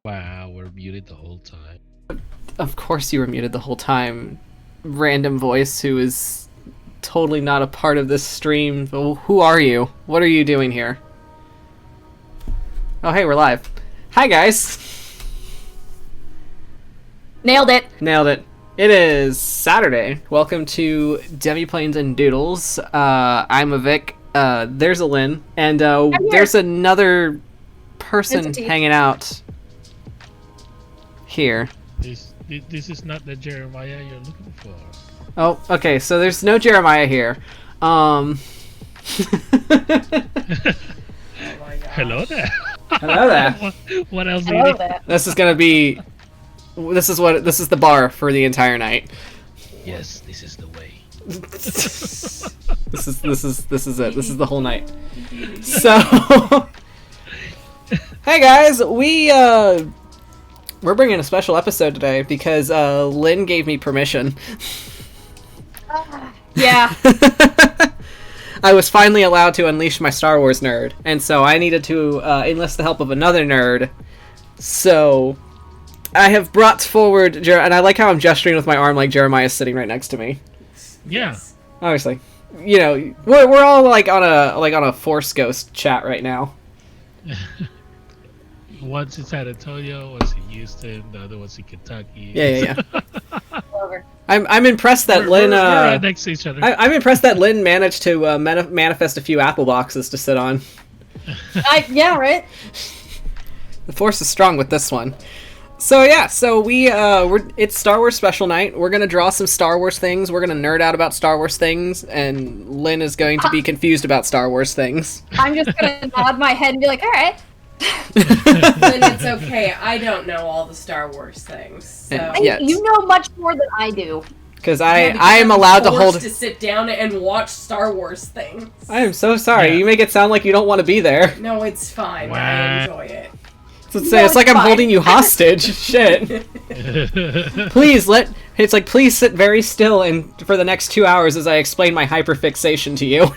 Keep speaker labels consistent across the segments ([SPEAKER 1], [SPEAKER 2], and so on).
[SPEAKER 1] Wow, we're muted the whole time.
[SPEAKER 2] Of course you were muted the whole time. Random voice who is totally not a part of this stream. Who are you? What are you doing here? Oh, hey, we're live. Hi, guys.
[SPEAKER 3] Nailed it.
[SPEAKER 2] Nailed it. It is Saturday. Welcome to Demiplanes and Doodles. I'm a Vic. There's a Lynn. And there's another person hanging out here.
[SPEAKER 1] This is not the Jeremiah you're looking for.
[SPEAKER 2] Oh, okay. So there's no Jeremiah here.
[SPEAKER 1] Hello there.
[SPEAKER 2] Hello there.
[SPEAKER 1] What else do you
[SPEAKER 3] Hello
[SPEAKER 1] need?
[SPEAKER 3] there.
[SPEAKER 2] This is gonna be. This is the bar for the entire night.
[SPEAKER 1] Yes, this is the way.
[SPEAKER 2] This is it. This is the whole night. So, hey guys, we're bringing a special episode today because Lynn gave me permission.
[SPEAKER 3] Yeah.
[SPEAKER 2] I was finally allowed to unleash my Star Wars nerd, and so I needed to enlist the help of another nerd. So I have brought forward, and I like how I'm gesturing with my arm like Jeremiah's sitting right next to me.
[SPEAKER 1] Yeah.
[SPEAKER 2] Obviously, you know, we're all like on a Force Ghost chat right now.
[SPEAKER 1] One's in San Antonio, one's in Houston, the other one's in Kentucky.
[SPEAKER 2] Yeah.
[SPEAKER 3] Over.
[SPEAKER 2] I'm impressed that Lynn.
[SPEAKER 1] We're right next to each other.
[SPEAKER 2] I'm impressed that Lynn managed to manifest a few apple boxes to sit on.
[SPEAKER 3] Yeah, right?
[SPEAKER 2] The Force is strong with this one. So yeah, it's Star Wars special night. We're gonna draw some Star Wars things. We're gonna nerd out about Star Wars things, and Lynn is going to be confused about Star Wars things.
[SPEAKER 3] I'm just gonna nod my head and be like, alright.
[SPEAKER 4] Then it's okay. I don't know all the Star Wars things. So.
[SPEAKER 2] Yes.
[SPEAKER 3] You know much more than I do.
[SPEAKER 2] Because
[SPEAKER 4] Yeah, because
[SPEAKER 2] I am
[SPEAKER 4] I'm
[SPEAKER 2] allowed to
[SPEAKER 4] forced
[SPEAKER 2] hold.
[SPEAKER 4] to sit down and watch Star Wars things.
[SPEAKER 2] I am so sorry.
[SPEAKER 1] Yeah.
[SPEAKER 2] You make it sound like you don't want to be there.
[SPEAKER 4] No, it's fine.
[SPEAKER 1] Wow.
[SPEAKER 4] I enjoy it.
[SPEAKER 2] So it's
[SPEAKER 3] No,
[SPEAKER 2] like
[SPEAKER 3] it's
[SPEAKER 2] I'm
[SPEAKER 3] fine.
[SPEAKER 2] holding you hostage. Shit. Please please sit very still and for the next 2 hours as I explain my hyperfixation to you.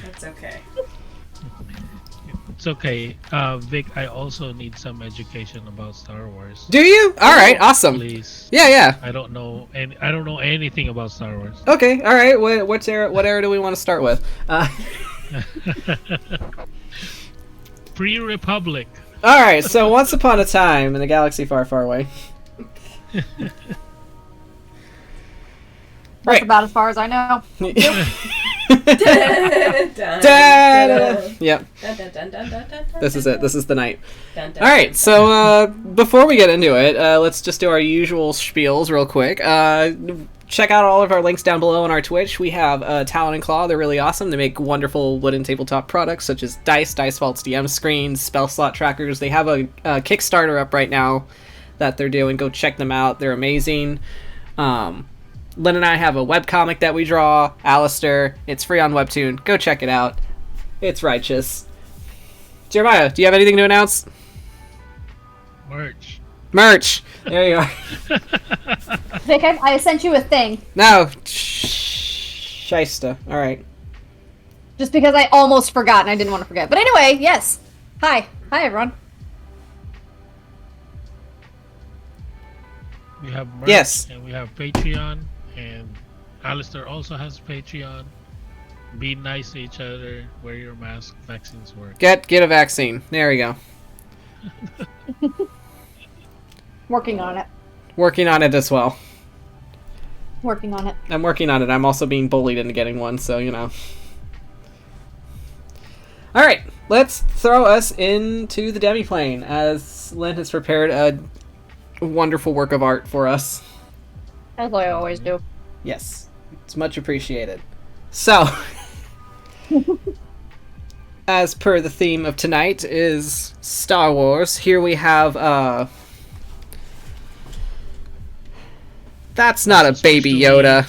[SPEAKER 4] That's okay.
[SPEAKER 1] It's okay. Vic, I also need some education about Star Wars.
[SPEAKER 2] Do you? All right, awesome.
[SPEAKER 1] Please.
[SPEAKER 2] Yeah.
[SPEAKER 1] I don't know anything about Star Wars.
[SPEAKER 2] Okay, all right. What era do we want to start with?
[SPEAKER 1] Pre-Republic.
[SPEAKER 2] All right. So once upon a time in a galaxy far, far away.
[SPEAKER 3] That's
[SPEAKER 2] Right.
[SPEAKER 3] about as far as I know.
[SPEAKER 2] Yep. This is it. This is the night. All right. So before we get into it, let's just do our usual spiels real quick. Check out all of our links down below on our Twitch. We have Talon and Claw. They're really awesome. They make wonderful wooden tabletop products such as dice vaults, DM screens, spell slot trackers. They have a Kickstarter up right now that they're doing. Go check them out. They're amazing. Lynn and I have a webcomic that we draw, Alistair. It's free on Webtoon. Go check it out. It's righteous. Jeremiah, do you have anything to announce? Merch! There you are.
[SPEAKER 3] Vic, I sent you a thing.
[SPEAKER 2] No. Shysta. Alright.
[SPEAKER 3] Just because I almost forgot and I didn't want to forget. But anyway, yes. Hi, everyone.
[SPEAKER 1] We have merch,
[SPEAKER 2] Yes.
[SPEAKER 1] and we have Patreon, and Alistair also has Patreon. Be nice to each other. Wear your mask. Vaccines work.
[SPEAKER 2] Get a vaccine. There we go.
[SPEAKER 3] Working on it.
[SPEAKER 2] Working on it as well.
[SPEAKER 3] Working on it.
[SPEAKER 2] I'm working on it. I'm also being bullied into getting one, so you know. Alright, let's throw us into the Demiplane as Lynn has prepared a wonderful work of art for us.
[SPEAKER 3] As I always do.
[SPEAKER 2] Yes, it's much appreciated. So, as per the theme of tonight is Star Wars, here we have, that's not a baby Yoda.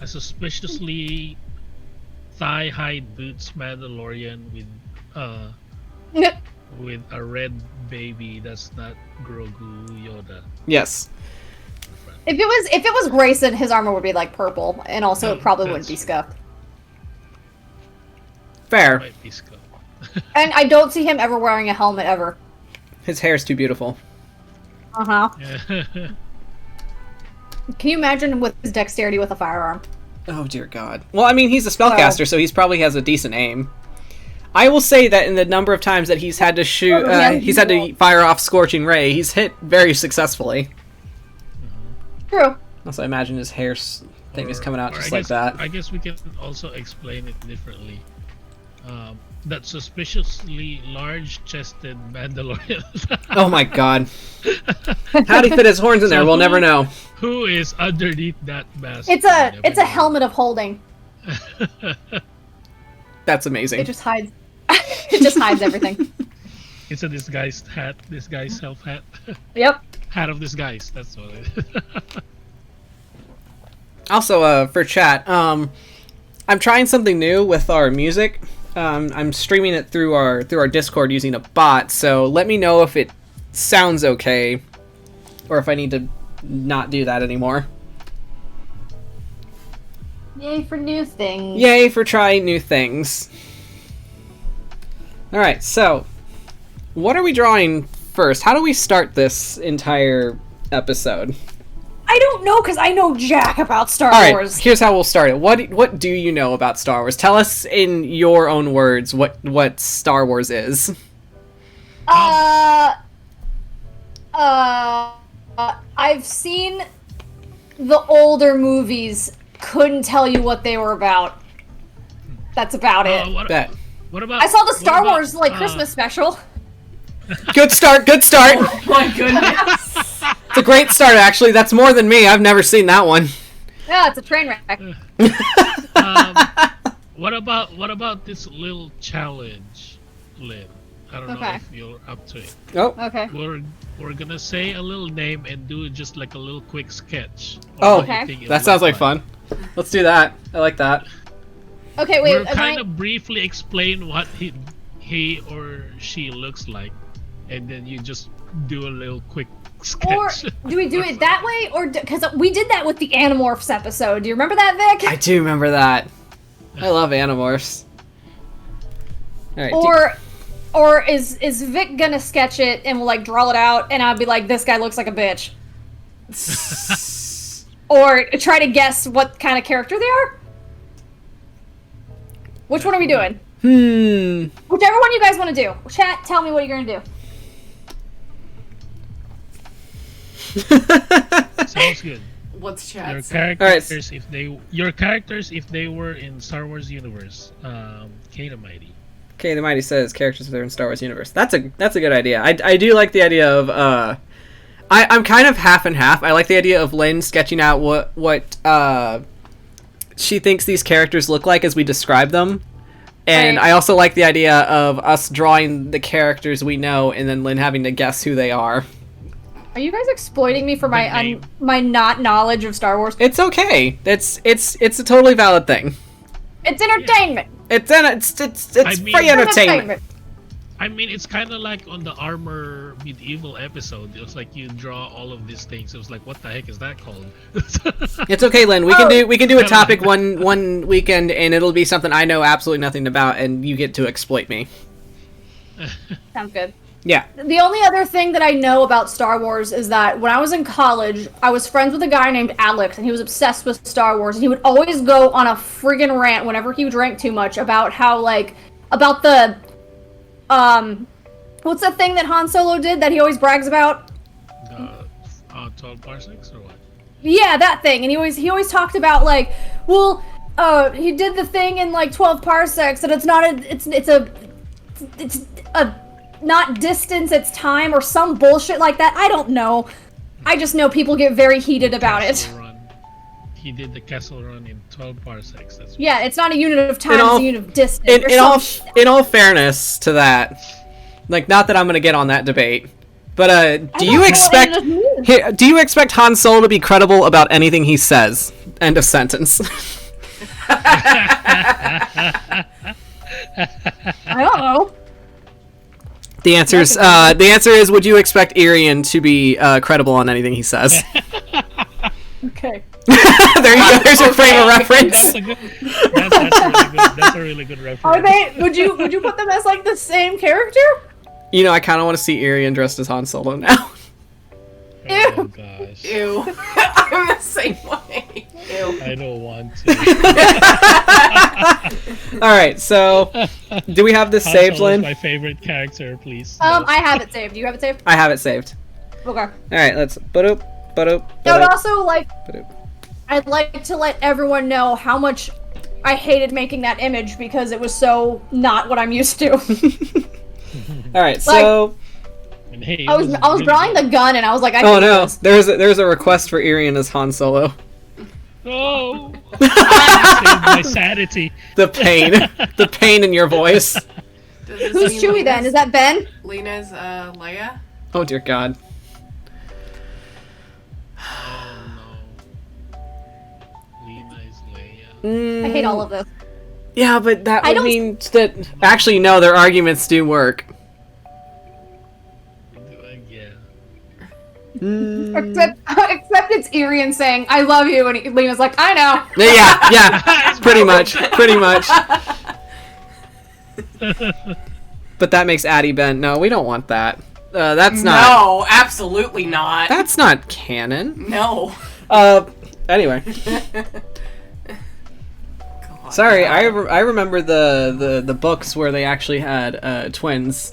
[SPEAKER 1] A suspiciously thigh-high boots Mandalorian with a red baby that's not Grogu Yoda.
[SPEAKER 2] Yes.
[SPEAKER 3] If it was Grayson, his armor would be like purple, and also it probably wouldn't be
[SPEAKER 1] That's
[SPEAKER 3] scuffed.
[SPEAKER 2] Fair.
[SPEAKER 1] Might be scuffed.
[SPEAKER 3] And I don't see him ever wearing a helmet ever.
[SPEAKER 2] His hair's too beautiful.
[SPEAKER 3] Uh-huh.
[SPEAKER 1] Yeah.
[SPEAKER 3] Can you imagine with his dexterity with a firearm?
[SPEAKER 2] Oh dear God. Well, I mean, he's a spellcaster, so he's probably has a decent aim. I will say that in the number of times that he's had to shoot, he's had to fire off Scorching Ray, he's hit very successfully.
[SPEAKER 3] True.
[SPEAKER 2] Also, I imagine his hair thing is coming out
[SPEAKER 1] Or
[SPEAKER 2] just
[SPEAKER 1] I
[SPEAKER 2] like
[SPEAKER 1] guess,
[SPEAKER 2] that.
[SPEAKER 1] I guess we can also explain it differently. That suspiciously large-chested Mandalorian.
[SPEAKER 2] Oh my God. How'd he fit his horns in there? We'll never know.
[SPEAKER 1] Who is underneath that mask?
[SPEAKER 3] It's a helmet of holding.
[SPEAKER 2] That's amazing.
[SPEAKER 3] It just hides. It just hides everything.
[SPEAKER 1] It's a disguised hat. Disguised self hat.
[SPEAKER 3] Yep.
[SPEAKER 1] Hat of disguise. That's what it is.
[SPEAKER 2] Also, for chat, I'm trying something new with our music. I'm streaming it through our Discord using a bot, so let me know if it sounds okay, or if I need to not do that anymore.
[SPEAKER 3] Yay for new things.
[SPEAKER 2] Yay for trying new things. Alright, so, what are we drawing first? How do we start this entire episode?
[SPEAKER 3] I don't know, because I know jack about Star
[SPEAKER 2] All right,
[SPEAKER 3] Wars.
[SPEAKER 2] here's how we'll start it. What do you know about Star Wars? Tell us in your own words what Star Wars is.
[SPEAKER 3] I've seen the older movies. Couldn't tell you what they were about. That's about it.
[SPEAKER 2] Bet.
[SPEAKER 1] What about?
[SPEAKER 3] I saw the Star
[SPEAKER 1] what about,
[SPEAKER 3] Wars Christmas special.
[SPEAKER 2] Good start. Good start.
[SPEAKER 4] Oh my goodness.
[SPEAKER 2] It's a great start, actually. That's more than me. I've never seen that one.
[SPEAKER 3] Yeah, it's a train wreck.
[SPEAKER 1] What about this little challenge, Lynn? I don't know if you're up to it.
[SPEAKER 2] Oh.
[SPEAKER 3] Okay.
[SPEAKER 1] We're gonna say a little name and do just like a little quick sketch.
[SPEAKER 2] Oh,
[SPEAKER 3] Okay.
[SPEAKER 2] that sounds like fun. Let's do that. I like that.
[SPEAKER 3] Okay, wait.
[SPEAKER 1] We'll kind of briefly explain what he or she looks like, and then you just do a little quick
[SPEAKER 3] Or
[SPEAKER 1] sketch.
[SPEAKER 3] do we do it that way, or because we did that with the Animorphs episode? Do you remember that, Vic?
[SPEAKER 2] I do remember that. I love Animorphs. All right.
[SPEAKER 3] Or is Vic gonna sketch it and we'll draw it out, and I'll be like, this guy looks like a bitch. Or try to guess what kind of character they are? Which one are we doing? Whichever one you guys want to do. Chat, tell me what you're gonna do.
[SPEAKER 1] Sounds good.
[SPEAKER 4] What's
[SPEAKER 1] Your
[SPEAKER 4] chat?
[SPEAKER 1] characters, if they were in Star Wars universe, Kate the Mighty.
[SPEAKER 2] Okay, the Mighty says characters that are in Star Wars universe. That's a good idea. I do like the idea of I'm kind of half and half. I like the idea of Lynn sketching out what she thinks these characters look like as we describe them. And
[SPEAKER 3] Right.
[SPEAKER 2] I also like the idea of us drawing the characters we know and then Lynn having to guess who they are.
[SPEAKER 3] Are you guys exploiting me for my
[SPEAKER 1] name.
[SPEAKER 3] my not knowledge of Star Wars?
[SPEAKER 2] It's okay. It's a totally valid thing.
[SPEAKER 3] It's entertainment.
[SPEAKER 2] It's
[SPEAKER 1] I mean-
[SPEAKER 2] free entertainment.
[SPEAKER 1] I mean, it's kind of like on the Armor Medieval episode. It was like you draw all of these things. It was like, what the heck is that called?
[SPEAKER 2] It's okay, Lynn. We can do a topic one weekend, and it'll be something I know absolutely nothing about, and you get to exploit me.
[SPEAKER 3] Sounds good.
[SPEAKER 2] Yeah.
[SPEAKER 3] The only other thing that I know about Star Wars is that when I was in college, I was friends with a guy named Alex, and he was obsessed with Star Wars, and he would always go on a friggin' rant whenever he drank too much about how, about the, what's the thing that Han Solo did that he always brags about?
[SPEAKER 1] 12 parsecs or what?
[SPEAKER 3] Yeah, that thing. And he always talked about he did the thing in 12 parsecs, and it's not distance, it's time, or some bullshit like that. I don't know. I just know people get very heated about it.
[SPEAKER 1] Castle Run. He did the Castle Run in 12 parsecs. That's
[SPEAKER 3] Yeah, it's not a unit of time, it's a unit of distance.
[SPEAKER 2] In all fairness to that, not that I'm gonna get on that debate, but do you expect Han Solo to be credible about anything he says? End of sentence.
[SPEAKER 3] I don't know.
[SPEAKER 2] The answer is would you expect Irian to be credible on anything he says?
[SPEAKER 3] Okay.
[SPEAKER 2] There you go. There's your frame of reference.
[SPEAKER 1] That's a really good reference.
[SPEAKER 3] Are they? Would you put them as the same character?
[SPEAKER 2] You know, I kind of want to see Irian dressed as Han Solo now.
[SPEAKER 1] Oh gosh.
[SPEAKER 4] Ew. I'm the same way. Ew.
[SPEAKER 1] I don't want to.
[SPEAKER 2] All right, so do we have this
[SPEAKER 1] Han
[SPEAKER 2] saved,
[SPEAKER 1] Solo is
[SPEAKER 2] Lynn?
[SPEAKER 1] my favorite character, please.
[SPEAKER 3] I have it saved. Do you have it saved?
[SPEAKER 2] I have it saved.
[SPEAKER 3] Okay.
[SPEAKER 2] All right, let's.
[SPEAKER 3] I would also like. I'd like to let everyone know how much I hated making that image because it was so not what I'm used to.
[SPEAKER 2] All right, so.
[SPEAKER 1] And hey,
[SPEAKER 3] I was drawing the gun and I was like,
[SPEAKER 2] Oh no, there's a request for Irian as Han Solo.
[SPEAKER 1] Oh, saved my sanity.
[SPEAKER 2] The pain in your voice.
[SPEAKER 4] Does this
[SPEAKER 3] Who's
[SPEAKER 4] mean
[SPEAKER 3] Chewie then? Is that Ben?
[SPEAKER 4] Lena's Leia?
[SPEAKER 2] Oh dear God.
[SPEAKER 1] Oh no. Lena is Leia.
[SPEAKER 3] I hate all of this.
[SPEAKER 2] Yeah, but that
[SPEAKER 3] I
[SPEAKER 2] would
[SPEAKER 3] don't-
[SPEAKER 2] mean that. Actually, no, their arguments do work.
[SPEAKER 1] Yeah.
[SPEAKER 3] Except it's Irian saying, I love you, and Lena's like, I know.
[SPEAKER 2] Yeah, pretty much. But that makes Addie Ben. No, we don't want that. That's not.
[SPEAKER 4] No, absolutely not.
[SPEAKER 2] That's not canon.
[SPEAKER 4] No.
[SPEAKER 2] Anyway.
[SPEAKER 4] God,
[SPEAKER 2] Sorry,
[SPEAKER 4] no.
[SPEAKER 2] I remember the books where they actually had twins.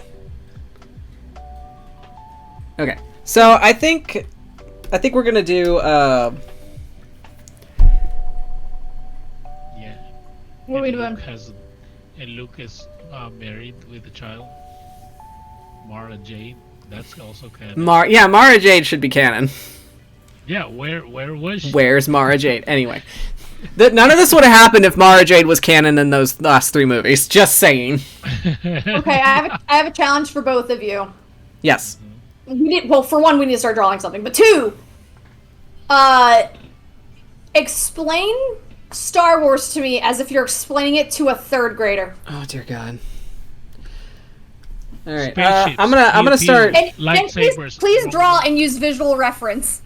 [SPEAKER 2] Okay, so I think we're gonna do
[SPEAKER 1] Yeah.
[SPEAKER 3] What are we
[SPEAKER 1] And
[SPEAKER 3] doing?
[SPEAKER 1] Luke is married with a child. Mara Jade. That's also canon.
[SPEAKER 2] Mara Jade should be canon.
[SPEAKER 1] Yeah, where was she?
[SPEAKER 2] Where's Mara Jade? Anyway, none of this would have happened if Mara Jade was canon in those last 3 movies. Just saying.
[SPEAKER 3] Okay, I have a challenge for both of you.
[SPEAKER 2] Yes.
[SPEAKER 3] For one, we need to start drawing something. But 2, explain Star Wars to me as if you're explaining it to a 3rd grader.
[SPEAKER 2] Oh dear God. All right.
[SPEAKER 1] Spaceships,
[SPEAKER 2] I'm gonna
[SPEAKER 1] pew,
[SPEAKER 2] start.
[SPEAKER 1] pew.
[SPEAKER 3] And
[SPEAKER 1] Lightsabers.
[SPEAKER 3] please draw and use visual reference.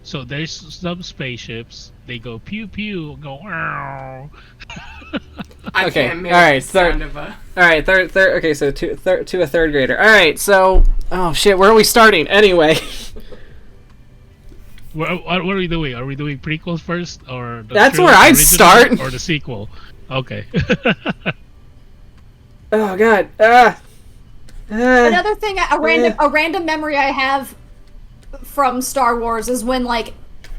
[SPEAKER 1] So there's some spaceships. They go pew pew, go wow.
[SPEAKER 4] I
[SPEAKER 2] Okay,
[SPEAKER 4] can't mimic
[SPEAKER 2] alright,
[SPEAKER 4] the sound of a...
[SPEAKER 2] All right. Third. Okay, so to a 3rd grader. All right. So. Oh shit. Where are we starting? Anyway.
[SPEAKER 1] What are we doing? Are we doing prequels first, or the
[SPEAKER 2] That's
[SPEAKER 1] true
[SPEAKER 2] where I'd
[SPEAKER 1] original,
[SPEAKER 2] start.
[SPEAKER 1] or the sequel? Okay.
[SPEAKER 2] Oh God.
[SPEAKER 3] Another thing, a random memory I have from Star Wars is when like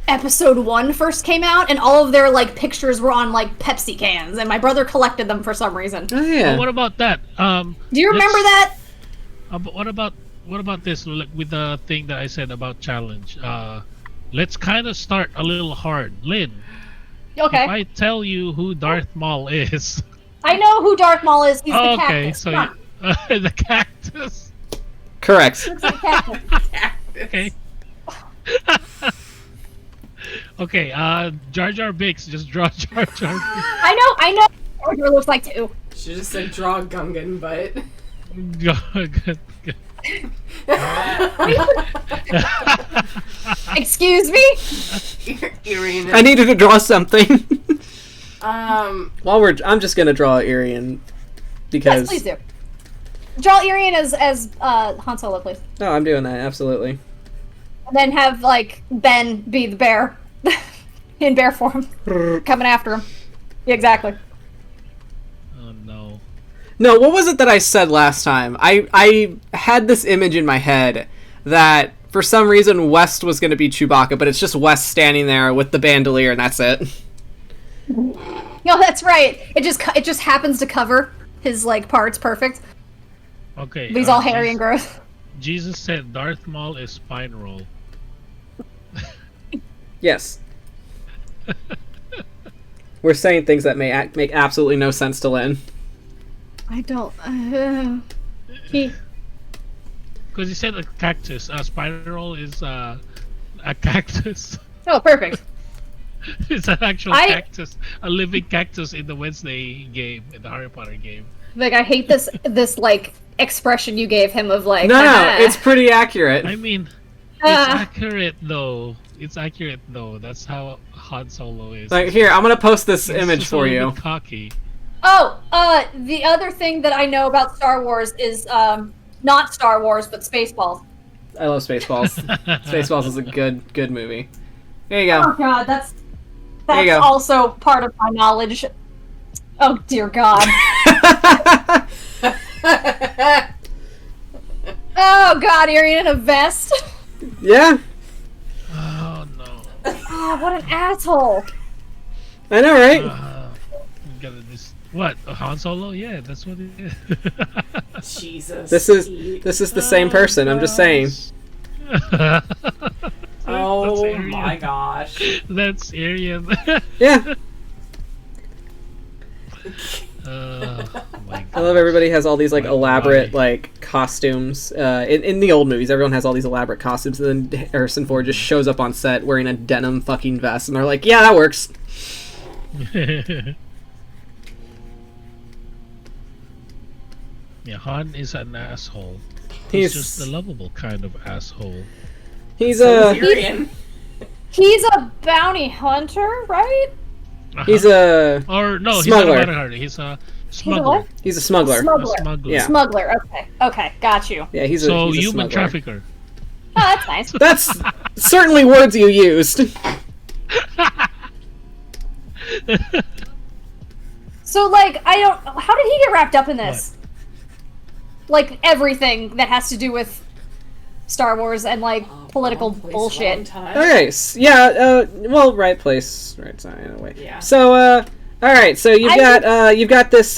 [SPEAKER 3] Episode 1 first came out, and all of their like pictures were on like Pepsi cans, and my brother collected them for some reason.
[SPEAKER 2] Oh yeah.
[SPEAKER 1] What about that?
[SPEAKER 3] Do you remember that?
[SPEAKER 1] What about this? Like, with the thing that I said about challenge. Let's kind of start a little hard, Lynn.
[SPEAKER 3] Okay.
[SPEAKER 1] If I tell you who Darth Maul is.
[SPEAKER 3] I know who Darth Maul is. He's the
[SPEAKER 1] Okay,
[SPEAKER 3] cactus.
[SPEAKER 1] so
[SPEAKER 3] Come on.
[SPEAKER 1] the cactus.
[SPEAKER 2] Correct.
[SPEAKER 3] Looks like a cactus.
[SPEAKER 1] Okay. Okay. Jar Jar Binks. Just draw Jar Jar.
[SPEAKER 3] I know what it looks like too.
[SPEAKER 4] Should have said draw Gungan, but...
[SPEAKER 3] Excuse me?
[SPEAKER 4] Irian.
[SPEAKER 2] I needed to draw something.
[SPEAKER 4] Um,
[SPEAKER 2] I'm just gonna draw Irian because.
[SPEAKER 3] Yes, please do. Draw Irian as Han Solo, please.
[SPEAKER 2] No, I'm doing that absolutely.
[SPEAKER 3] And then have like Ben be the bear in bear form, coming after him. Yeah, exactly.
[SPEAKER 1] Oh no.
[SPEAKER 2] No, what was it that I said last time? I had this image in my head that for some reason West was gonna be Chewbacca, but it's just West standing there with the bandolier, and that's it.
[SPEAKER 3] No, that's right. It just happens to cover his like parts perfect.
[SPEAKER 1] Okay.
[SPEAKER 3] But he's all hairy and gross.
[SPEAKER 1] Jesus said Darth Maul is spine roll.
[SPEAKER 2] Yes. We're saying things that make absolutely no sense to Lynn.
[SPEAKER 3] I don't. He.
[SPEAKER 1] Because he said a cactus. Spine roll is a cactus.
[SPEAKER 3] Oh, perfect.
[SPEAKER 1] It's an actual cactus, a living cactus in the Wednesday game, in the Harry Potter game.
[SPEAKER 3] Like I hate this like expression you gave him of like.
[SPEAKER 2] No, it's pretty accurate.
[SPEAKER 1] I mean, it's accurate though. It's accurate though. That's how Han Solo is.
[SPEAKER 2] Like here, I'm gonna post this
[SPEAKER 1] He's
[SPEAKER 2] image
[SPEAKER 1] just
[SPEAKER 2] for
[SPEAKER 1] a little
[SPEAKER 2] you.
[SPEAKER 1] bit cocky.
[SPEAKER 3] The other thing that I know about Star Wars is not Star Wars, but Spaceballs.
[SPEAKER 2] I love Spaceballs. Spaceballs is a good movie. There you go.
[SPEAKER 3] Oh god, that's
[SPEAKER 2] you go.
[SPEAKER 3] also part of my knowledge. Oh dear God. Oh god, you're in a vest.
[SPEAKER 2] Yeah.
[SPEAKER 1] Oh no.
[SPEAKER 3] Oh, what an asshole.
[SPEAKER 2] I know, right?
[SPEAKER 1] You gotta just what? A Han Solo? Yeah, that's what it is.
[SPEAKER 4] Jesus.
[SPEAKER 2] This is the same person. I'm just saying.
[SPEAKER 4] Oh my gosh.
[SPEAKER 1] That's Aryan.
[SPEAKER 2] Yeah.
[SPEAKER 1] Oh my God.
[SPEAKER 2] I love everybody has all these like elaborate like costumes. In the old movies, everyone has all these elaborate costumes, and then Harrison Ford just shows up on set wearing a denim fucking vest, and they're like, "Yeah, that works."
[SPEAKER 1] Yeah, Han is an asshole.
[SPEAKER 2] He's
[SPEAKER 1] He's just a lovable kind of asshole.
[SPEAKER 2] He's
[SPEAKER 4] Tyrion.
[SPEAKER 3] He's a bounty hunter, right?
[SPEAKER 2] he's a
[SPEAKER 1] Or no,
[SPEAKER 2] smuggler.
[SPEAKER 1] he's not a hunter. He's a
[SPEAKER 3] He's a
[SPEAKER 1] smuggler.
[SPEAKER 3] what?
[SPEAKER 2] he's a smuggler.
[SPEAKER 3] Smuggler.
[SPEAKER 1] A smuggler.
[SPEAKER 2] Yeah.
[SPEAKER 3] Smuggler. Okay, got you.
[SPEAKER 2] Yeah, he's
[SPEAKER 1] So
[SPEAKER 2] a
[SPEAKER 1] human
[SPEAKER 2] smuggler.
[SPEAKER 1] trafficker.
[SPEAKER 3] Oh, that's nice.
[SPEAKER 2] That's certainly words you used.
[SPEAKER 3] So, like, I don't. How did he get wrapped up in this? Like everything that has to do with Star Wars and like political
[SPEAKER 4] Wrong place,
[SPEAKER 3] bullshit.
[SPEAKER 4] wrong time.
[SPEAKER 2] Okay, yeah, well, right place, right time, in a way.
[SPEAKER 4] Yeah.
[SPEAKER 2] So, all right, so you've got this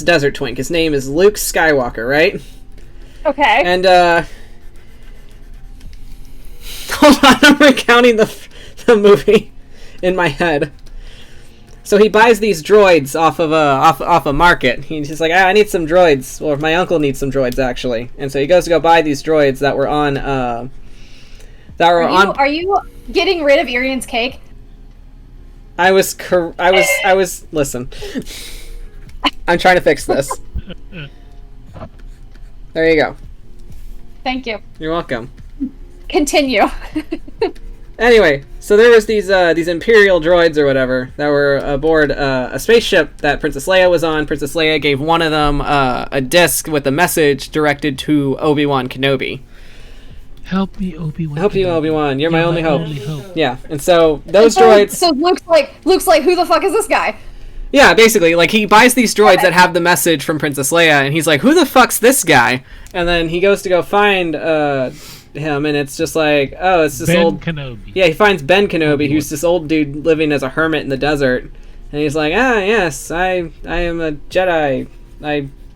[SPEAKER 2] desert twink. His name is Luke Skywalker, right?
[SPEAKER 3] Okay.
[SPEAKER 2] And, hold on, I'm recounting the movie in my head. So he buys these droids off a market. He's just like, I need some droids. Or my uncle needs some droids, actually. And so he goes to go buy these droids that were on,
[SPEAKER 3] Are you getting rid of Irian's cake?
[SPEAKER 2] I was listen. I'm trying to fix this. There you go.
[SPEAKER 3] Thank you.
[SPEAKER 2] You're welcome.
[SPEAKER 3] Continue.
[SPEAKER 2] Anyway, so there was these Imperial droids or whatever that were aboard a spaceship that Princess Leia was on. Princess Leia gave one of them a disc with a message directed to Obi-Wan Kenobi.
[SPEAKER 1] Help me, Obi-Wan.
[SPEAKER 2] Help you, Obi-Wan. You're my only hope.
[SPEAKER 1] hope.
[SPEAKER 2] Yeah, and so those droids.
[SPEAKER 3] So Luke's like, who the fuck is this guy?
[SPEAKER 2] Yeah, basically, like, he buys these droids that have the message from Princess Leia, and he's like, who the fuck's this guy? And then he goes to go find him, and it's just like, oh, it's this
[SPEAKER 1] Ben
[SPEAKER 2] old...
[SPEAKER 1] Kenobi.
[SPEAKER 2] Yeah, he finds Ben Kenobi, who's this old dude living as a hermit in the desert. And he's like, yes, I am a Jedi.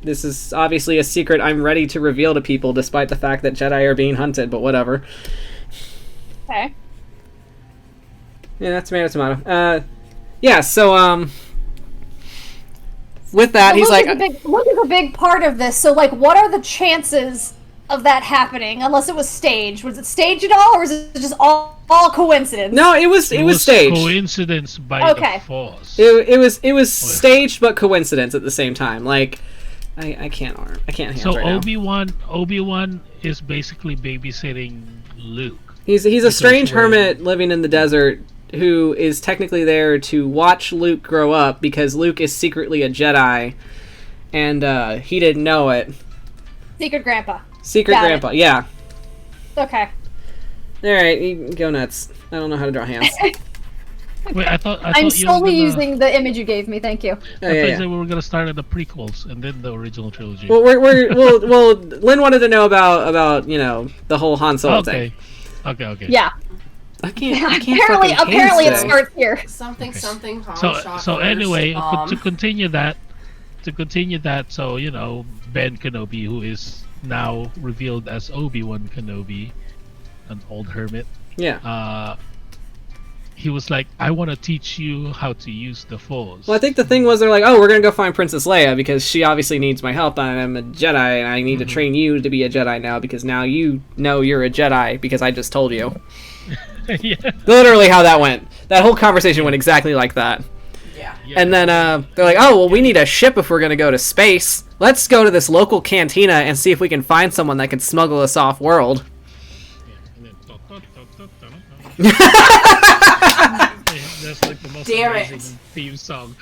[SPEAKER 2] This is obviously a secret I'm ready to reveal to people, despite the fact that Jedi are being hunted, but whatever.
[SPEAKER 3] Okay.
[SPEAKER 2] Yeah, tomato. Yeah, so, with that, he's like...
[SPEAKER 3] Luke is a big part of this, so, like, what are the chances of that happening, unless it was staged? Was it staged at all, or was it just all coincidence?
[SPEAKER 2] No, it was staged.
[SPEAKER 1] Coincidence by
[SPEAKER 3] Okay.
[SPEAKER 1] the Force.
[SPEAKER 2] It was staged, but coincidence at the same time. Like, I can't handle
[SPEAKER 1] So
[SPEAKER 2] right now.
[SPEAKER 1] Obi-Wan is basically babysitting Luke.
[SPEAKER 2] He's a strange
[SPEAKER 1] where-
[SPEAKER 2] hermit living in the desert who is technically there to watch Luke grow up because Luke is secretly a Jedi, and he didn't know it.
[SPEAKER 3] Secret Grandpa.
[SPEAKER 2] Secret
[SPEAKER 3] Got it.
[SPEAKER 2] Grandpa, yeah.
[SPEAKER 3] Okay.
[SPEAKER 2] All right, you go nuts. I don't know how to draw hands.
[SPEAKER 1] Wait, I thought
[SPEAKER 3] I'm
[SPEAKER 1] you were
[SPEAKER 3] solely
[SPEAKER 1] gonna,
[SPEAKER 3] using the image you gave me. Thank you.
[SPEAKER 1] I thought
[SPEAKER 2] yeah,
[SPEAKER 1] you
[SPEAKER 2] yeah.
[SPEAKER 1] said we were gonna start at the prequels and then the original trilogy.
[SPEAKER 2] Well, well, Lynn wanted to know about the whole Han Solo thing.
[SPEAKER 1] Okay.
[SPEAKER 3] Yeah.
[SPEAKER 2] I can't
[SPEAKER 3] Apparently
[SPEAKER 2] fucking
[SPEAKER 3] it
[SPEAKER 2] hands today.
[SPEAKER 3] starts here.
[SPEAKER 4] Something,
[SPEAKER 1] Okay.
[SPEAKER 4] something, Han,
[SPEAKER 1] So
[SPEAKER 4] chocolates,
[SPEAKER 1] anyway,
[SPEAKER 4] bomb.
[SPEAKER 1] to continue that, so Ben Kenobi, who is now revealed as Obi-Wan Kenobi, an old hermit,
[SPEAKER 2] Yeah.
[SPEAKER 1] he was like, I want to teach you how to use the Force.
[SPEAKER 2] Well, I think the thing was they're like, oh, we're gonna go find Princess Leia because she obviously needs my help. I'm a Jedi, and I need to train you to be a Jedi now because now you know you're a Jedi because I just told you.
[SPEAKER 1] Yeah.
[SPEAKER 2] Literally how that went. That whole conversation went exactly like that.
[SPEAKER 4] Yeah.
[SPEAKER 2] And then they're like, oh, well, we need a ship if we're gonna go to space. Let's go to this local cantina and see if we can find someone that can smuggle us off world.
[SPEAKER 1] That's like the most
[SPEAKER 4] Damn
[SPEAKER 1] amazing
[SPEAKER 4] it.
[SPEAKER 1] theme song.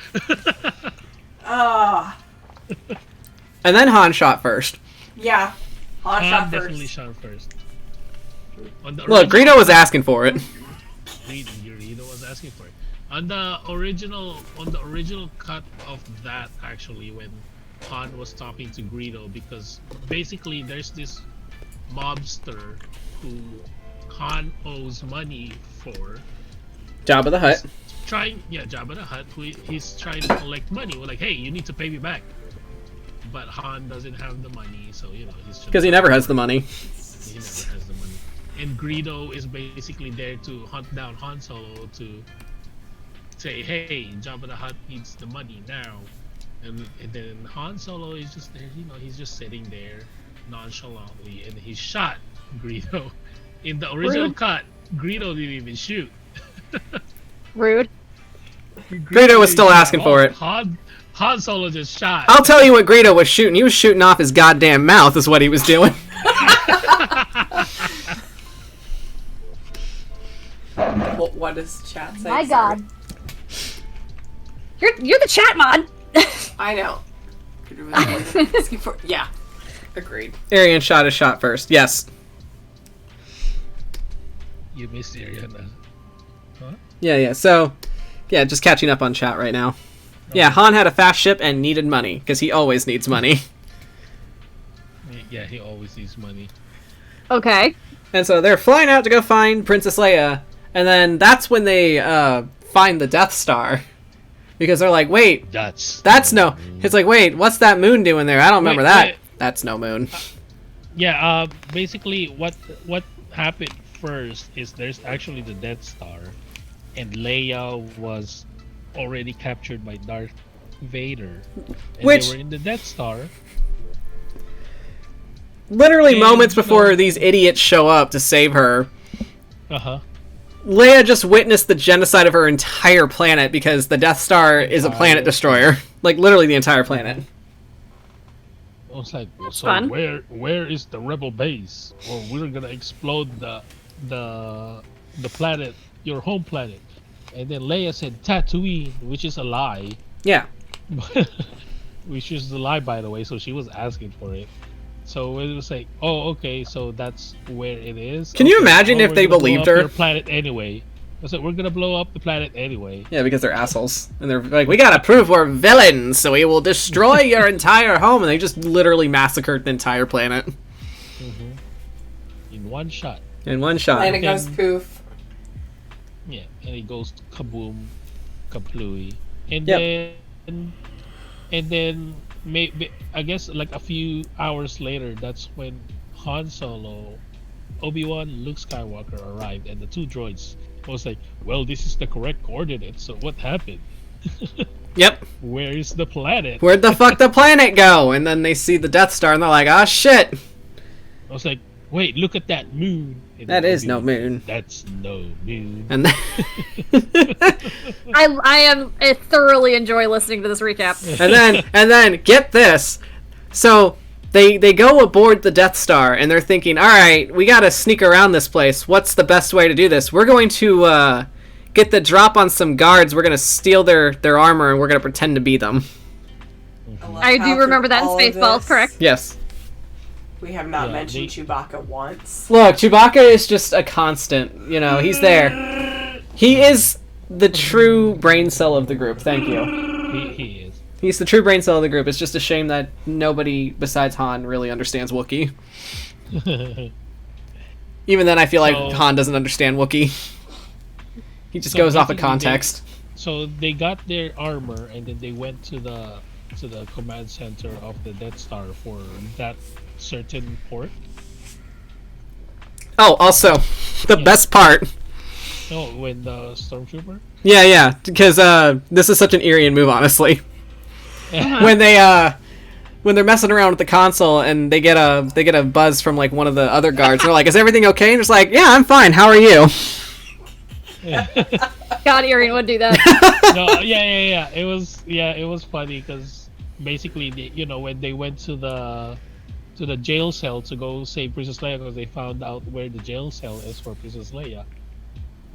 [SPEAKER 2] And then Han shot first.
[SPEAKER 4] Yeah. Han
[SPEAKER 1] Han
[SPEAKER 4] shot
[SPEAKER 1] definitely
[SPEAKER 4] first.
[SPEAKER 1] shot first. On the
[SPEAKER 2] Look,
[SPEAKER 1] original-
[SPEAKER 2] Greedo was asking for it.
[SPEAKER 1] Greedo was asking for it. On the original cut of that, actually, when Han was talking to Greedo, because basically there's this mobster who Han owes money for.
[SPEAKER 2] Jabba the Hutt.
[SPEAKER 1] Jabba the Hutt. He's trying to collect money. We're like, hey, you need to pay me back. But Han doesn't have the money, so he's just
[SPEAKER 2] Because he never has the money.
[SPEAKER 1] he never has the money. And Greedo is basically there to hunt down Han Solo to say, hey, Jabba the Hutt needs the money now. And then Han Solo is just there, he's just sitting there nonchalantly, and he shot Greedo. In the original cut, Greedo didn't even shoot.
[SPEAKER 3] Rude.
[SPEAKER 2] Greedo was still asking for it.
[SPEAKER 1] Han Solo just shot.
[SPEAKER 2] I'll tell you what Greedo was shooting. He was shooting off his goddamn mouth is what he was doing.
[SPEAKER 4] What does chat say?
[SPEAKER 3] My
[SPEAKER 4] Sorry.
[SPEAKER 3] God. You're the chat mod.
[SPEAKER 4] I know. Yeah. Agreed.
[SPEAKER 2] Arian shot his shot first. Yes.
[SPEAKER 1] You missed Ariana.
[SPEAKER 2] Yeah. So, yeah, just catching up on chat right now. Yeah, Han had a fast ship and needed money, because he always needs money.
[SPEAKER 1] Yeah, he always needs money.
[SPEAKER 3] Okay.
[SPEAKER 2] And so they're flying out to go find Princess Leia, and then that's when they find the Death Star. Because they're like, wait, that's no... It's like, wait, what's that moon doing there? I don't remember that.
[SPEAKER 1] Wait.
[SPEAKER 2] That's no moon.
[SPEAKER 1] Yeah, basically what happened first is there's actually the Death Star, and Leia was already captured by Darth Vader. And
[SPEAKER 2] Which-
[SPEAKER 1] they were in the Death Star.
[SPEAKER 2] Literally
[SPEAKER 1] And,
[SPEAKER 2] moments before these idiots show up to save her,
[SPEAKER 1] Uh-huh.
[SPEAKER 2] Leia just witnessed the genocide of her entire planet because the Death Star is a planet destroyer. Like, literally the entire planet.
[SPEAKER 1] I was like, so
[SPEAKER 3] fun.
[SPEAKER 1] where is the rebel base? Or we're gonna explode the planet, your home planet. And then Leia said Tatooine, which is a lie.
[SPEAKER 2] Yeah.
[SPEAKER 1] Which is a lie, by the way, so she was asking for it. So it was like, oh, okay, so that's where it is.
[SPEAKER 2] Can you
[SPEAKER 1] Okay,
[SPEAKER 2] imagine if
[SPEAKER 1] we're
[SPEAKER 2] they
[SPEAKER 1] gonna blow
[SPEAKER 2] believed
[SPEAKER 1] up
[SPEAKER 2] her?
[SPEAKER 1] Your planet anyway. I said, we're gonna blow up the planet anyway.
[SPEAKER 2] Yeah, because they're assholes. And they're like, we gotta prove we're villains, so we will destroy your entire home. And they just literally massacred the entire planet.
[SPEAKER 1] In one shot.
[SPEAKER 2] In one shot.
[SPEAKER 4] Planet goes poof.
[SPEAKER 1] Yeah, and it goes kaboom, kaplooey. And
[SPEAKER 2] Yep.
[SPEAKER 1] then maybe I guess like a few hours later, that's when Han Solo, Obi-Wan, Luke Skywalker arrived, and the two droids was like, well, this is the correct coordinates, so what happened?
[SPEAKER 2] Yep.
[SPEAKER 1] Where is the planet?
[SPEAKER 2] Where'd the fuck the planet go? And then they see the Death Star and they're like, ah, shit.
[SPEAKER 1] I was like, wait, look at that moon. And
[SPEAKER 2] That
[SPEAKER 1] then
[SPEAKER 2] is no
[SPEAKER 1] Obi-Wan,
[SPEAKER 2] moon.
[SPEAKER 1] That's no moon.
[SPEAKER 2] And then,
[SPEAKER 3] I thoroughly enjoy listening to this recap.
[SPEAKER 2] and then get this. So they go aboard the Death Star and they're thinking, all right, we gotta sneak around this place. What's the best way to do this? We're going to get the drop on some guards. We're gonna steal their armor and we're gonna pretend to be them.
[SPEAKER 3] I do remember that in Spaceballs, correct?
[SPEAKER 2] Yes.
[SPEAKER 4] We have not
[SPEAKER 1] Yeah,
[SPEAKER 4] mentioned Chewbacca once.
[SPEAKER 2] Look, Chewbacca is just a constant. You know, he's there. He is the true brain cell of the group. Thank you.
[SPEAKER 1] He is.
[SPEAKER 2] He's the true brain cell of the group. It's just a shame that nobody besides Han really understands Wookiee. Even then, I feel like
[SPEAKER 1] So-
[SPEAKER 2] Han doesn't understand Wookiee. He just
[SPEAKER 1] So
[SPEAKER 2] goes off of
[SPEAKER 1] basically
[SPEAKER 2] context.
[SPEAKER 1] So they got their armor, and then they went to the command center of the Death Star for that certain port.
[SPEAKER 2] Oh, also, the best part.
[SPEAKER 1] No, when the stormtrooper.
[SPEAKER 2] Yeah, because this is such an Irian move, honestly. when they're messing around with the console and they get a buzz from like one of the other guards, they're like, "Is everything okay?" And it's like, "Yeah, I'm fine. How are you?"
[SPEAKER 3] God, Arian would do that.
[SPEAKER 1] No, yeah. It was funny because basically, when they went to the jail cell to go save Princess Leia because they found out where the jail cell is for Princess Leia.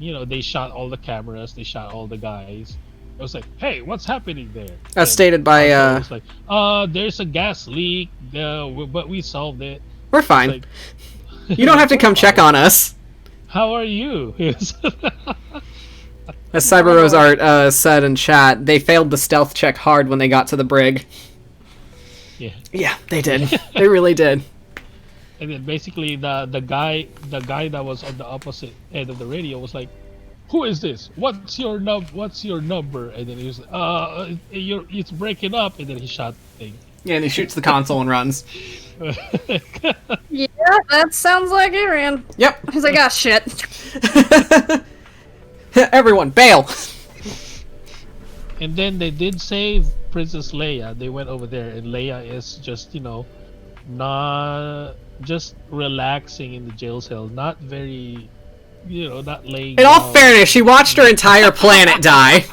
[SPEAKER 1] they shot all the cameras, they shot all the guys. It was like, hey, what's happening there?
[SPEAKER 2] As
[SPEAKER 1] And
[SPEAKER 2] stated by,
[SPEAKER 1] Han Solo was like, there's a gas leak, but we solved it.
[SPEAKER 2] we're
[SPEAKER 1] It's
[SPEAKER 2] fine.
[SPEAKER 1] like,
[SPEAKER 2] You don't have to come check on us.
[SPEAKER 1] how are you?
[SPEAKER 2] As Cyber Rose Art said in chat, they failed the stealth check hard when they got to the brig.
[SPEAKER 1] Yeah.
[SPEAKER 2] Yeah, they did. They really did.
[SPEAKER 1] And then basically the guy that was on the opposite end of the radio was like, "Who is this? What's your number?" And then he was like, it's breaking up." And then he shot the thing.
[SPEAKER 2] Yeah, and he shoots the console and runs.
[SPEAKER 3] Yeah, that sounds like Arian.
[SPEAKER 2] Yep.
[SPEAKER 3] He's like, ah, shit.
[SPEAKER 2] Everyone, bail!
[SPEAKER 1] And then they did save Princess Leia. They went over there, and Leia is just not just relaxing in the jail cell, not very, not laying.
[SPEAKER 2] In all
[SPEAKER 1] down.
[SPEAKER 2] fairness, she watched her entire planet die.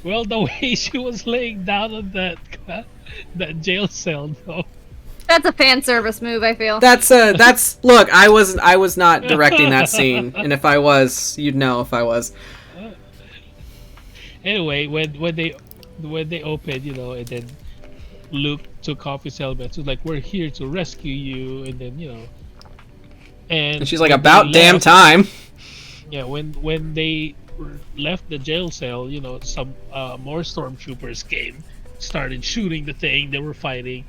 [SPEAKER 1] Well, the way she was laying down on that jail cell, though.
[SPEAKER 3] That's a fan service move, I feel.
[SPEAKER 2] That's look, I was not directing that scene, and if I was, you'd know if I was.
[SPEAKER 1] Anyway, when they opened, and then Luke took off his helmet, so like, we're here to rescue you, and then and
[SPEAKER 2] And she's like,
[SPEAKER 1] when
[SPEAKER 2] about
[SPEAKER 1] they
[SPEAKER 2] damn
[SPEAKER 1] left-
[SPEAKER 2] time.
[SPEAKER 1] Yeah, when they left the jail cell, some more stormtroopers came, started shooting the thing. They were fighting.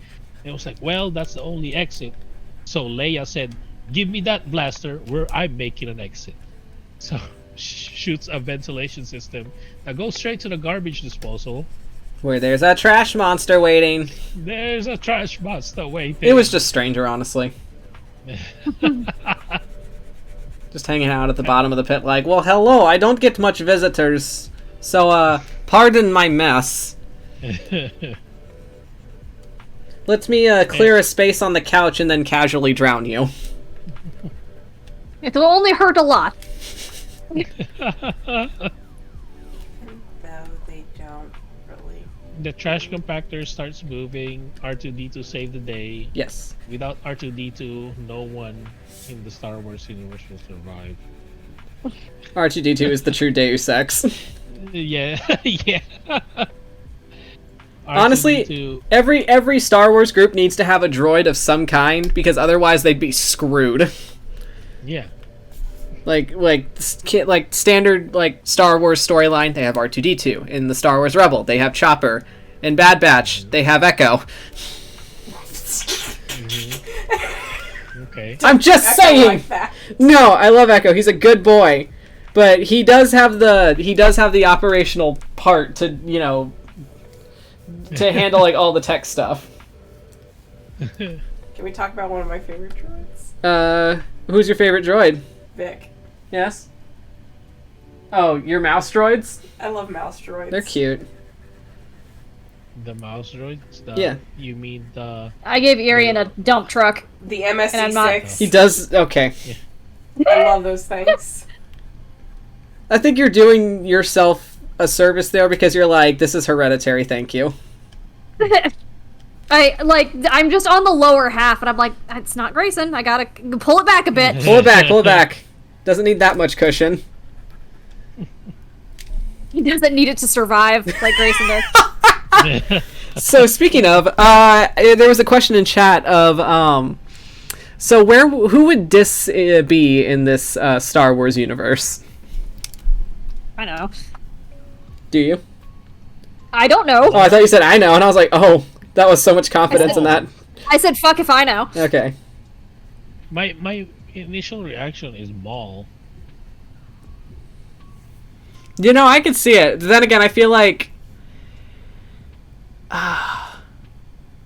[SPEAKER 1] It was like, well, that's the only exit. So Leia said, "Give me that blaster, where I'm making an exit." So shoots a ventilation system that goes straight to the garbage disposal.
[SPEAKER 2] Where there's a trash monster waiting.
[SPEAKER 1] There's a trash monster waiting.
[SPEAKER 2] It was just Stranger, honestly. Just hanging out at the bottom of the pit like, well, hello, I don't get much visitors, so, pardon my mess. Let me, clear a space on the couch and then casually drown you.
[SPEAKER 3] It will only hurt a lot.
[SPEAKER 4] No, they don't really.
[SPEAKER 1] The trash compactor starts moving. R2-D2 saved the day.
[SPEAKER 2] Yes.
[SPEAKER 1] Without R2-D2, no one in the Star Wars universe will survive.
[SPEAKER 2] R2-D2 is the true Deus Ex.
[SPEAKER 1] Yeah, yeah.
[SPEAKER 2] Honestly,
[SPEAKER 1] R2-D2
[SPEAKER 2] every Star Wars group needs to have a droid of some kind, because otherwise they'd be screwed.
[SPEAKER 1] yeah.
[SPEAKER 2] Like standard Star Wars storyline, they have R2-D2. In the Star Wars Rebel, they have Chopper. In Bad Batch, they have Echo.
[SPEAKER 1] Okay.
[SPEAKER 2] I'm just
[SPEAKER 4] Echo
[SPEAKER 2] saying.
[SPEAKER 4] like that.
[SPEAKER 2] No, I love Echo. He's a good boy, but he does have the operational part to to handle all the tech stuff.
[SPEAKER 4] Can we talk about one of my favorite droids?
[SPEAKER 2] Who's your favorite droid?
[SPEAKER 4] Vic.
[SPEAKER 2] Yes. Oh, your mouse droids?
[SPEAKER 4] I love mouse droids.
[SPEAKER 2] They're cute.
[SPEAKER 1] The mouse droids?
[SPEAKER 2] Yeah.
[SPEAKER 1] You mean the...
[SPEAKER 3] I gave Arian a dump truck.
[SPEAKER 4] The
[SPEAKER 3] And I'm not-
[SPEAKER 4] MSC6.
[SPEAKER 2] He does. Okay.
[SPEAKER 4] I love those things.
[SPEAKER 2] I think you're doing yourself a service there because you're like, this is hereditary. Thank you.
[SPEAKER 3] I'm just on the lower half, and I'm like, it's not Grayson. I gotta pull it back a bit.
[SPEAKER 2] Pull it back. Pull it back. Doesn't need that much cushion.
[SPEAKER 3] He doesn't need it to survive like Grayson does.
[SPEAKER 2] So speaking of, there was a question in chat of, so who would Dis be in this Star Wars universe?
[SPEAKER 3] I know.
[SPEAKER 2] Do you?
[SPEAKER 3] I don't know.
[SPEAKER 2] Oh, I thought you said I know, and I was like, oh, that was so much confidence in that.
[SPEAKER 3] I said, fuck if I know.
[SPEAKER 2] Okay.
[SPEAKER 1] My initial reaction is Maul.
[SPEAKER 2] I could see it. Then again, I feel like...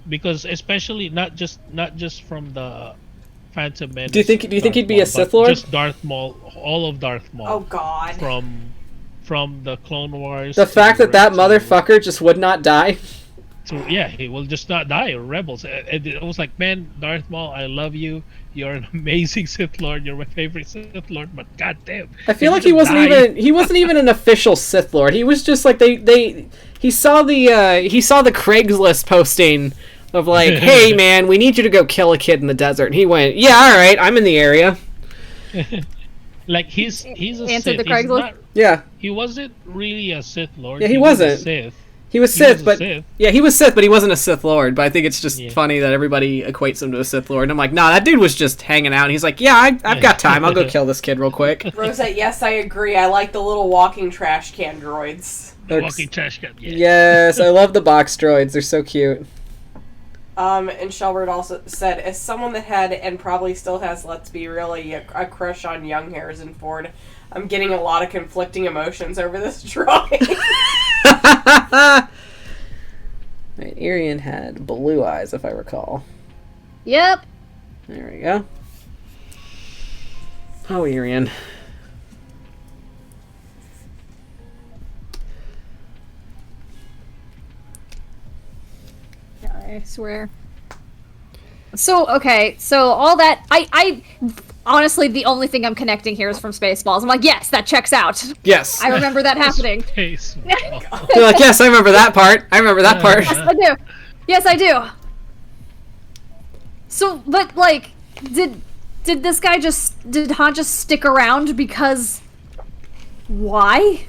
[SPEAKER 1] Because especially not just from the Phantom Menace.
[SPEAKER 2] Do you think
[SPEAKER 1] Darth
[SPEAKER 2] he'd be
[SPEAKER 1] Maul,
[SPEAKER 2] a Sith
[SPEAKER 1] but
[SPEAKER 2] Lord?
[SPEAKER 1] Just Darth Maul, all of Darth Maul.
[SPEAKER 4] Oh God.
[SPEAKER 1] From the Clone Wars.
[SPEAKER 2] The
[SPEAKER 1] to
[SPEAKER 2] fact that
[SPEAKER 1] Rebels
[SPEAKER 2] motherfucker just would not die.
[SPEAKER 1] yeah, he will just not die. Rebels. And it was like, man, Darth Maul, I love you. You're an amazing Sith Lord. You're my favorite Sith Lord. But goddamn,
[SPEAKER 2] I feel like he wasn't even an official Sith Lord. He was just like he saw the Craigslist posting of like, hey man, we need you to go kill a kid in the desert. And he went, yeah, all right, I'm in the area.
[SPEAKER 1] Like he's a
[SPEAKER 3] Answered
[SPEAKER 1] Sith.
[SPEAKER 3] the
[SPEAKER 1] He's
[SPEAKER 3] Craigslist?
[SPEAKER 1] not.
[SPEAKER 2] Yeah.
[SPEAKER 1] He wasn't really a Sith Lord.
[SPEAKER 2] Yeah, he
[SPEAKER 1] was a
[SPEAKER 2] wasn't.
[SPEAKER 1] Sith.
[SPEAKER 2] He was
[SPEAKER 1] He was
[SPEAKER 2] Sith,
[SPEAKER 1] a
[SPEAKER 2] but
[SPEAKER 1] Sith.
[SPEAKER 2] yeah, he was Sith, but he wasn't a Sith Lord. But I think it's just
[SPEAKER 1] Yeah.
[SPEAKER 2] funny that everybody equates him to a Sith Lord. And I'm like, nah, that dude was just hanging out. And he's like, yeah, I've got time. I'll go kill this kid real quick.
[SPEAKER 4] Rosette, yes, I agree. I like the little walking trash can droids.
[SPEAKER 1] The walking trash can. Yeah.
[SPEAKER 2] Yes, I love the box droids. They're so cute.
[SPEAKER 4] And Shelbert also said, as someone that had and probably still has, let's be really, a crush on young Harrison Ford, I'm getting a lot of conflicting emotions over this drawing.
[SPEAKER 2] Right, Irian had blue eyes, if I recall.
[SPEAKER 3] Yep.
[SPEAKER 2] There we go. Oh, Irian.
[SPEAKER 3] I swear. So, okay, so all that, I honestly, the only thing I'm connecting here is from Spaceballs. I'm like, yes, that checks out.
[SPEAKER 2] Yes.
[SPEAKER 3] I remember that happening.
[SPEAKER 1] Baseball.
[SPEAKER 2] You're like, yes, I remember that part. I remember that part.
[SPEAKER 3] Yes, I do. Yes, I do. So, but, like, did this guy did Han just stick around because, why?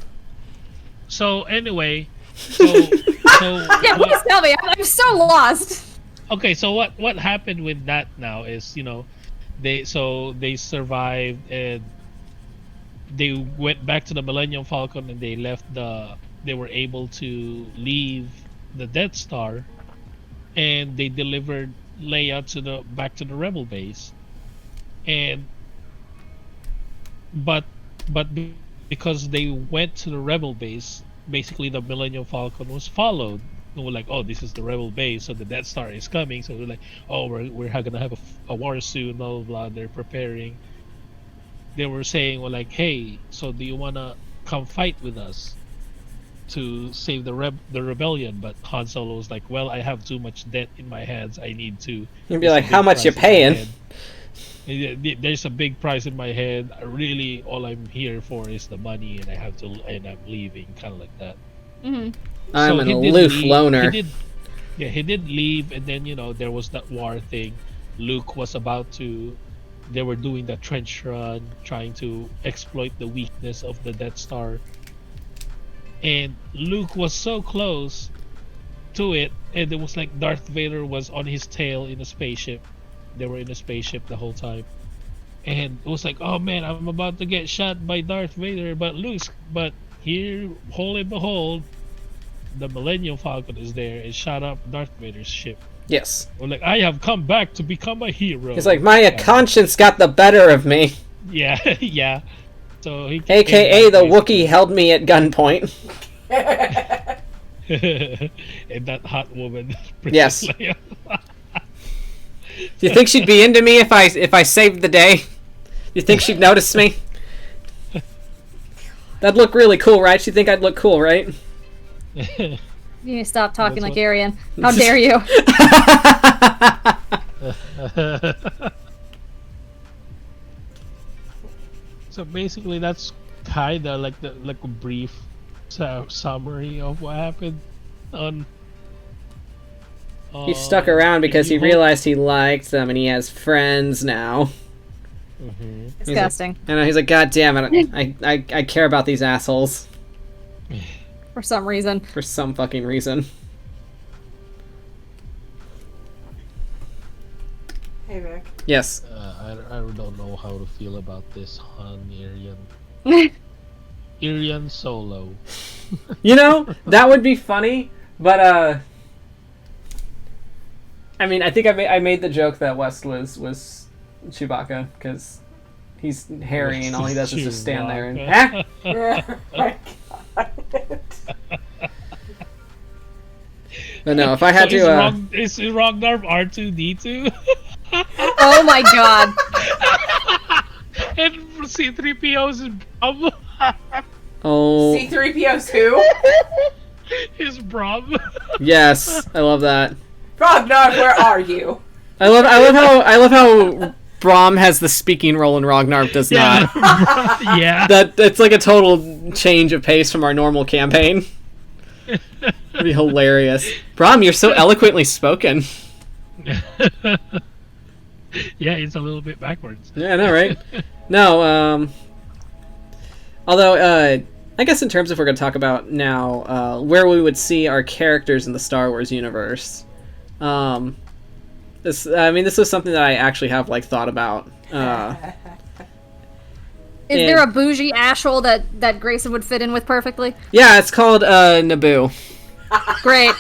[SPEAKER 1] So anyway, so
[SPEAKER 3] Yeah, please tell me. I'm so lost.
[SPEAKER 1] okay, so what happened with that now is, they survived and they went back to the Millennium Falcon and they were able to leave the Death Star, and they delivered Leia back to the Rebel base. And but because they went to the Rebel base, basically the Millennium Falcon was followed. And we're like, oh, this is the Rebel base, so the Death Star is coming. So we're like, oh, we're gonna have a war soon, blah blah blah. They're preparing. They were saying, well, like, hey, so do you wanna come fight with us to save the rebellion? But Han Solo was like, well, I have too much debt in my hands. I need to.
[SPEAKER 2] You'd be like, how much you paying?
[SPEAKER 1] There's a big price in my head. Really, all I'm here for is the money, and I'm leaving, kind of like that.
[SPEAKER 3] Mm-hmm.
[SPEAKER 2] I'm
[SPEAKER 1] So
[SPEAKER 2] an
[SPEAKER 1] he did
[SPEAKER 2] aloof
[SPEAKER 1] leave-
[SPEAKER 2] loner.
[SPEAKER 1] He did leave, and then there was that war thing. Luke was about to. They were doing the trench run, trying to exploit the weakness of the Death Star. And Luke was so close to it, and it was like Darth Vader was on his tail in a spaceship. They were in a spaceship the whole time, and it was like, oh man, I'm about to get shot by Darth Vader, but here, whole and behold, the Millennium Falcon is there and shot up Darth Vader's ship.
[SPEAKER 2] Yes.
[SPEAKER 1] We're like, I have come back to become a hero.
[SPEAKER 2] It's like, my conscience got the better of me.
[SPEAKER 1] Yeah, yeah. So he
[SPEAKER 2] AKA the Wookiee held me at gunpoint.
[SPEAKER 1] and that hot woman.
[SPEAKER 2] Yes.
[SPEAKER 1] Princess Leia.
[SPEAKER 2] Do you think she'd be into me if I saved the day? You think she'd notice me? That'd look really cool, right? She'd think I'd look cool, right?
[SPEAKER 3] You need to stop talking
[SPEAKER 1] That's
[SPEAKER 3] like Arian. How dare you?
[SPEAKER 1] So basically, that's kind of like a brief summary of what happened on.
[SPEAKER 2] He stuck around because he realized he liked them and he has friends now.
[SPEAKER 1] Mm-hmm.
[SPEAKER 3] Disgusting.
[SPEAKER 2] I know, he's like, God damn it, I care about these assholes.
[SPEAKER 3] For some reason.
[SPEAKER 2] For some fucking reason.
[SPEAKER 4] Hey, Vic.
[SPEAKER 2] Yes.
[SPEAKER 1] I don't know how to feel about this Han Irian. Irian Solo.
[SPEAKER 2] You know, that would be funny, but I mean, I think I made the joke that West was Chewbacca because he's hairy and all he does is just stand there and
[SPEAKER 4] Yeah, my God.
[SPEAKER 2] But no, if I had to
[SPEAKER 1] Is Ragnar R2D2?
[SPEAKER 3] Oh my god.
[SPEAKER 1] And C-3PO's Brom.
[SPEAKER 2] oh
[SPEAKER 4] C-3PO's who?
[SPEAKER 1] His Brom.
[SPEAKER 2] yes, I love that.
[SPEAKER 4] Ragnar, where are you?
[SPEAKER 2] I love how Braum has the speaking role and Ragnar does not.
[SPEAKER 1] Yeah.
[SPEAKER 2] That's like a total change of pace from our normal campaign. It'd be hilarious. Braum, you're so eloquently spoken.
[SPEAKER 1] Yeah, it's a little bit backwards.
[SPEAKER 2] Yeah, I know, right? No, Although, I guess in terms of we're going to talk about now where we would see our characters in the Star Wars universe. This is something that I actually have like thought about.
[SPEAKER 3] Is there a bougie ashhole that Grayson would fit in with perfectly?
[SPEAKER 2] Yeah, it's called Naboo.
[SPEAKER 3] Great.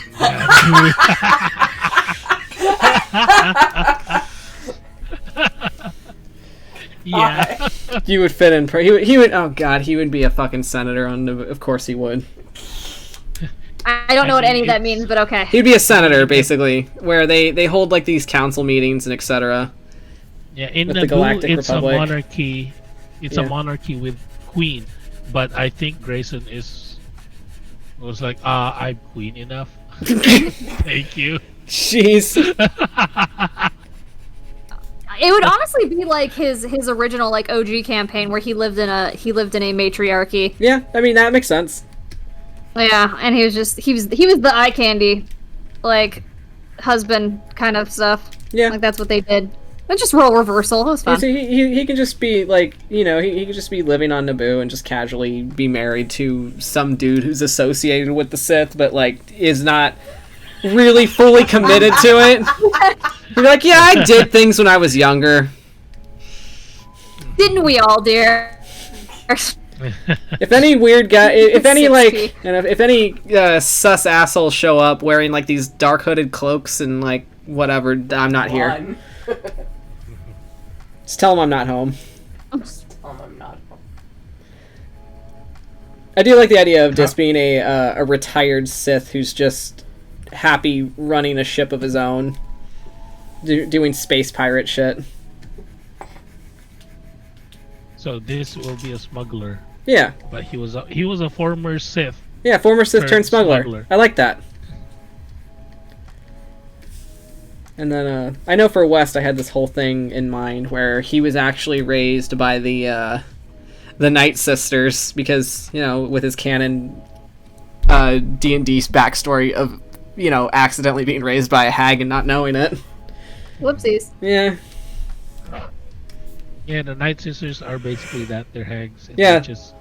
[SPEAKER 1] Yeah.
[SPEAKER 2] You would fit in. He would. Oh God, he would be a fucking senator on Naboo. Of course he would.
[SPEAKER 3] I don't know what any of that means, but okay.
[SPEAKER 2] He'd be a senator, basically, where they hold like these council meetings and etc.
[SPEAKER 1] Yeah, in
[SPEAKER 2] with
[SPEAKER 1] Naboo,
[SPEAKER 2] the Galactic
[SPEAKER 1] it's
[SPEAKER 2] Republic.
[SPEAKER 1] a monarchy. It's a monarchy with queen, but I think Grayson was like, I'm queen enough. Thank you.
[SPEAKER 2] Jeez.
[SPEAKER 3] It would honestly be like his original like OG campaign where he lived in a matriarchy.
[SPEAKER 2] Yeah, I mean that makes sense.
[SPEAKER 3] Yeah, and he was the eye candy, like husband kind of stuff.
[SPEAKER 2] Yeah,
[SPEAKER 3] like that's what they did. But just role reversal. It was fun.
[SPEAKER 2] He can just be like, he could just be living on Naboo and just casually be married to some dude who's associated with the Sith, but like is not really fully committed to it. You're like, yeah, I did things when I was younger.
[SPEAKER 3] Didn't we all, dear?
[SPEAKER 2] If any weird guy, if any like, if any sus assholes show up wearing like these dark hooded cloaks and like whatever, I'm not here. Just tell them I'm not home.
[SPEAKER 4] Just tell them I'm not home.
[SPEAKER 2] I do like the idea of just being a retired Sith who's just happy running a ship of his own, doing space pirate shit.
[SPEAKER 1] So this will be a smuggler.
[SPEAKER 2] Yeah.
[SPEAKER 1] But he was a former Sith.
[SPEAKER 2] Yeah, former Sith turned smuggler. I like that. And then I know for West I had this whole thing in mind where he was actually raised by the Night Sisters because, with his canon D&D's backstory of, accidentally being raised by a hag and not knowing it.
[SPEAKER 3] Whoopsies.
[SPEAKER 2] Yeah.
[SPEAKER 1] Yeah, the Night Sisters are basically that. They're hags. And
[SPEAKER 2] Yeah.
[SPEAKER 1] Witches.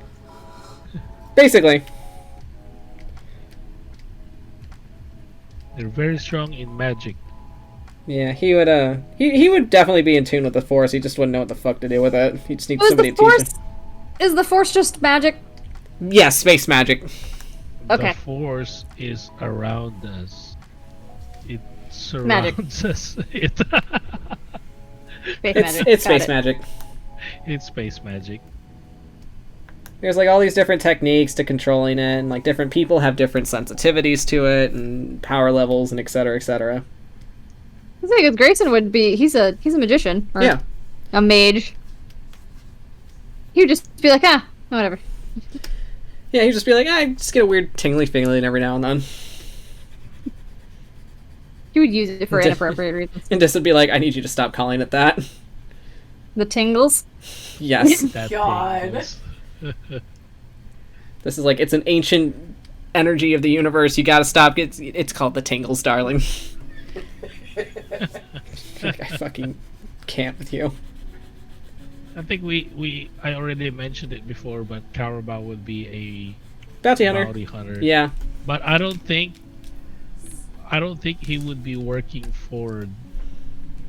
[SPEAKER 2] Basically.
[SPEAKER 1] They're very strong in magic.
[SPEAKER 2] Yeah, he would he would definitely be in tune with the Force. He just wouldn't know what the fuck to do with it. He just needs somebody to teach him.
[SPEAKER 3] Is the Force just magic?
[SPEAKER 2] Yeah, space magic.
[SPEAKER 3] Okay.
[SPEAKER 1] The Force is around us. It surrounds us.
[SPEAKER 2] It's space magic.
[SPEAKER 1] It's space magic.
[SPEAKER 2] There's like all these different techniques to controlling it, and like different people have different sensitivities to it, and power levels, and etc. etc.
[SPEAKER 3] I think because Grayson would be he's a magician. Or
[SPEAKER 2] Yeah.
[SPEAKER 3] A mage. He would just be like, whatever.
[SPEAKER 2] Yeah, he'd just be like, I just get a weird tingly feeling every now and then.
[SPEAKER 3] He would use it for inappropriate reasons.
[SPEAKER 2] And just would be like, I need you to stop calling it that.
[SPEAKER 3] The tingles?
[SPEAKER 2] Yes.
[SPEAKER 4] God.
[SPEAKER 2] This is like, it's an ancient energy of the universe. You gotta stop. It's called the tingles, darling. I fucking can't with you.
[SPEAKER 1] I think I already mentioned it before, but Carabao would be a
[SPEAKER 2] Bounty
[SPEAKER 1] hunter.
[SPEAKER 2] Yeah.
[SPEAKER 1] But I don't think he would be working for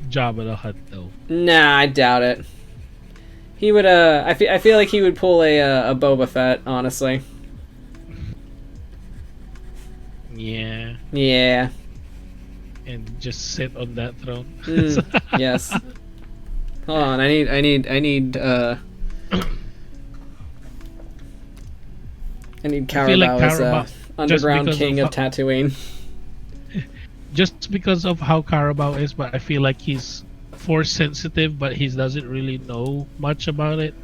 [SPEAKER 1] Jabba the Hutt though.
[SPEAKER 2] Nah, I doubt it. He would I feel like he would pull a Boba Fett, honestly.
[SPEAKER 1] Yeah.
[SPEAKER 2] Yeah.
[SPEAKER 1] And just sit on that throne.
[SPEAKER 2] Yes. Hold on, I need Carabao as underground king of Tatooine.
[SPEAKER 1] Just because of how Carabao is, but I feel like he's force sensitive, but he doesn't really know much about it,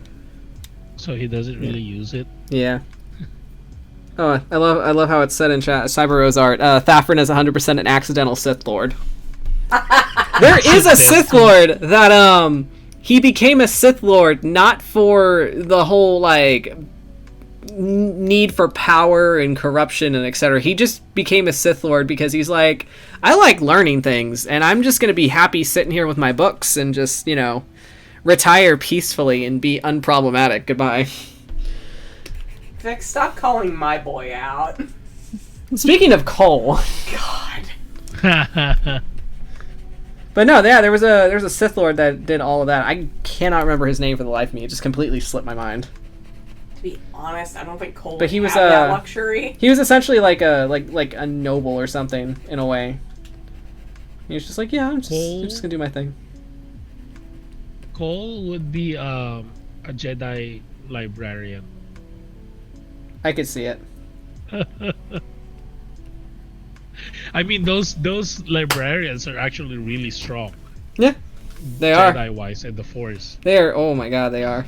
[SPEAKER 1] so he doesn't really use it.
[SPEAKER 2] Yeah. Oh, I love how it's said in chat. Cyber Art. Thafron is 100% an accidental Sith Lord. There is a Sith Lord that he became a Sith Lord not for the whole like need for power and corruption and etc. He just became a Sith Lord because he's like, I like learning things, and I'm just gonna be happy sitting here with my books and just retire peacefully and be unproblematic. Goodbye.
[SPEAKER 4] Vic, stop calling my boy out.
[SPEAKER 2] Speaking of Cole.
[SPEAKER 4] God.
[SPEAKER 2] But no, yeah, there was a Sith Lord that did all of that. I cannot remember his name for the life of me. It just completely slipped my mind.
[SPEAKER 4] To be honest, I don't think Cole
[SPEAKER 2] But he
[SPEAKER 4] would
[SPEAKER 2] was
[SPEAKER 4] have that luxury.
[SPEAKER 2] He was essentially like a noble or something in a way. He was just like, yeah, I'm just gonna do my thing.
[SPEAKER 1] Cole would be a Jedi librarian.
[SPEAKER 2] I could see it.
[SPEAKER 1] I mean, those librarians are actually really strong.
[SPEAKER 2] Yeah, they are.
[SPEAKER 1] Jedi-wise and the Force.
[SPEAKER 2] They are. Oh my god, they are.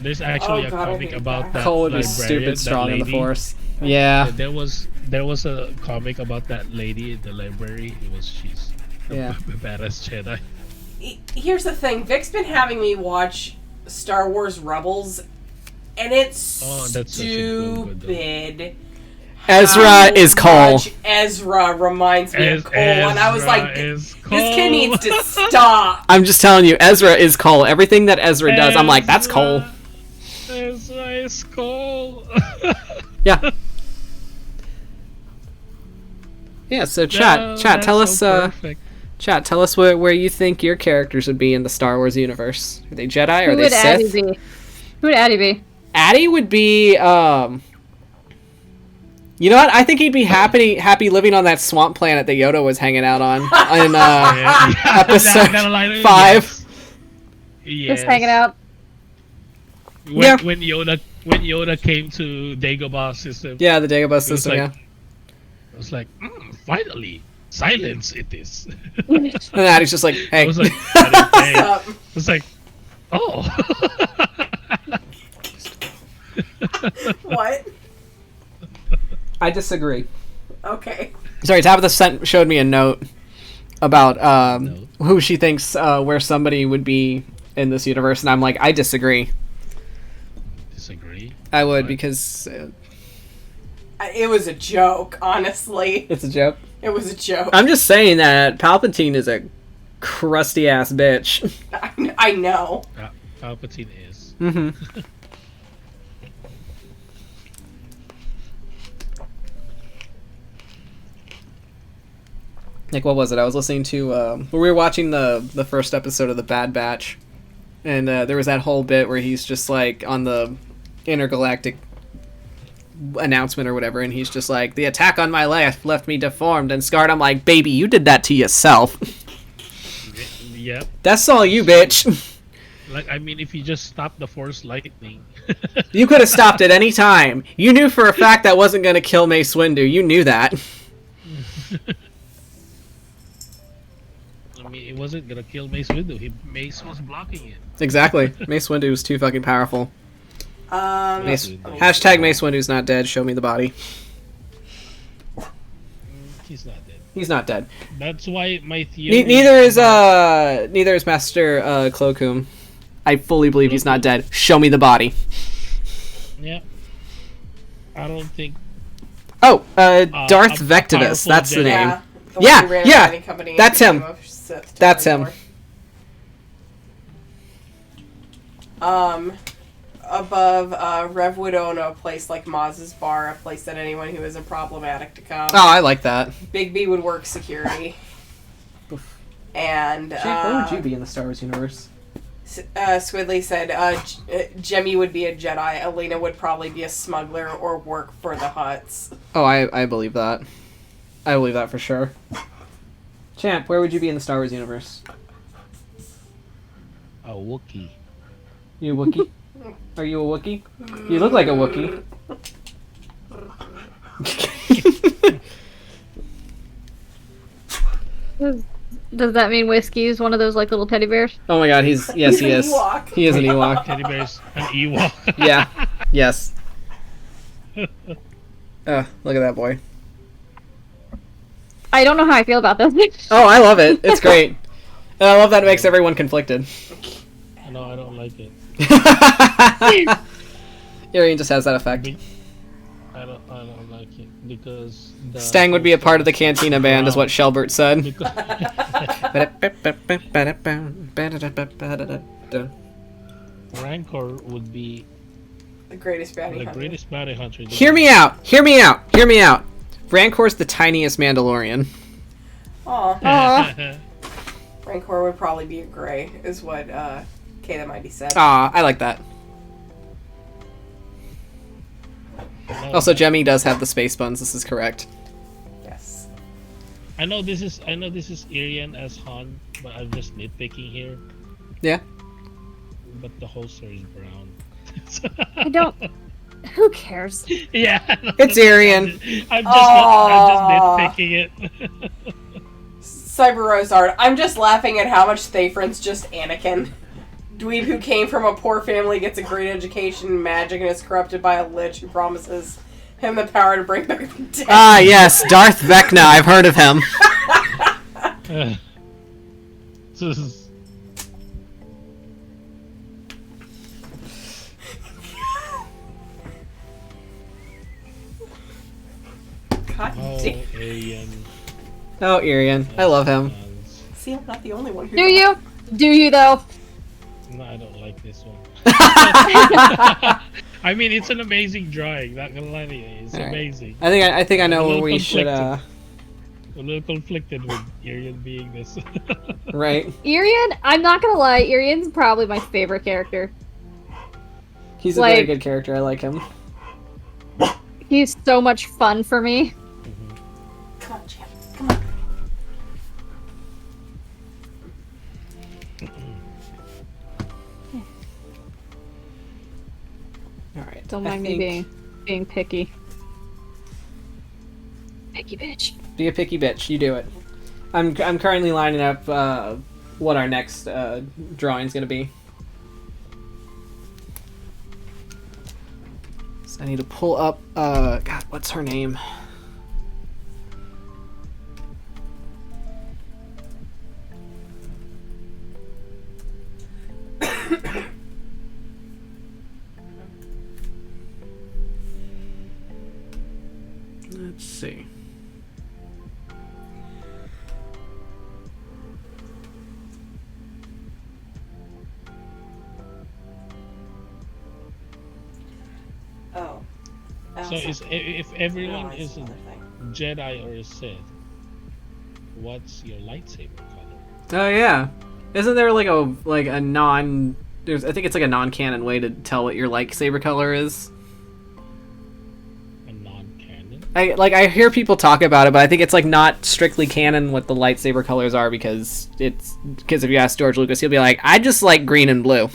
[SPEAKER 1] There's actually a comic about that
[SPEAKER 2] Cole would be
[SPEAKER 1] librarian,
[SPEAKER 2] stupid
[SPEAKER 1] that
[SPEAKER 2] strong in the
[SPEAKER 1] lady.
[SPEAKER 2] Force. Yeah.
[SPEAKER 1] There was a comic about that lady in the library. She's a badass Jedi.
[SPEAKER 4] Here's the thing. Vic's been having me watch Star Wars Rebels, and it's
[SPEAKER 1] that's
[SPEAKER 4] stupid.
[SPEAKER 2] Ezra is Cole.
[SPEAKER 4] Ezra reminds me of Cole, and I was like, this
[SPEAKER 1] Cole.
[SPEAKER 4] kid needs to stop.
[SPEAKER 2] I'm just telling you, Ezra is Cole. Everything that Ezra does, I'm like, that's Cole.
[SPEAKER 1] Ezra is Cole.
[SPEAKER 2] Yeah. Yeah. So chat, tell us. Chat, tell us where you think your characters would be in the Star Wars universe. Are they Jedi? Are they Sith?
[SPEAKER 3] Who would Addie be?
[SPEAKER 2] Addie would be. You know what? I think he'd be happy living on that swamp planet that Yoda was hanging out on in episode 5.
[SPEAKER 3] Just hanging out.
[SPEAKER 1] When Yoda came to Dagobah system.
[SPEAKER 2] Yeah, the Dagobah system.
[SPEAKER 1] It was like, finally, silence it is.
[SPEAKER 2] And Addie's just like, hey.
[SPEAKER 1] I was like, I was like, oh.
[SPEAKER 4] What?
[SPEAKER 2] I disagree.
[SPEAKER 4] Okay.
[SPEAKER 2] Sorry, Tabitha showed me a note about who she thinks where somebody would be in this universe, and I'm like, I disagree.
[SPEAKER 1] Disagree?
[SPEAKER 2] I would, because
[SPEAKER 4] it was a joke, honestly.
[SPEAKER 2] it's a joke.
[SPEAKER 4] It was a joke.
[SPEAKER 2] I'm just saying that Palpatine is a crusty ass bitch.
[SPEAKER 4] I know.
[SPEAKER 1] Palpatine is.
[SPEAKER 2] Mm-hmm. Like, what was it? I was listening to, we were watching the first episode of The Bad Batch, and there was that whole bit where he's just, like, on the intergalactic announcement or whatever, and he's just like, the attack on my life left me deformed and scarred. I'm like, baby, you did that to yourself.
[SPEAKER 1] Yep.
[SPEAKER 2] That's all you, bitch.
[SPEAKER 1] Like, I mean, if you just stop the Force lightning.
[SPEAKER 2] You could have stopped at any time. You knew for a fact that wasn't going to kill Mace Windu. You knew that.
[SPEAKER 1] I mean, it wasn't gonna kill Mace Windu. Mace was blocking it.
[SPEAKER 2] Exactly. Mace Windu was too fucking powerful. Hashtag Mace Windu's not dead. Show me the body.
[SPEAKER 1] He's not dead.
[SPEAKER 2] He's not dead.
[SPEAKER 1] That's why my theory.
[SPEAKER 2] Neither is Master Clo Koon. I fully believe he's not dead. Show me the body.
[SPEAKER 1] Yeah. I don't think.
[SPEAKER 2] Oh, Darth Vectivus. That's the name. Yeah. That's him. That's him.
[SPEAKER 4] Above Rev Widow, a place like Maz's Bar, a place that anyone who isn't problematic to come.
[SPEAKER 2] Oh, I like that.
[SPEAKER 4] Big B would work security. And
[SPEAKER 2] where would you be in the Star Wars universe?
[SPEAKER 4] Squidly said Jemmy would be a Jedi. Alina would probably be a smuggler or work for the Hutts.
[SPEAKER 2] Oh, I believe that. I believe that for sure. Champ, where would you be in the Star Wars universe?
[SPEAKER 1] A Wookiee.
[SPEAKER 2] You a Wookiee? Are you a Wookiee? You look like a Wookiee.
[SPEAKER 3] Does that mean Whiskey is one of those like little teddy bears?
[SPEAKER 2] Oh my god, he is. He is.
[SPEAKER 4] Ewok.
[SPEAKER 2] He is an Ewok.
[SPEAKER 1] Teddy bears, an Ewok.
[SPEAKER 2] Yeah. Yes. Look at that boy.
[SPEAKER 3] I don't know how I feel about this.
[SPEAKER 2] Oh, I love it. It's great. And I love that it makes everyone conflicted.
[SPEAKER 1] No, I don't like it.
[SPEAKER 2] Arian just has that effect.
[SPEAKER 1] I don't like it because
[SPEAKER 2] Stang would be a part of the Cantina band, is what Shelbert said.
[SPEAKER 1] Rancor would be
[SPEAKER 4] The greatest bounty
[SPEAKER 1] The
[SPEAKER 4] hunter.
[SPEAKER 1] greatest bounty hunter.
[SPEAKER 2] Hear me out. Hear me out. Hear me out. Rancor's the tiniest Mandalorian.
[SPEAKER 4] Aw.
[SPEAKER 3] Aw.
[SPEAKER 4] Rancor would probably be a gray, is what Kay the Mighty said.
[SPEAKER 2] Aw, I like that. Also, Jemmy does have the space buns. This is correct.
[SPEAKER 4] Yes.
[SPEAKER 1] I know this is Irian as Han, but I'm just nitpicking here.
[SPEAKER 2] Yeah.
[SPEAKER 1] But the holster is brown.
[SPEAKER 3] I don't. Who cares?
[SPEAKER 1] Yeah.
[SPEAKER 2] It's Irian.
[SPEAKER 1] I'm just nitpicking it.
[SPEAKER 4] Cyber Rosard, I'm just laughing at how much Thafron's just Anakin. Dweeb who came from a poor family, gets a great education in magic, and is corrupted by a lich who promises him the power to bring back the dead.
[SPEAKER 2] Ah, yes, Darth Vecna. I've heard of him.
[SPEAKER 1] This is-
[SPEAKER 4] God
[SPEAKER 1] oh,
[SPEAKER 4] damn.
[SPEAKER 1] Alien.
[SPEAKER 2] Oh, Irian. I love him.
[SPEAKER 4] See, I'm not the only one who...
[SPEAKER 3] Do you? Do you though?
[SPEAKER 1] No, I don't like this one. I mean, it's an amazing drawing. Not gonna lie to you, it's
[SPEAKER 2] All right.
[SPEAKER 1] amazing.
[SPEAKER 2] I think I know
[SPEAKER 1] A
[SPEAKER 2] where
[SPEAKER 1] little
[SPEAKER 2] we should.
[SPEAKER 1] A little conflicted with Irian being this.
[SPEAKER 2] Right.
[SPEAKER 3] Irian, I'm not gonna lie, Irian's probably my favorite character.
[SPEAKER 2] He's a very
[SPEAKER 3] Like-
[SPEAKER 2] good character. I like him.
[SPEAKER 3] He's so much fun for me.
[SPEAKER 4] Come on, champ. Come on.
[SPEAKER 2] All right.
[SPEAKER 3] Don't
[SPEAKER 2] I
[SPEAKER 3] mind me
[SPEAKER 2] think-
[SPEAKER 3] being picky. Picky bitch.
[SPEAKER 2] Be a picky bitch. You do it. I'm currently lining up what our next drawing's gonna be. So I need to pull up. God, what's her name? Let's see.
[SPEAKER 4] Oh.
[SPEAKER 1] So if everyone is a
[SPEAKER 4] another thing.
[SPEAKER 1] Jedi or a Sith, what's your lightsaber color?
[SPEAKER 2] Oh yeah, isn't there like a non? There's I think it's like a non-canon way to tell what your lightsaber color is.
[SPEAKER 1] A non-canon?
[SPEAKER 2] I hear people talk about it, but I think it's like not strictly canon what the lightsaber colors are because if you ask George Lucas, he'll be like, I just like green and blue.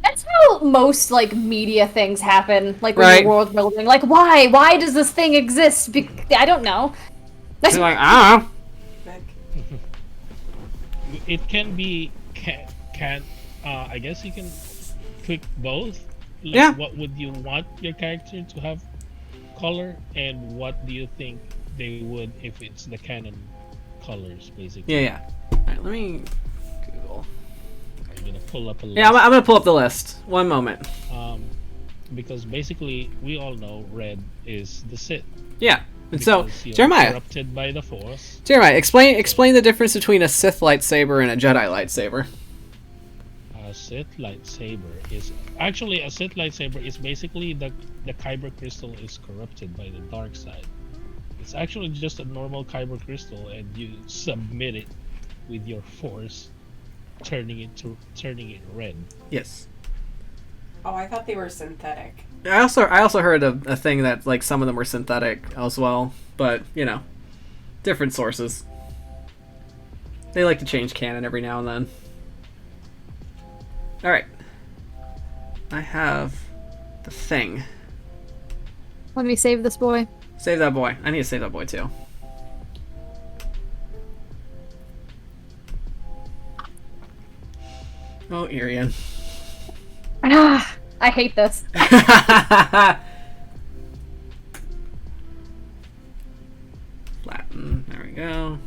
[SPEAKER 3] That's how most like media things happen. Like when
[SPEAKER 2] Right.
[SPEAKER 3] you're world building. Like why? Why does this thing exist? I don't know.
[SPEAKER 2] He's like, I don't know.
[SPEAKER 1] It can be I guess you can pick both. Like,
[SPEAKER 2] Yeah.
[SPEAKER 1] What would you want your character to have color, and what do you think they would if it's the canon colors, basically?
[SPEAKER 2] Yeah. All right, let me Google.
[SPEAKER 1] I'm gonna pull up a list.
[SPEAKER 2] Yeah, I'm gonna pull up the list. One moment.
[SPEAKER 1] Because basically we all know red is the Sith.
[SPEAKER 2] Yeah. And so,
[SPEAKER 1] Because you're
[SPEAKER 2] Jeremiah,
[SPEAKER 1] corrupted by the Force.
[SPEAKER 2] explain the difference between a Sith lightsaber and a Jedi lightsaber.
[SPEAKER 1] A Sith lightsaber is actually a Sith lightsaber is basically the kyber crystal is corrupted by the dark side. It's actually just a normal kyber crystal, and you submit it with your Force, turning it red.
[SPEAKER 2] Yes.
[SPEAKER 4] Oh, I thought they were synthetic.
[SPEAKER 2] I also heard a thing that like some of them were synthetic as well, but you know, different sources. They like to change canon every now and then. All right, I have the thing.
[SPEAKER 3] Let me save this boy.
[SPEAKER 2] Save that boy. I need to save that boy too. Oh, Irian.
[SPEAKER 3] Ah, I hate this.
[SPEAKER 2] Flatten. There we go.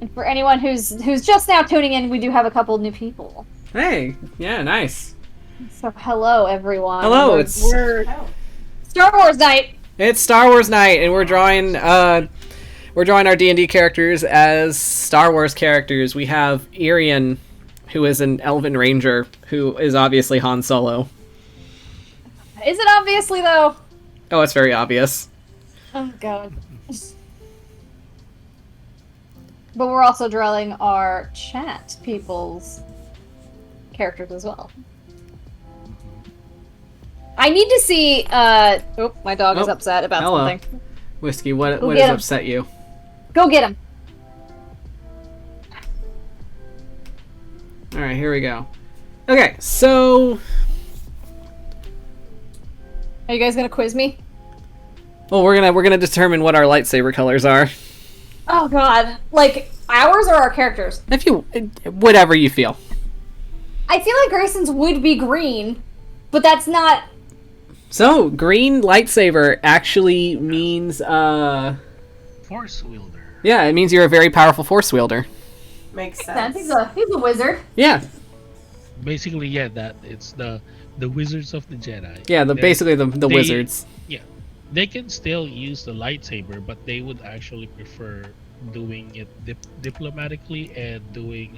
[SPEAKER 3] And for anyone who's just now tuning in, we do have a couple new people.
[SPEAKER 2] Hey, yeah, nice.
[SPEAKER 3] So hello everyone.
[SPEAKER 2] Hello,
[SPEAKER 3] We're
[SPEAKER 4] Oh.
[SPEAKER 3] Star Wars night.
[SPEAKER 2] It's Star Wars night, and we're drawing our D&D characters as Star Wars characters. We have Irian, who is an elven ranger, who is obviously Han Solo.
[SPEAKER 3] Is it obviously though?
[SPEAKER 2] Oh, it's very obvious.
[SPEAKER 3] Oh god. But we're also drawing our chat people's characters as well. I need to see. Oh, my dog is upset about something.
[SPEAKER 2] Whiskey, what has upset you?
[SPEAKER 3] Go get him.
[SPEAKER 2] All right, here we go. Okay, so.
[SPEAKER 3] Are you guys gonna quiz me?
[SPEAKER 2] Well, we're gonna determine what our lightsaber colors are.
[SPEAKER 3] Oh god, like ours or our characters?
[SPEAKER 2] If you, whatever you feel.
[SPEAKER 3] I feel like Grayson's would be green, but that's not.
[SPEAKER 2] So, green lightsaber actually means,
[SPEAKER 1] Force wielder.
[SPEAKER 2] yeah, it means you're a very powerful force wielder.
[SPEAKER 4] Makes sense.
[SPEAKER 3] He's a wizard.
[SPEAKER 2] Yeah.
[SPEAKER 1] Basically, yeah, that it's the Wizards of the Jedi.
[SPEAKER 2] Yeah, basically the wizards.
[SPEAKER 1] Yeah, they can still use the lightsaber, but they would actually prefer doing it diplomatically and doing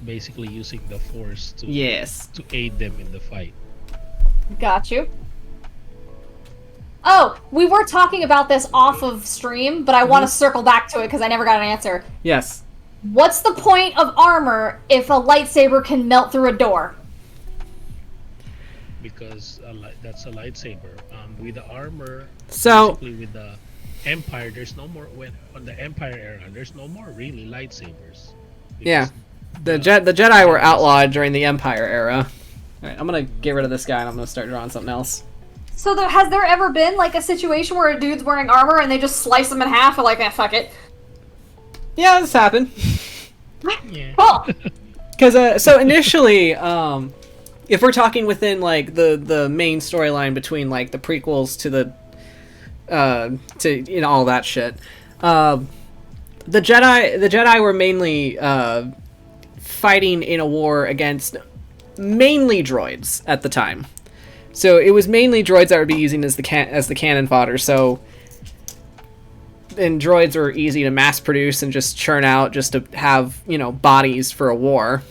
[SPEAKER 1] basically using the Force to to aid them in the fight.
[SPEAKER 3] Got you. Oh, we were talking about this off of stream, but I want to circle back to it because I never got an answer.
[SPEAKER 2] Yes.
[SPEAKER 3] What's the point of armor if a lightsaber can melt through a door?
[SPEAKER 1] Because that's a lightsaber. With the armor,
[SPEAKER 2] So
[SPEAKER 1] basically with the Empire, there's no more. On the Empire era, there's no more really lightsabers.
[SPEAKER 2] yeah, the Jedi were outlawed during the Empire era. All right, I'm gonna get rid of this guy and I'm gonna start drawing something else.
[SPEAKER 3] So has there ever been like a situation where a dude's wearing armor and they just slice him in half or like, fuck it?
[SPEAKER 2] Yeah, this happened.
[SPEAKER 1] Yeah.
[SPEAKER 3] Cool.
[SPEAKER 2] Because so initially, if we're talking within like the main storyline between like the prequels to the to all that shit, the Jedi were mainly fighting in a war against mainly droids at the time. So it was mainly droids that would be using as the cannon fodder. So. And droids were easy to mass produce and just churn out just to have, bodies for a war.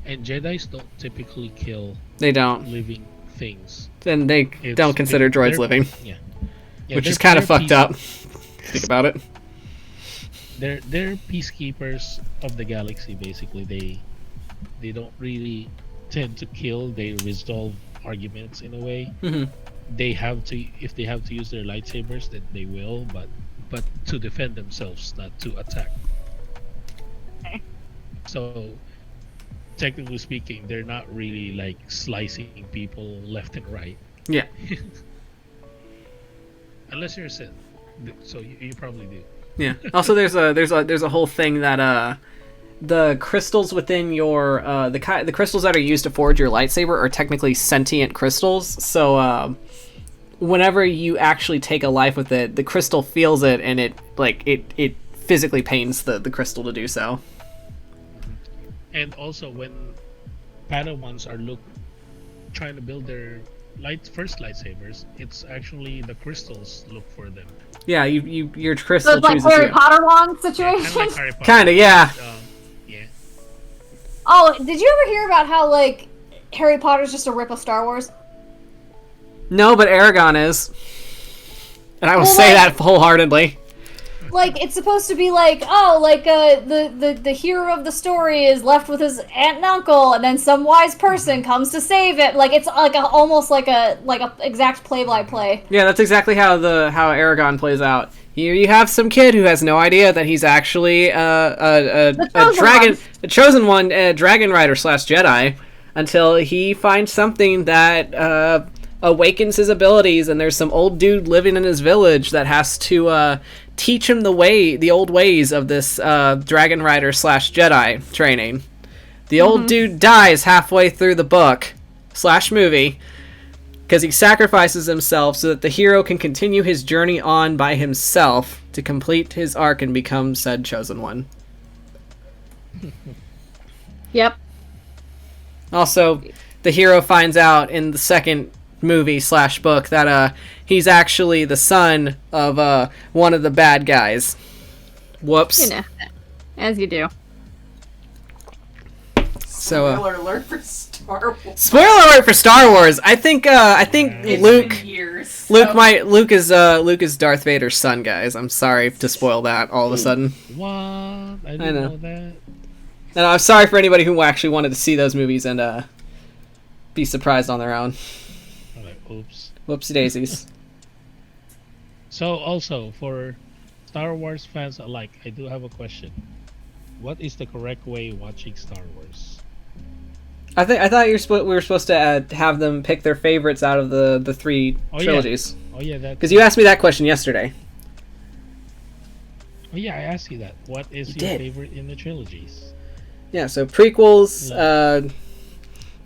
[SPEAKER 1] And Jedis don't typically kill
[SPEAKER 2] They don't.
[SPEAKER 1] living things.
[SPEAKER 2] And they don't consider droids living.
[SPEAKER 1] Yeah.
[SPEAKER 2] Which is kind of fucked up. Think about it.
[SPEAKER 1] They're peacekeepers of the galaxy, basically. They don't really tend to kill. They resolve arguments in a way.
[SPEAKER 2] Mm-hmm.
[SPEAKER 1] If they have to use their lightsabers, then they will, but to defend themselves, not to attack.
[SPEAKER 3] Okay.
[SPEAKER 1] So technically speaking, they're not really like slicing people left and right.
[SPEAKER 2] Yeah.
[SPEAKER 1] Unless you're a Sith, so you probably do.
[SPEAKER 2] Yeah. Also, there's a whole thing that the crystals within your the crystals that are used to forge your lightsaber are technically sentient crystals. So whenever you actually take a life with it, the crystal feels it and it physically pains the crystal to do so.
[SPEAKER 1] And also when Padawans are trying to build their first lightsabers, it's actually the crystals look for them.
[SPEAKER 2] Yeah, your crystal
[SPEAKER 3] So it's like
[SPEAKER 2] chooses
[SPEAKER 3] Harry
[SPEAKER 2] you.
[SPEAKER 3] Potter wand
[SPEAKER 1] Yeah,
[SPEAKER 3] situation?
[SPEAKER 1] kind of like Harry Potter.
[SPEAKER 2] Kinda, yeah.
[SPEAKER 1] Yeah.
[SPEAKER 3] Oh, did you ever hear about how, like, Harry Potter's just a rip of Star Wars?
[SPEAKER 2] No, but Aragon is. And I will
[SPEAKER 3] Well,
[SPEAKER 2] say
[SPEAKER 3] like-
[SPEAKER 2] that wholeheartedly.
[SPEAKER 3] Like, it's supposed to be like, oh, like, the hero of the story is left with his aunt and uncle, and then some wise person comes to save it. Like, it's like almost like a exact play-by-play.
[SPEAKER 2] Yeah, that's exactly how Aragon plays out. Here you have some kid who has no idea that he's actually a chosen one, a dragon rider / Jedi, until he finds something that awakens his abilities, and there's some old dude living in his village that has to teach him the old ways of this dragon rider / Jedi training. The old dude dies halfway through the book / movie because he sacrifices himself so that the hero can continue his journey on by himself to complete his arc and become said chosen one.
[SPEAKER 3] Yep.
[SPEAKER 2] Also, the hero finds out in the second movie / book that he's actually the son of one of the bad guys. Whoops.
[SPEAKER 3] You know, as you do.
[SPEAKER 2] So
[SPEAKER 4] Spoiler alert for Star Wars.
[SPEAKER 2] spoiler alert for Star Wars. I think
[SPEAKER 4] It's
[SPEAKER 2] Luke
[SPEAKER 4] been years. So.
[SPEAKER 2] Luke is Darth Vader's son, guys. I'm sorry to spoil that all of a sudden.
[SPEAKER 1] What? I didn't know that.
[SPEAKER 2] And I'm sorry for anybody who actually wanted to see those movies and be surprised on their own.
[SPEAKER 1] I'm like, oops.
[SPEAKER 2] Whoopsie daisies.
[SPEAKER 1] So also for Star Wars fans alike, I do have a question. What is the correct way watching Star Wars?
[SPEAKER 2] I thought we were supposed to have them pick their favorites out of the three trilogies.
[SPEAKER 1] Oh yeah, that.
[SPEAKER 2] Because you asked me that question yesterday.
[SPEAKER 1] Oh yeah, I asked you that. What is
[SPEAKER 2] You
[SPEAKER 1] your
[SPEAKER 2] did.
[SPEAKER 1] favorite in the trilogies?
[SPEAKER 2] Yeah, so prequels,
[SPEAKER 1] Yeah.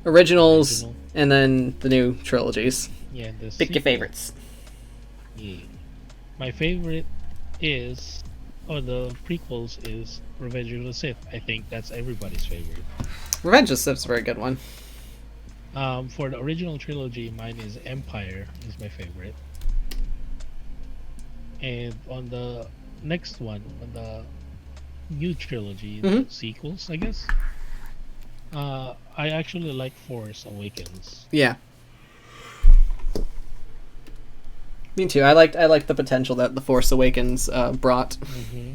[SPEAKER 2] originals,
[SPEAKER 1] Original.
[SPEAKER 2] and then the new trilogies.
[SPEAKER 1] Yeah, the
[SPEAKER 2] Pick your
[SPEAKER 1] sequel.
[SPEAKER 2] favorites.
[SPEAKER 1] Yeah. My favorite is, the prequels is Revenge of the Sith. I think that's everybody's favorite.
[SPEAKER 2] Revenge of the Sith is a very good one.
[SPEAKER 1] For the original trilogy, mine is Empire is my favorite. And on the next one, on the new trilogy, the
[SPEAKER 2] Mhm.
[SPEAKER 1] sequels, I guess. I actually like Force Awakens.
[SPEAKER 2] Yeah. Me too. I liked the potential that The Force Awakens brought.
[SPEAKER 1] Mm-hmm.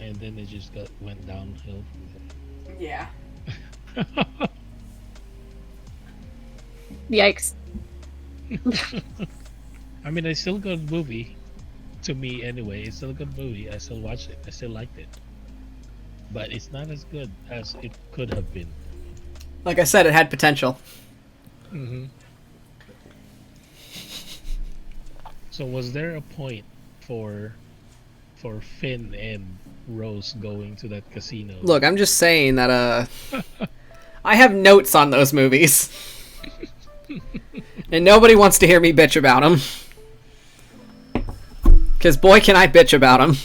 [SPEAKER 1] And then it just went downhill from
[SPEAKER 4] Yeah.
[SPEAKER 1] there.
[SPEAKER 3] Yikes.
[SPEAKER 1] I mean, it's still a good movie. To me, anyway, it's still a good movie. I still watched it. I still liked it. But it's not as good as it could have been.
[SPEAKER 2] Like I said, it had potential.
[SPEAKER 1] Mm-hmm. So was there a point for Finn and Rose going to that casino?
[SPEAKER 2] Look, I'm just saying that I have notes on those movies. And nobody wants to hear me bitch about them. Because boy, can I bitch about them.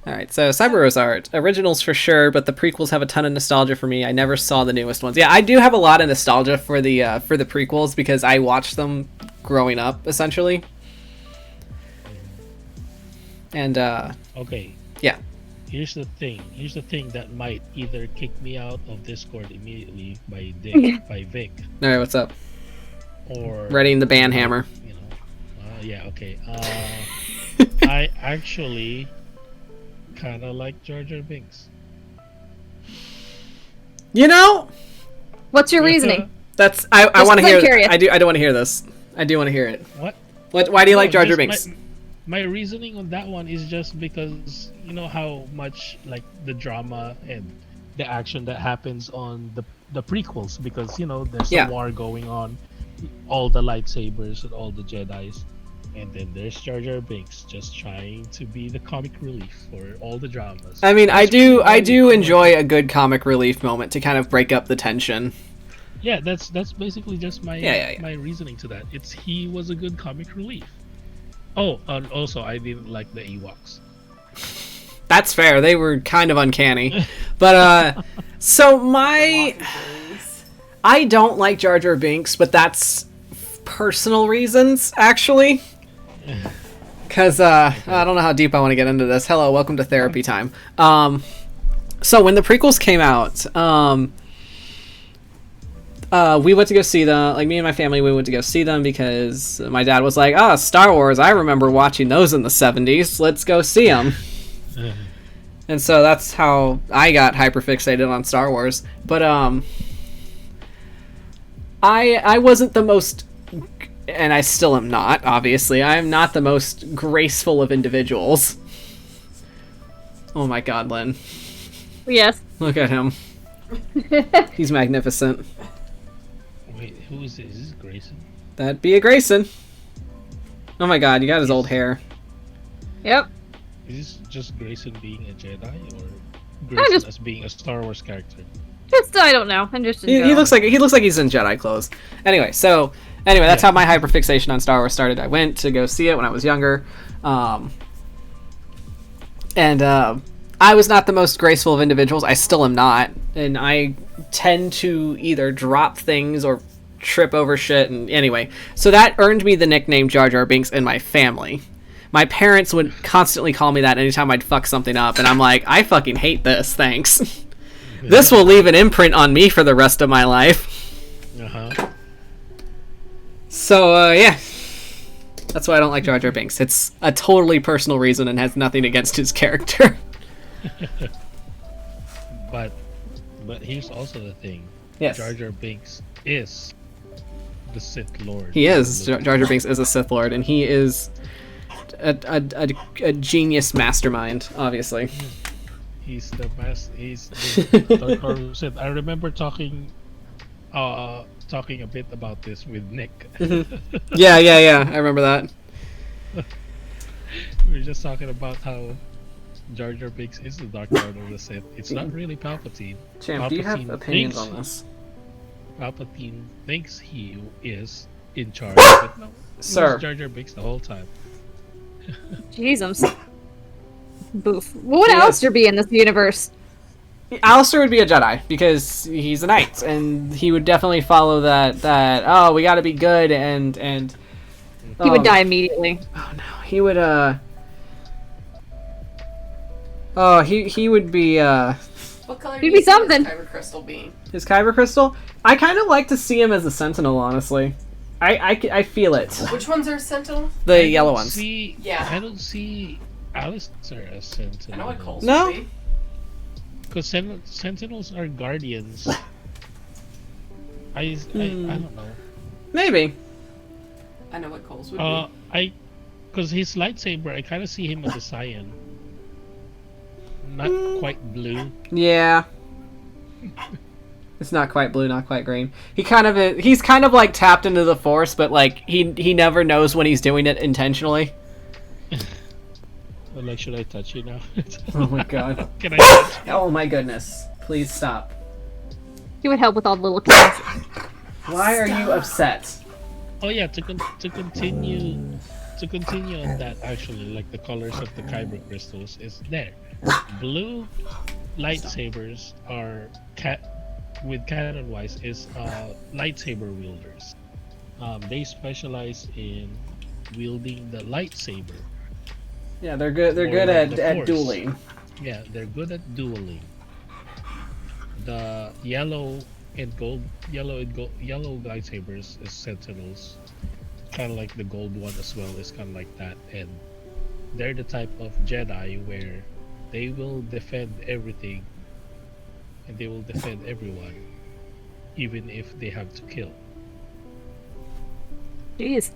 [SPEAKER 2] Alright, so Cyber Rose Art. Originals for sure, but the prequels have a ton of nostalgia for me. I never saw the newest ones. Yeah, I do have a lot of nostalgia for the prequels because I watched them growing up, essentially. And,
[SPEAKER 1] Okay.
[SPEAKER 2] yeah.
[SPEAKER 1] Here's the thing that might either kick me out of Discord immediately by Vic,
[SPEAKER 2] Alright, what's up?
[SPEAKER 1] or
[SPEAKER 2] Readying the band hammer.
[SPEAKER 1] you know, yeah, okay. I actually kind of like Jar Jar Binks.
[SPEAKER 2] You know,
[SPEAKER 3] What's your reasoning?
[SPEAKER 2] that's I
[SPEAKER 3] Just
[SPEAKER 2] want to hear.
[SPEAKER 3] curious.
[SPEAKER 2] I do want to hear this. I do want to hear it.
[SPEAKER 1] What?
[SPEAKER 2] Why do you like
[SPEAKER 1] No,
[SPEAKER 2] Jar Jar
[SPEAKER 1] just
[SPEAKER 2] Binks?
[SPEAKER 1] My reasoning on that one is just because you know how much like the drama and the action that happens on the prequels, because you know there's
[SPEAKER 2] Yeah.
[SPEAKER 1] a war going on, all the lightsabers and all the Jedis, and then there's Jar Jar Binks just trying to be the comic relief for all the dramas.
[SPEAKER 2] I mean, I
[SPEAKER 1] That's
[SPEAKER 2] do
[SPEAKER 1] really
[SPEAKER 2] enjoy a good comic relief moment to kind of break up the tension.
[SPEAKER 1] Yeah, that's basically just my
[SPEAKER 2] Yeah.
[SPEAKER 1] my reasoning to that. He was a good comic relief. Oh, and also I didn't like the Ewoks.
[SPEAKER 2] That's fair. They were kind of uncanny, but so I don't like Jar Jar Binks, but that's personal reasons actually. Because I don't know how deep I want to get into this. Hello, welcome to therapy time. So when the prequels came out, we went to go see them. Like, me and my family, we went to go see them because my dad was like, Star Wars, I remember watching those in the 70s. Let's go see them. And so that's how I got hyperfixated on Star Wars. But I wasn't the most, and I still am not, obviously. I am not the most graceful of individuals. Oh my god, Lynn.
[SPEAKER 3] Yes.
[SPEAKER 2] Look at him. He's magnificent.
[SPEAKER 1] Wait, who is this? Is this Grayson?
[SPEAKER 2] That'd be a Grayson. Oh my god, you got his old hair.
[SPEAKER 3] Yep.
[SPEAKER 1] Is this just Grayson being a Jedi, or Grayson
[SPEAKER 3] just-
[SPEAKER 1] as being a Star Wars character?
[SPEAKER 3] Just I don't know. I'm just.
[SPEAKER 2] He looks like he's in Jedi clothes. Anyway, that's how my hyperfixation on Star Wars started. I went to go see it when I was younger, and I was not the most graceful of individuals. I still am not, and I tend to either drop things or trip over shit. And anyway, so that earned me the nickname Jar Jar Binks in my family. My parents would constantly call me that anytime I'd fuck something up, and I'm like, I fucking hate this, thanks. This will leave an imprint on me for the rest of my life.
[SPEAKER 1] Uh-huh.
[SPEAKER 2] So, yeah. That's why I don't like Jar Jar Binks. It's a totally personal reason and has nothing against his character.
[SPEAKER 1] But here's also the thing.
[SPEAKER 2] Yes.
[SPEAKER 1] Jar Jar Binks is the Sith Lord.
[SPEAKER 2] He is. Jar Jar Binks is a Sith Lord, and he is a genius mastermind, obviously.
[SPEAKER 1] He's the best. He's the Dark Lord Sith. I remember talking a bit about this with Nick.
[SPEAKER 2] Yeah. I remember that.
[SPEAKER 1] We were just talking about how Jar Jar Binks is the Dark Lord of the Sith. It's not really Palpatine.
[SPEAKER 2] Champ, do you have
[SPEAKER 1] Palpatine
[SPEAKER 2] opinions
[SPEAKER 1] thinks
[SPEAKER 2] on this?
[SPEAKER 1] Palpatine thinks he is in charge, but no, it
[SPEAKER 2] Sir.
[SPEAKER 1] was Jar Jar Binks the whole time.
[SPEAKER 3] Jesus. Boof. What would
[SPEAKER 2] Yes.
[SPEAKER 3] Alistair be in this universe?
[SPEAKER 2] Alistair would be a Jedi because he's a knight, and he would definitely follow that. Oh, we got to be good, and
[SPEAKER 3] He would die immediately.
[SPEAKER 2] Oh no, he would. Oh, he would be.
[SPEAKER 4] What color
[SPEAKER 3] He'd
[SPEAKER 4] do you
[SPEAKER 3] be
[SPEAKER 4] see his
[SPEAKER 3] something.
[SPEAKER 4] Kyber crystal being?
[SPEAKER 2] His Kyber crystal. I kind of like to see him as a Sentinel, honestly. I feel it.
[SPEAKER 4] Which ones are Sentinel?
[SPEAKER 2] The yellow ones.
[SPEAKER 4] Yeah.
[SPEAKER 1] I don't see Alistair as
[SPEAKER 4] I
[SPEAKER 1] Sentinel.
[SPEAKER 4] know what Cole's
[SPEAKER 2] No.
[SPEAKER 4] would be.
[SPEAKER 1] Because Sentinels are guardians. I don't know.
[SPEAKER 2] Maybe.
[SPEAKER 4] I know what Cole's would be.
[SPEAKER 1] Because his lightsaber, I kind of see him as a cyan. Not quite blue.
[SPEAKER 2] Yeah. It's not quite blue, not quite green. He's kind of like tapped into the Force, but like he never knows when he's doing it intentionally.
[SPEAKER 1] But like, should I touch you now?
[SPEAKER 2] Oh my god.
[SPEAKER 1] Can I touch you?
[SPEAKER 2] Oh my goodness. Please stop.
[SPEAKER 3] He would help with all the little kids.
[SPEAKER 2] Why are you upset?
[SPEAKER 1] Oh yeah, to continue on that, actually, like the colors of the Kyber crystals is there. Blue lightsabers are with canon wise is lightsaber wielders. They specialize in wielding the lightsaber.
[SPEAKER 2] Yeah, they're good. They're
[SPEAKER 1] Or
[SPEAKER 2] good
[SPEAKER 1] like the
[SPEAKER 2] at
[SPEAKER 1] Force.
[SPEAKER 2] dueling.
[SPEAKER 1] Yeah, they're good at dueling. The yellow and gold lightsabers is Sentinels. Kind of like the gold one as well is kind of like that, and they're the type of Jedi where they will defend everything and they will defend everyone, even if they have to kill.
[SPEAKER 3] Jeez.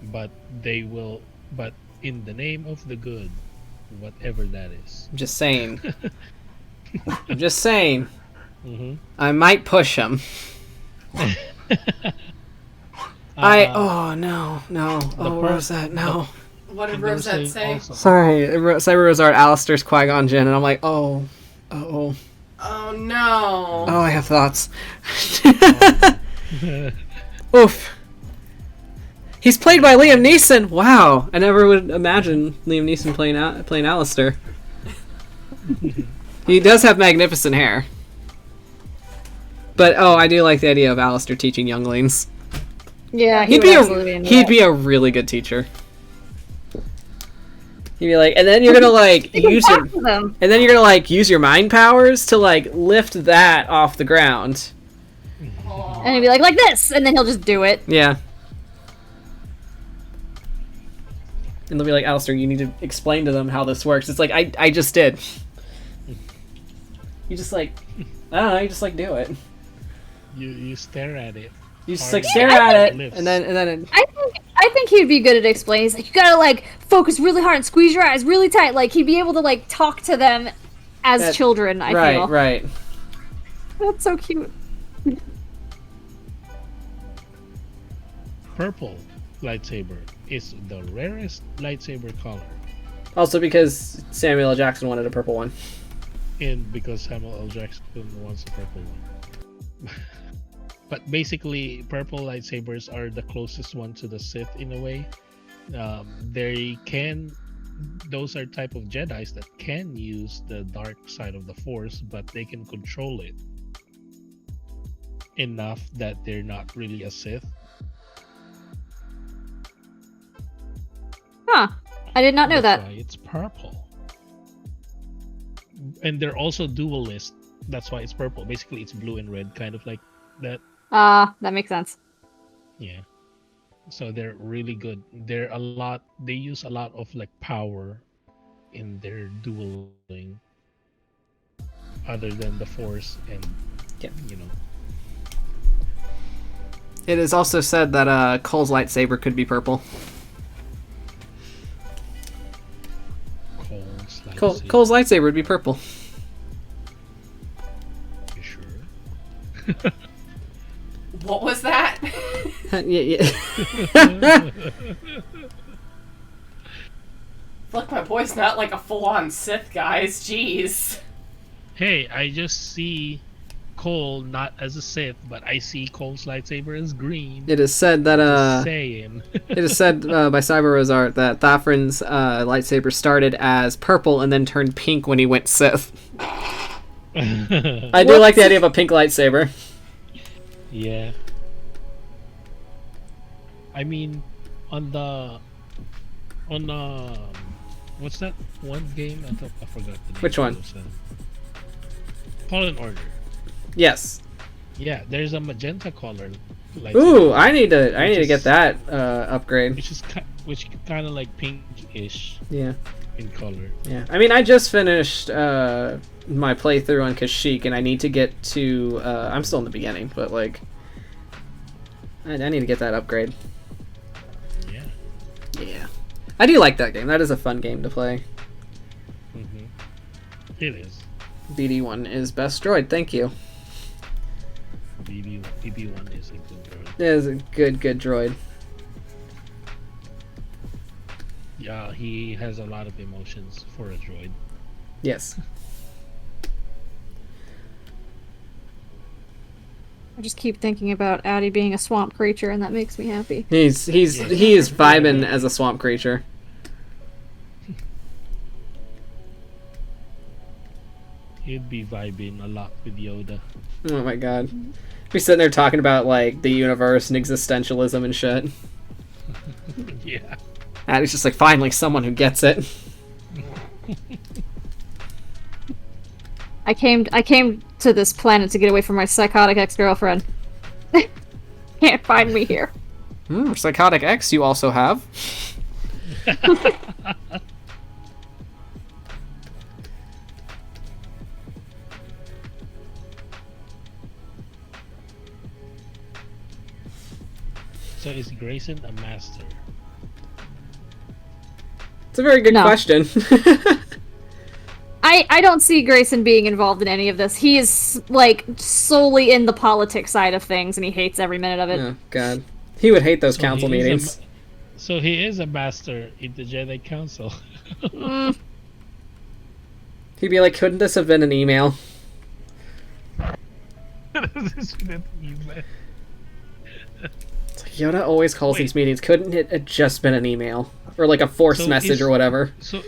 [SPEAKER 1] But in the name of the good, whatever that is.
[SPEAKER 2] I'm just saying. I'm just saying.
[SPEAKER 1] Mm-hmm.
[SPEAKER 2] I might push him. Oh no. Oh, Rosette, no.
[SPEAKER 4] What did
[SPEAKER 1] I'm gonna
[SPEAKER 4] Rosette say?
[SPEAKER 1] also-
[SPEAKER 2] Sorry, Cyber Rosard, Alistair's Qui-Gon Jinn, and I'm like, oh.
[SPEAKER 4] Oh no.
[SPEAKER 2] Oh, I have thoughts. Oof. He's played by Liam Neeson. Wow, I never would imagine Liam Neeson playing Alistair. He does have magnificent hair. But I do like the idea of Alistair teaching younglings.
[SPEAKER 3] Yeah,
[SPEAKER 2] He'd be a really good teacher. He'd be like, and then you're gonna like use your mind powers to like lift that off the ground.
[SPEAKER 3] And he'd be like this, and then he'll just do it.
[SPEAKER 2] Yeah. And they'll be like, Alistair, you need to explain to them how this works. It's like, I just did. You just like, I don't know, you just like do it.
[SPEAKER 1] You stare at it.
[SPEAKER 2] You just
[SPEAKER 1] hard
[SPEAKER 2] like stare at it,
[SPEAKER 1] lips.
[SPEAKER 2] and then
[SPEAKER 3] I think he'd be good at explaining. He's like, you gotta like focus really hard and squeeze your eyes really tight. Like he'd be able to like talk to them as children. I feel.
[SPEAKER 2] Right.
[SPEAKER 3] That's so cute.
[SPEAKER 1] Purple lightsaber is the rarest lightsaber color,
[SPEAKER 2] Also because Samuel L. Jackson wanted a purple one.
[SPEAKER 1] and because Samuel L. Jackson wants a purple one. But basically, purple lightsabers are the closest one to the Sith in a way. Those are type of Jedis that can use the dark side of the Force, but they can control it enough that they're not really a Sith.
[SPEAKER 3] Huh. I did not know
[SPEAKER 1] That's
[SPEAKER 3] that.
[SPEAKER 1] why it's purple. And they're also dualist. That's why it's purple. Basically, it's blue and red, kind of like that.
[SPEAKER 3] That makes sense.
[SPEAKER 1] Yeah. So they're really good. They're a lot. They use a lot of like power in their dueling, other than the force and
[SPEAKER 2] Yeah.
[SPEAKER 1] you know.
[SPEAKER 2] It is also said that Cole's lightsaber could be purple. Cole's lightsaber would be purple.
[SPEAKER 1] You sure?
[SPEAKER 4] What was that?
[SPEAKER 2] Yeah.
[SPEAKER 4] Look, my boy's not like a full-on Sith, guys. Jeez.
[SPEAKER 1] Hey, I just see Cole not as a Sith, but I see Cole's lightsaber as green.
[SPEAKER 2] It is said that
[SPEAKER 1] Just saying.
[SPEAKER 2] it is said by Cyber Rose Art that Thafron's lightsaber started as purple and then turned pink when he went Sith. I do like the idea of a pink lightsaber.
[SPEAKER 1] Yeah. I mean, on what's that one game? I forgot the name.
[SPEAKER 2] Which one?
[SPEAKER 1] Fallen Order.
[SPEAKER 2] Yes.
[SPEAKER 1] Yeah, there's a magenta color.
[SPEAKER 2] Ooh, I need to get that upgrade.
[SPEAKER 1] Which kind of like pinkish.
[SPEAKER 2] Yeah.
[SPEAKER 1] In color.
[SPEAKER 2] Yeah. I mean, I just finished my playthrough on Kashyyyk, and I need to get to. I'm still in the beginning, but like, I need to get that upgrade.
[SPEAKER 1] Yeah.
[SPEAKER 2] Yeah. I do like that game. That is a fun game to play.
[SPEAKER 1] Mm-hmm. It is.
[SPEAKER 2] BD1 is best droid. Thank you.
[SPEAKER 1] BB1 is a good droid.
[SPEAKER 2] It is a good droid.
[SPEAKER 1] Yeah, he has a lot of emotions for a droid.
[SPEAKER 2] Yes.
[SPEAKER 3] I just keep thinking about Addy being a swamp creature, and that makes me happy.
[SPEAKER 2] He is vibing as a swamp creature.
[SPEAKER 1] He'd be vibing a lot with Yoda.
[SPEAKER 2] Oh my god. Be sitting there talking about like the universe and existentialism and shit.
[SPEAKER 1] Yeah.
[SPEAKER 2] And it's just like finally someone who gets it.
[SPEAKER 3] I came to this planet to get away from my psychotic ex-girlfriend. Can't find me here.
[SPEAKER 2] Psychotic X you also have.
[SPEAKER 1] So is Grayson a master?
[SPEAKER 2] It's a very good question.
[SPEAKER 3] I don't see Grayson being involved in any of this. He is, like, solely in the politics side of things, and he hates every minute of it.
[SPEAKER 2] Oh, God. He would hate those council meetings.
[SPEAKER 1] So he is a master in the Jedi Council.
[SPEAKER 2] He'd be like, couldn't this have been an email?
[SPEAKER 1] It's like
[SPEAKER 2] Yoda always calls these meetings. Couldn't it have just been an email? Or like a force message or whatever?
[SPEAKER 1] So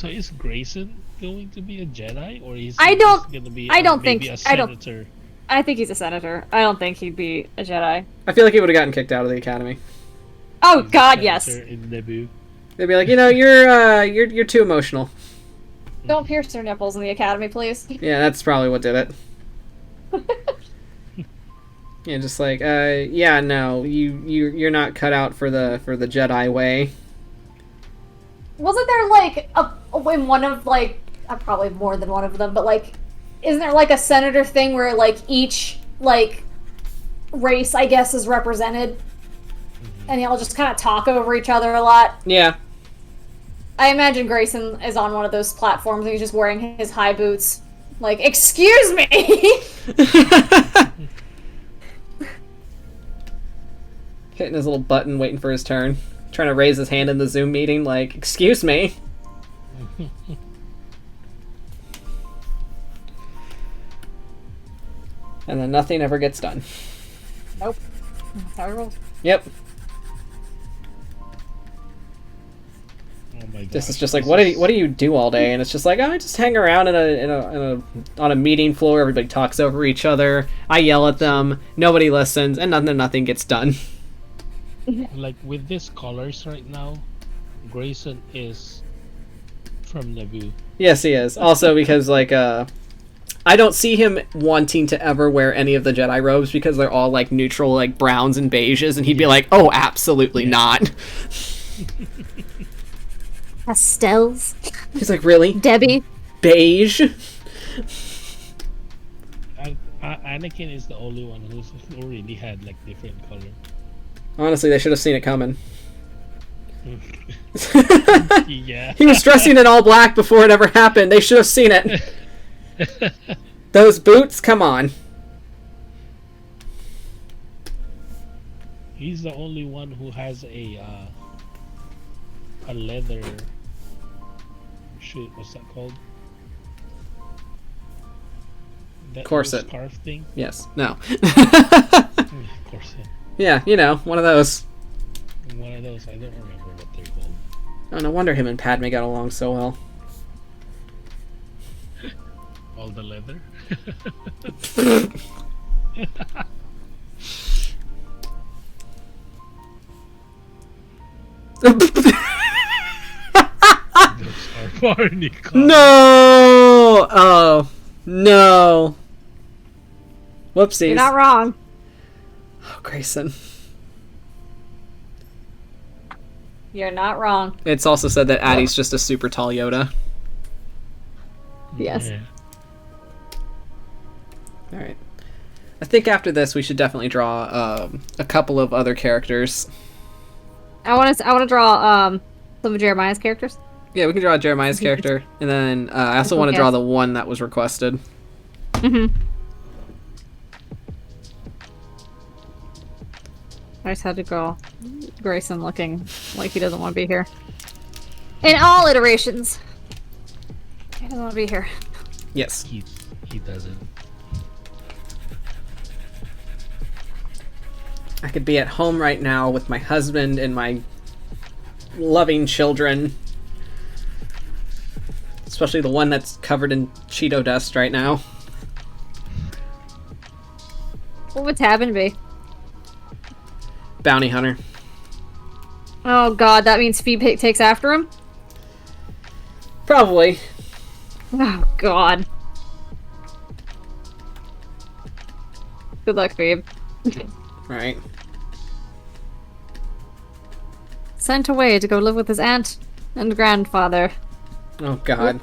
[SPEAKER 1] is Grayson going to be a Jedi, or is
[SPEAKER 3] I
[SPEAKER 1] he
[SPEAKER 3] don't-
[SPEAKER 1] just going to be
[SPEAKER 3] I don't
[SPEAKER 1] maybe
[SPEAKER 3] think-
[SPEAKER 1] a
[SPEAKER 3] I don't-
[SPEAKER 1] senator?
[SPEAKER 3] I think he's a senator. I don't think he'd be a Jedi.
[SPEAKER 2] I feel like he would have gotten kicked out of the academy.
[SPEAKER 3] Oh
[SPEAKER 1] He's a
[SPEAKER 3] God, yes.
[SPEAKER 1] senator in Naboo.
[SPEAKER 2] They'd be like, you're too emotional.
[SPEAKER 3] Don't pierce their nipples in the academy, please.
[SPEAKER 2] Yeah, that's probably what did it. Yeah, just like, yeah, no, you're not cut out for the Jedi way.
[SPEAKER 3] Wasn't there like in one of like probably more than one of them, but like, isn't there like a senator thing where like each like race, I guess, is represented, and y'all just kind of talk over each other a lot?
[SPEAKER 2] Yeah.
[SPEAKER 3] I imagine Grayson is on one of those platforms and he's just wearing his high boots. Like, excuse me!
[SPEAKER 2] Hitting his little button, waiting for his turn. Trying to raise his hand in the Zoom meeting, like, excuse me. And then nothing ever gets done.
[SPEAKER 3] Nope. That's how he rolls.
[SPEAKER 2] Yep.
[SPEAKER 1] Oh my
[SPEAKER 2] This is
[SPEAKER 1] gosh,
[SPEAKER 2] just like, what do you do all day? And it's just like, oh, I just hang around on a meeting floor. Everybody talks over each other. I yell at them. Nobody listens, and nothing gets done.
[SPEAKER 1] Like with these colors right now, Grayson is from Naboo.
[SPEAKER 2] Yes, he is. Also because, like, I don't see him wanting to ever wear any of the Jedi robes because they're all, like, neutral, like, browns and beiges, and he'd be like, oh, absolutely not.
[SPEAKER 3] Pastels.
[SPEAKER 2] He's like, really?
[SPEAKER 3] Debbie.
[SPEAKER 2] Beige?
[SPEAKER 1] Anakin is the only one who really had, like, different color.
[SPEAKER 2] Honestly, they should have seen it coming.
[SPEAKER 1] Yeah.
[SPEAKER 2] He was dressing in all black before it ever happened. They should have seen it. Those boots? Come on.
[SPEAKER 1] He's the only one who has a leather shit. What's that called? That
[SPEAKER 2] Corset.
[SPEAKER 1] Scarf thing.
[SPEAKER 2] Yes. No.
[SPEAKER 1] Corset.
[SPEAKER 2] Yeah, you know, one of those.
[SPEAKER 1] One of those. I don't remember what they're called.
[SPEAKER 2] Oh, no wonder him and Padme got along so well.
[SPEAKER 1] All the leather. Those are barnacles.
[SPEAKER 2] No! Oh, no. Whoopsies.
[SPEAKER 3] You're not wrong.
[SPEAKER 2] Oh, Grayson.
[SPEAKER 3] You're not wrong.
[SPEAKER 2] It's also said that Addie's just a super tall Yoda.
[SPEAKER 3] Yes.
[SPEAKER 1] Yeah.
[SPEAKER 2] Alright. I think after this we should definitely draw a couple of other characters.
[SPEAKER 3] I want to draw some of Jeremiah's characters.
[SPEAKER 2] Yeah, we can draw Jeremiah's character. And then I also want to draw the one that was requested.
[SPEAKER 3] Mm-hmm. I just had to draw Grayson looking like he doesn't want to be here. In all iterations. He doesn't want to be here.
[SPEAKER 2] Yes.
[SPEAKER 1] He doesn't.
[SPEAKER 2] I could be at home right now with my husband and my loving children. Especially the one that's covered in Cheeto dust right now.
[SPEAKER 3] What would Tabin be?
[SPEAKER 2] Bounty hunter.
[SPEAKER 3] Oh god, that means Phoebe takes after him?
[SPEAKER 2] Probably.
[SPEAKER 3] Oh god. Good luck, Phoebe.
[SPEAKER 2] Right.
[SPEAKER 3] Sent away to go live with his aunt and grandfather.
[SPEAKER 2] Oh god.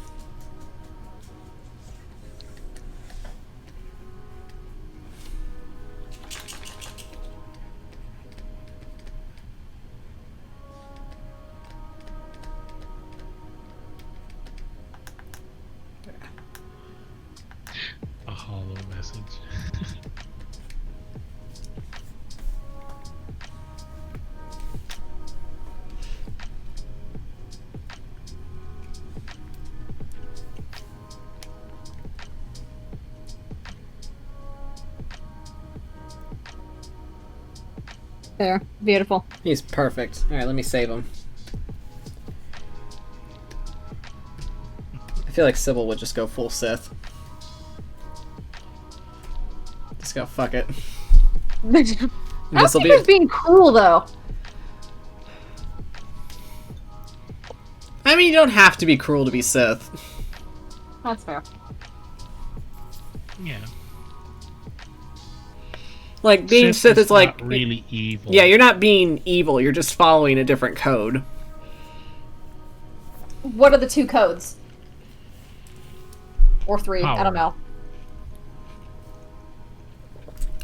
[SPEAKER 1] A hollow message.
[SPEAKER 3] There. Beautiful.
[SPEAKER 2] He's perfect. Alright, let me save him. I feel like Sybil would just go full Sith. Just go, fuck it.
[SPEAKER 3] I don't think it's being cruel, though.
[SPEAKER 2] I mean, you don't have to be cruel to be Sith.
[SPEAKER 3] That's fair.
[SPEAKER 1] Yeah.
[SPEAKER 2] Like, being Sith is like...
[SPEAKER 1] not really evil.
[SPEAKER 2] Yeah, you're not being evil, you're just following a different code.
[SPEAKER 3] What are the two codes? Or three, I don't know.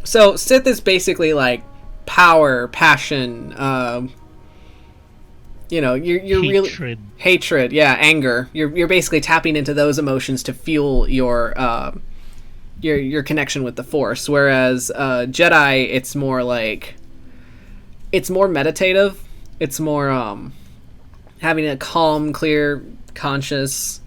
[SPEAKER 2] So, Sith is basically like power, passion, you know, you're
[SPEAKER 1] Hatred.
[SPEAKER 2] really... Hatred, yeah, anger. You're basically tapping into those emotions to fuel your connection with the Force. Whereas Jedi, it's more like... It's more meditative. It's more, having a calm, clear, conscious,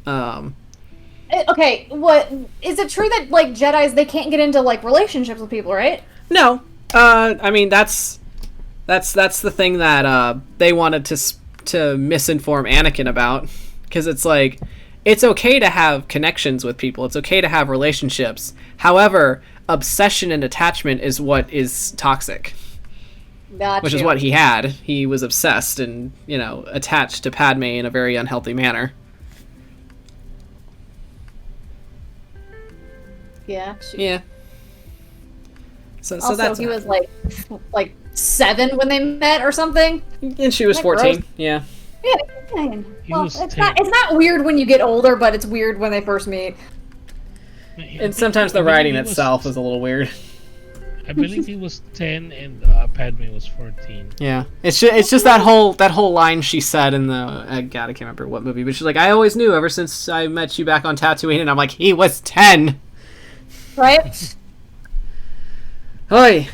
[SPEAKER 3] Okay, what is it true that like Jedis they can't get into like relationships with people, right?
[SPEAKER 2] No. I mean that's the thing that they wanted to misinform Anakin about, because it's like it's okay to have connections with people. It's okay to have relationships. However, obsession and attachment is what is toxic.
[SPEAKER 3] Got
[SPEAKER 2] which is
[SPEAKER 3] you.
[SPEAKER 2] what he had. He was obsessed and, attached to Padme in a very unhealthy manner.
[SPEAKER 3] Yeah.
[SPEAKER 2] Yeah. So
[SPEAKER 3] Also,
[SPEAKER 2] that's
[SPEAKER 3] he was like 7 when they met or something.
[SPEAKER 2] and she was
[SPEAKER 3] Isn't that
[SPEAKER 2] 14.
[SPEAKER 3] gross?
[SPEAKER 2] Yeah.
[SPEAKER 3] Yeah. Well,
[SPEAKER 1] was
[SPEAKER 3] it's
[SPEAKER 1] 10.
[SPEAKER 3] not weird when you get older, but it's weird when they first meet.
[SPEAKER 2] And sometimes the writing itself is a little weird.
[SPEAKER 1] I believe he was 10 and Padme was 14.
[SPEAKER 2] Yeah, it's just that whole line she said in the I can't remember what movie, but she's like, I always knew ever since I met you back on Tatooine, and I'm like, he was 10.
[SPEAKER 3] Right?
[SPEAKER 2] Oi,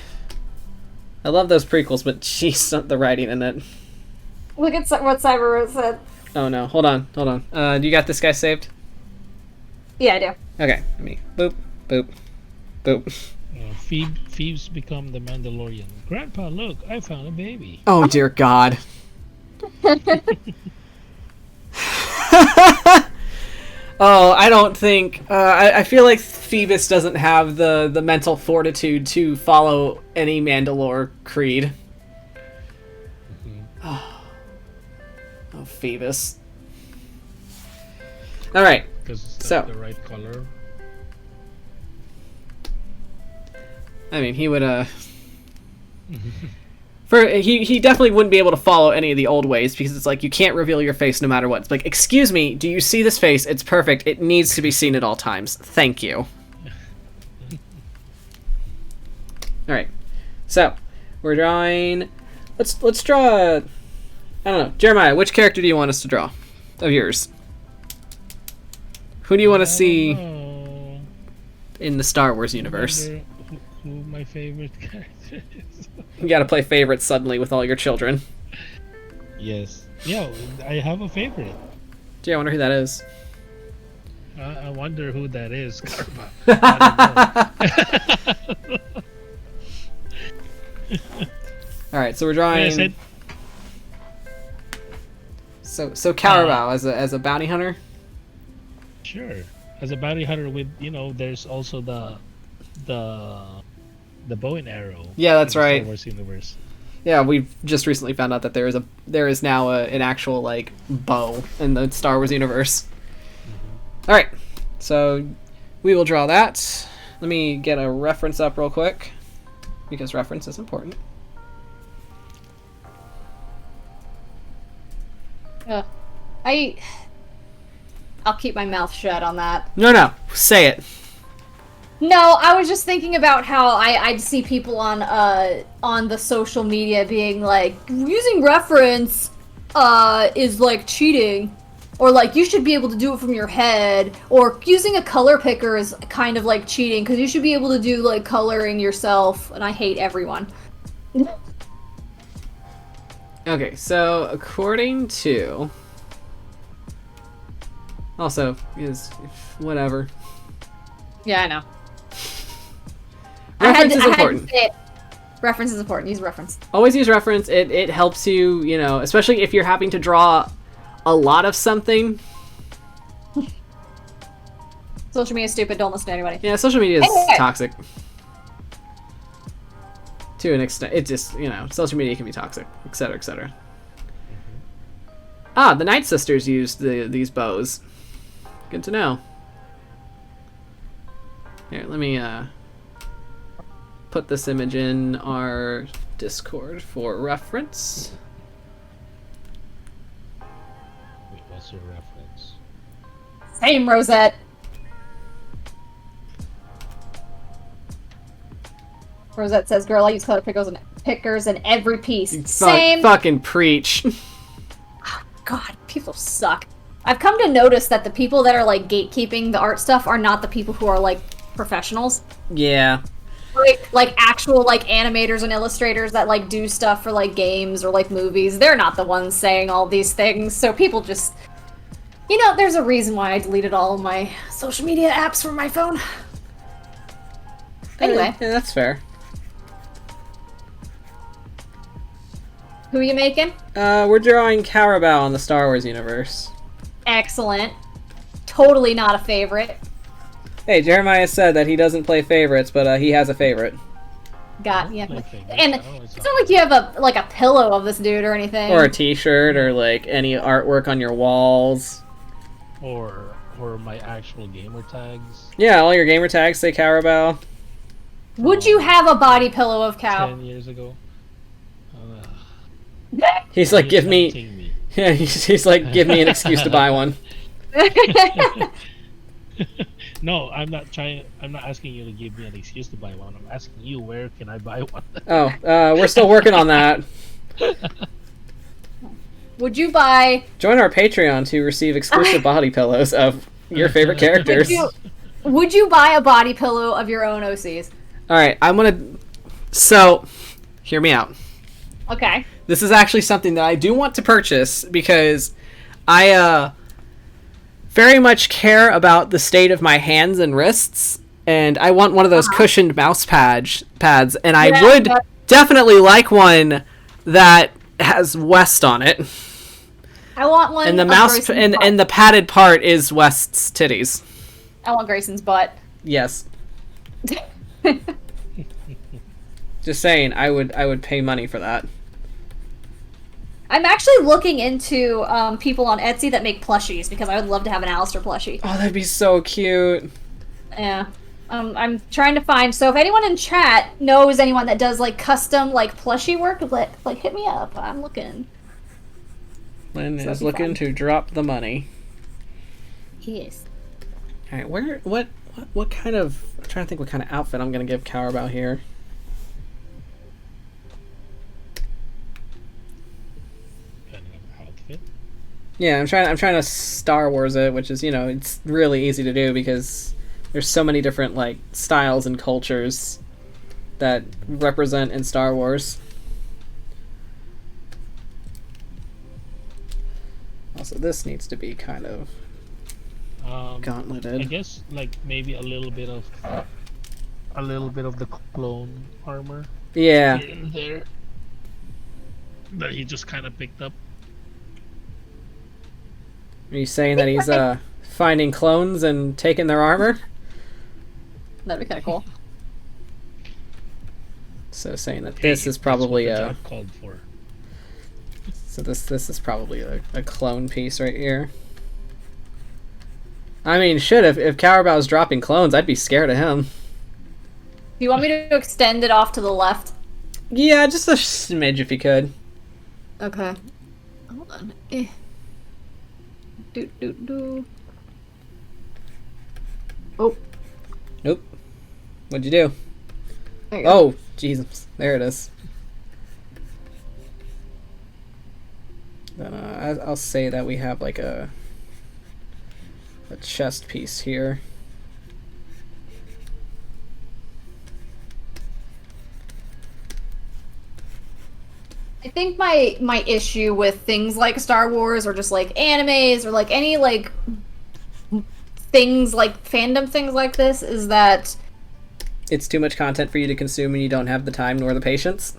[SPEAKER 2] I love those prequels, but jeez, the writing in it.
[SPEAKER 3] Look at what Cyber said.
[SPEAKER 2] Oh no, hold on. Do you got this guy saved?
[SPEAKER 3] Yeah, I do.
[SPEAKER 2] Okay, let me boop.
[SPEAKER 1] Phoebe's become the Mandalorian. Grandpa, look, I found a baby.
[SPEAKER 2] Oh dear God. Oh, I don't think. I feel like Phoebus doesn't have the mental fortitude to follow any Mandalore creed. Oh, Phoebus. All right.
[SPEAKER 1] Because it's
[SPEAKER 2] So-
[SPEAKER 1] the right color.
[SPEAKER 2] I mean, he would he definitely wouldn't be able to follow any of the old ways because it's like you can't reveal your face no matter what. It's like, excuse me, do you see this face? It's perfect. It needs to be seen at all times. Thank you. All right. So, we're drawing. Let's draw. I don't know, Jeremiah. Which character do you want us to draw of yours? Who do you want to see
[SPEAKER 1] Oh,
[SPEAKER 2] in the Star Wars universe?
[SPEAKER 1] wonder who my favorite character is.
[SPEAKER 2] You got to play favorites suddenly with all your children.
[SPEAKER 1] Yes. Yeah, I have a favorite.
[SPEAKER 2] Gee, I wonder who that is.
[SPEAKER 1] I wonder who that is, Karma. I don't know.
[SPEAKER 2] All right, so we're
[SPEAKER 1] Like I
[SPEAKER 2] drawing.
[SPEAKER 1] said,
[SPEAKER 2] So Carabao as a bounty hunter.
[SPEAKER 1] sure. As a bounty hunter with, there's also the bow and arrow.
[SPEAKER 2] Yeah, that's
[SPEAKER 1] in the
[SPEAKER 2] right.
[SPEAKER 1] Star Wars universe.
[SPEAKER 2] Yeah, we've just recently found out that there is now an actual like bow in the Star Wars universe. All right, so we will draw that. Let me get a reference up real quick because reference is important.
[SPEAKER 3] I'll keep my mouth shut on that.
[SPEAKER 2] No, say it.
[SPEAKER 3] No, I was just thinking about how I'd see people on the social media being like, using reference is like cheating, or like you should be able to do it from your head, or using a color picker is kind of like cheating because you should be able to do like coloring yourself, and I hate everyone.
[SPEAKER 2] Okay, so according to also is whatever.
[SPEAKER 3] Yeah, I know.
[SPEAKER 2] Reference is
[SPEAKER 3] I had
[SPEAKER 2] important.
[SPEAKER 3] to say it. Reference is important. Use reference.
[SPEAKER 2] Always use reference. It helps you, especially if you're having to draw a lot of something.
[SPEAKER 3] Social media is stupid. Don't listen to anybody.
[SPEAKER 2] Yeah, social media is
[SPEAKER 3] Anyway.
[SPEAKER 2] toxic. To an extent. It just, social media can be toxic, etc., etc. Ah, the Night Sisters used these bows. Good to know. Here, let me put this image in our Discord for reference.
[SPEAKER 1] Wait, what's your reference?
[SPEAKER 3] Same, Rosette. Rosette says, "Girl, I use color pickers in every piece." Same.
[SPEAKER 2] Fucking preach.
[SPEAKER 3] God, people suck. I've come to notice that the people that are like gatekeeping the art stuff are not the people who are like professionals.
[SPEAKER 2] Yeah.
[SPEAKER 3] Like actual like animators and illustrators that like do stuff for like games or like movies. They're not the ones saying all these things. So people just, there's a reason why I deleted all of my social media apps from my phone. Anyway,
[SPEAKER 2] Yeah, that's fair.
[SPEAKER 3] who are you making?
[SPEAKER 2] We're drawing Carabao in the Star Wars universe.
[SPEAKER 3] Excellent. Totally not a favorite.
[SPEAKER 2] Hey, Jeremiah said that he doesn't play favorites, but he has a favorite.
[SPEAKER 3] Got yeah.
[SPEAKER 1] Play figures.
[SPEAKER 3] And
[SPEAKER 1] I always
[SPEAKER 3] it's not like you have a pillow of this dude or anything.
[SPEAKER 2] Or a T-shirt, or like any artwork on your walls.
[SPEAKER 1] or my actual gamer tags.
[SPEAKER 2] Yeah, all your gamer tags say Carabao.
[SPEAKER 3] Would you have a body pillow of cow?
[SPEAKER 1] 10 years ago.
[SPEAKER 2] He's like, give me.
[SPEAKER 1] Tempting me.
[SPEAKER 2] Yeah, he's like, give me an excuse to buy one.
[SPEAKER 1] No, I'm not asking you to give me an excuse to buy one. I'm asking you, where can I buy one?
[SPEAKER 2] Oh, we're still working on that.
[SPEAKER 3] Would you buy?
[SPEAKER 2] Join our Patreon to receive exclusive body pillows of your favorite characters.
[SPEAKER 3] Would you buy a body pillow of your own OCs?
[SPEAKER 2] All right, I'm gonna. So, hear me out.
[SPEAKER 3] Okay.
[SPEAKER 2] This is actually something that I do want to purchase because I very much care about the state of my hands and wrists, and I want one of those cushioned mouse pads, and I would definitely like one that has West on it.
[SPEAKER 3] I want one.
[SPEAKER 2] And the mouse and the padded part is West's titties.
[SPEAKER 3] I want Grayson's butt.
[SPEAKER 2] Yes. Just saying, I would pay money for that.
[SPEAKER 3] I'm actually looking into people on Etsy that make plushies because I would love to have an Alistair plushie.
[SPEAKER 2] Oh, that'd be so cute.
[SPEAKER 3] Yeah. I'm trying to find. So if anyone in chat knows anyone that does like custom like plushie work, like hit me up. I'm looking.
[SPEAKER 2] Lynn is looking to drop the money.
[SPEAKER 3] Yes.
[SPEAKER 2] All right, what kind of? I'm trying to think what kind of outfit I'm gonna give Carabao here.
[SPEAKER 1] Outfit.
[SPEAKER 2] Yeah, I'm trying to Star Wars it, which is, you know, it's really easy to do because there's so many different like styles and cultures that represent in Star Wars. Also, this needs to be kind of gauntleted.
[SPEAKER 1] I guess like maybe a little bit of the clone armor.
[SPEAKER 2] Yeah.
[SPEAKER 1] Here and there that he just kind of picked up.
[SPEAKER 2] Are you saying that he's finding clones and taking their armor?
[SPEAKER 3] That'd be kind of cool.
[SPEAKER 2] So saying that this is probably
[SPEAKER 1] that's what the job called for.
[SPEAKER 2] So this is probably a clone piece right here. I mean, shit, if Carabao's dropping clones, I'd be scared of him.
[SPEAKER 3] Do you want me to extend it off to the left?
[SPEAKER 2] Yeah, just a smidge if you could.
[SPEAKER 3] Okay. Hold on. Do. Oh.
[SPEAKER 2] Nope. What'd you do?
[SPEAKER 3] There you go.
[SPEAKER 2] Oh, Jesus. There it is. Then I'll say that we have like a chest piece here.
[SPEAKER 3] I think my issue with things like Star Wars or just like animes or like any like things like fandom things like this is that
[SPEAKER 2] It's too much content for you to consume and you don't have the time nor the patience.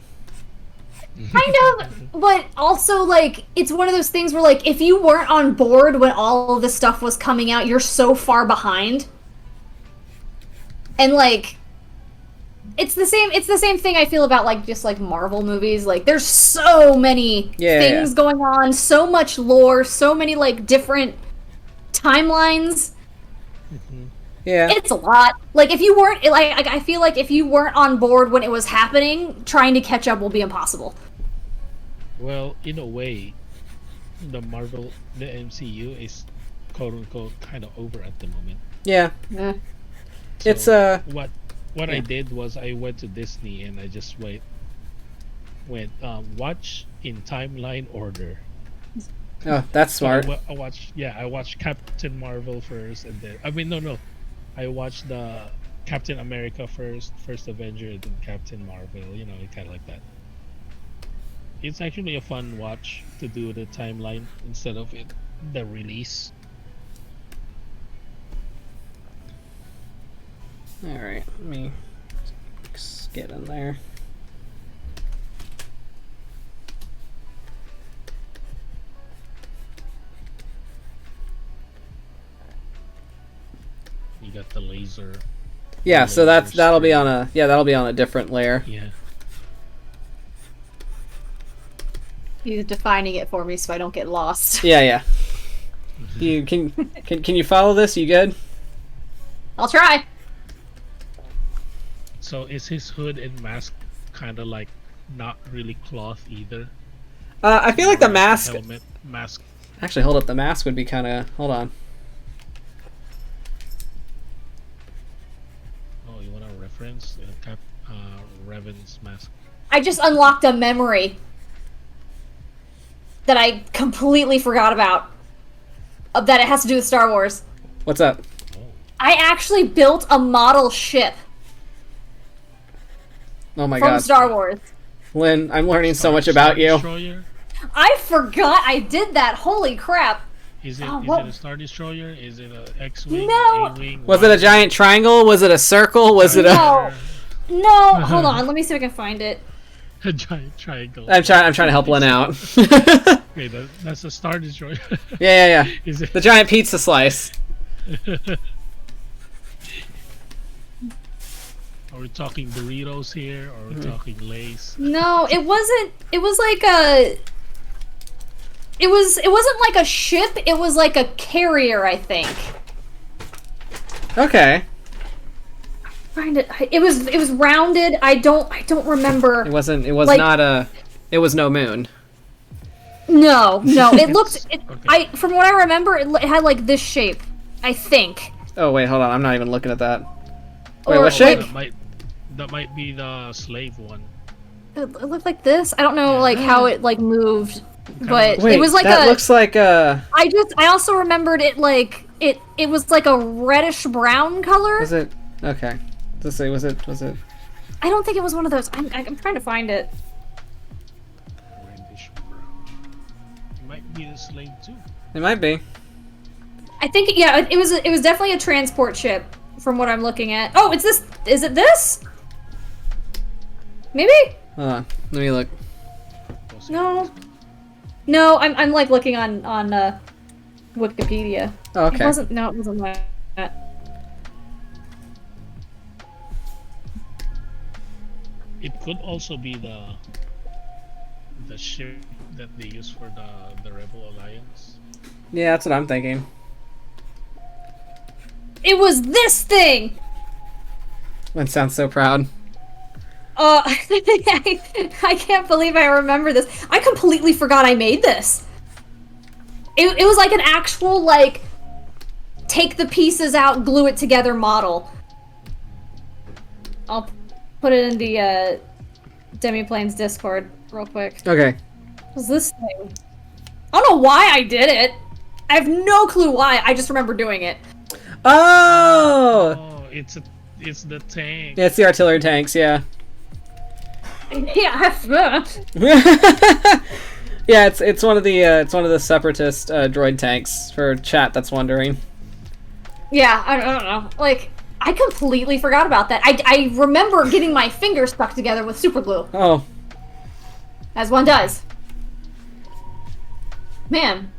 [SPEAKER 3] kind of, but also like it's one of those things where like if you weren't on board when all of this stuff was coming out, you're so far behind. And like it's the same thing I feel about like just like Marvel movies. Like there's so many things going on, so much lore, so many like different timelines.
[SPEAKER 2] Yeah.
[SPEAKER 3] It's a lot. Like if you weren't like I feel like if you weren't on board when it was happening, trying to catch up will be impossible.
[SPEAKER 1] Well, in a way, the MCU is quote unquote kind of over at the moment.
[SPEAKER 2] Yeah.
[SPEAKER 3] Yeah.
[SPEAKER 1] So
[SPEAKER 2] It's
[SPEAKER 1] what I did was I went to Disney and I just went watch in timeline order.
[SPEAKER 2] Oh, that's smart.
[SPEAKER 1] So I watched Captain Marvel first, and then I watched the Captain America first Avenger, and then Captain Marvel. You know, kind of like that. It's actually a fun watch to do the timeline instead of the release.
[SPEAKER 2] Alright, let me get in there.
[SPEAKER 1] You got the laser.
[SPEAKER 2] Yeah, so
[SPEAKER 1] layers
[SPEAKER 2] that'll be
[SPEAKER 1] for-
[SPEAKER 2] on a different layer.
[SPEAKER 1] Yeah.
[SPEAKER 3] He's defining it for me so I don't get lost.
[SPEAKER 2] Yeah, yeah. You can you follow this? You good?
[SPEAKER 3] I'll try.
[SPEAKER 1] So is his hood and mask kind of like not really cloth either?
[SPEAKER 2] I feel like the
[SPEAKER 1] More
[SPEAKER 2] mask.
[SPEAKER 1] helmet mask.
[SPEAKER 2] Actually, hold up. The mask would be kind of. Hold on.
[SPEAKER 1] Oh, you want a reference? Revan's mask.
[SPEAKER 3] I just unlocked a memory that I completely forgot about. That it has to do with Star Wars.
[SPEAKER 2] What's up?
[SPEAKER 3] I actually built a model ship
[SPEAKER 2] Oh my
[SPEAKER 3] from
[SPEAKER 2] god,
[SPEAKER 3] Star Wars.
[SPEAKER 2] Lynn, I'm learning so much
[SPEAKER 1] Star
[SPEAKER 2] about you.
[SPEAKER 1] Destroyer?
[SPEAKER 3] I forgot I did that. Holy crap.
[SPEAKER 1] Is it
[SPEAKER 3] Oh,
[SPEAKER 1] is
[SPEAKER 3] what?
[SPEAKER 1] it a Star Destroyer? Is it a X-wing?
[SPEAKER 3] No.
[SPEAKER 1] A-wing?
[SPEAKER 2] Was it a giant triangle? Was it a circle? Was it a?
[SPEAKER 3] No. No, hold on. Let me see if I can find it.
[SPEAKER 1] A giant triangle?
[SPEAKER 2] I'm trying to help Lynn out.
[SPEAKER 1] Okay, that's a Star Destroyer.
[SPEAKER 2] Yeah.
[SPEAKER 1] Is it?
[SPEAKER 2] The giant pizza slice.
[SPEAKER 1] Are we talking Doritos here, or are we talking Lay's?
[SPEAKER 3] No, it wasn't. It was like a. It wasn't like a ship. It was like a carrier, I think.
[SPEAKER 2] Okay.
[SPEAKER 3] Find it. It was rounded. I don't remember.
[SPEAKER 2] It wasn't. It was
[SPEAKER 3] Like-
[SPEAKER 2] not a. It was no moon.
[SPEAKER 3] No. It looked.
[SPEAKER 1] Okay.
[SPEAKER 3] From what I remember, it had like this shape. I think.
[SPEAKER 2] Oh wait, hold on. I'm not even looking at that. Wait,
[SPEAKER 3] Or,
[SPEAKER 2] what shape?
[SPEAKER 1] That might be the slave one.
[SPEAKER 3] It looked like this. I don't know like how it like moved, but
[SPEAKER 2] Wait,
[SPEAKER 3] it was like
[SPEAKER 2] that
[SPEAKER 3] a.
[SPEAKER 2] looks like a.
[SPEAKER 3] I also remembered it like it was like a reddish brown color.
[SPEAKER 2] Was it? Okay. Let's see. Was it?
[SPEAKER 3] I don't think it was one of those. I'm trying to find it.
[SPEAKER 1] Reddish brown. It might be the slave too.
[SPEAKER 2] It might be.
[SPEAKER 3] I think it was definitely a transport ship from what I'm looking at. Oh, it's this. Is it this? Maybe?
[SPEAKER 2] Hold on. Let me look.
[SPEAKER 3] No. No, I'm like looking on Wikipedia.
[SPEAKER 2] Oh, okay.
[SPEAKER 3] It wasn't that.
[SPEAKER 1] It could also be the ship that they use for the Rebel Alliance.
[SPEAKER 2] Yeah, that's what I'm thinking.
[SPEAKER 3] It was this thing.
[SPEAKER 2] Lynn sounds so proud.
[SPEAKER 3] I can't believe I remember this. I completely forgot I made this. It was like an actual, like, take the pieces out, glue it together model. I'll put it in the Demiplanes Discord real quick.
[SPEAKER 2] Okay.
[SPEAKER 3] What was this thing? I don't know why I did it. I have no clue why. I just remember doing it.
[SPEAKER 2] Oh!
[SPEAKER 1] Oh, it's the tank.
[SPEAKER 2] Yeah, it's the artillery tanks. Yeah.
[SPEAKER 3] Yeah.
[SPEAKER 2] Yeah, it's one of the separatist droid tanks for chat that's wondering.
[SPEAKER 3] Yeah, I don't know. Like, I completely forgot about that. I remember getting my fingers stuck together with super glue,
[SPEAKER 2] Oh.
[SPEAKER 3] as one does. Man.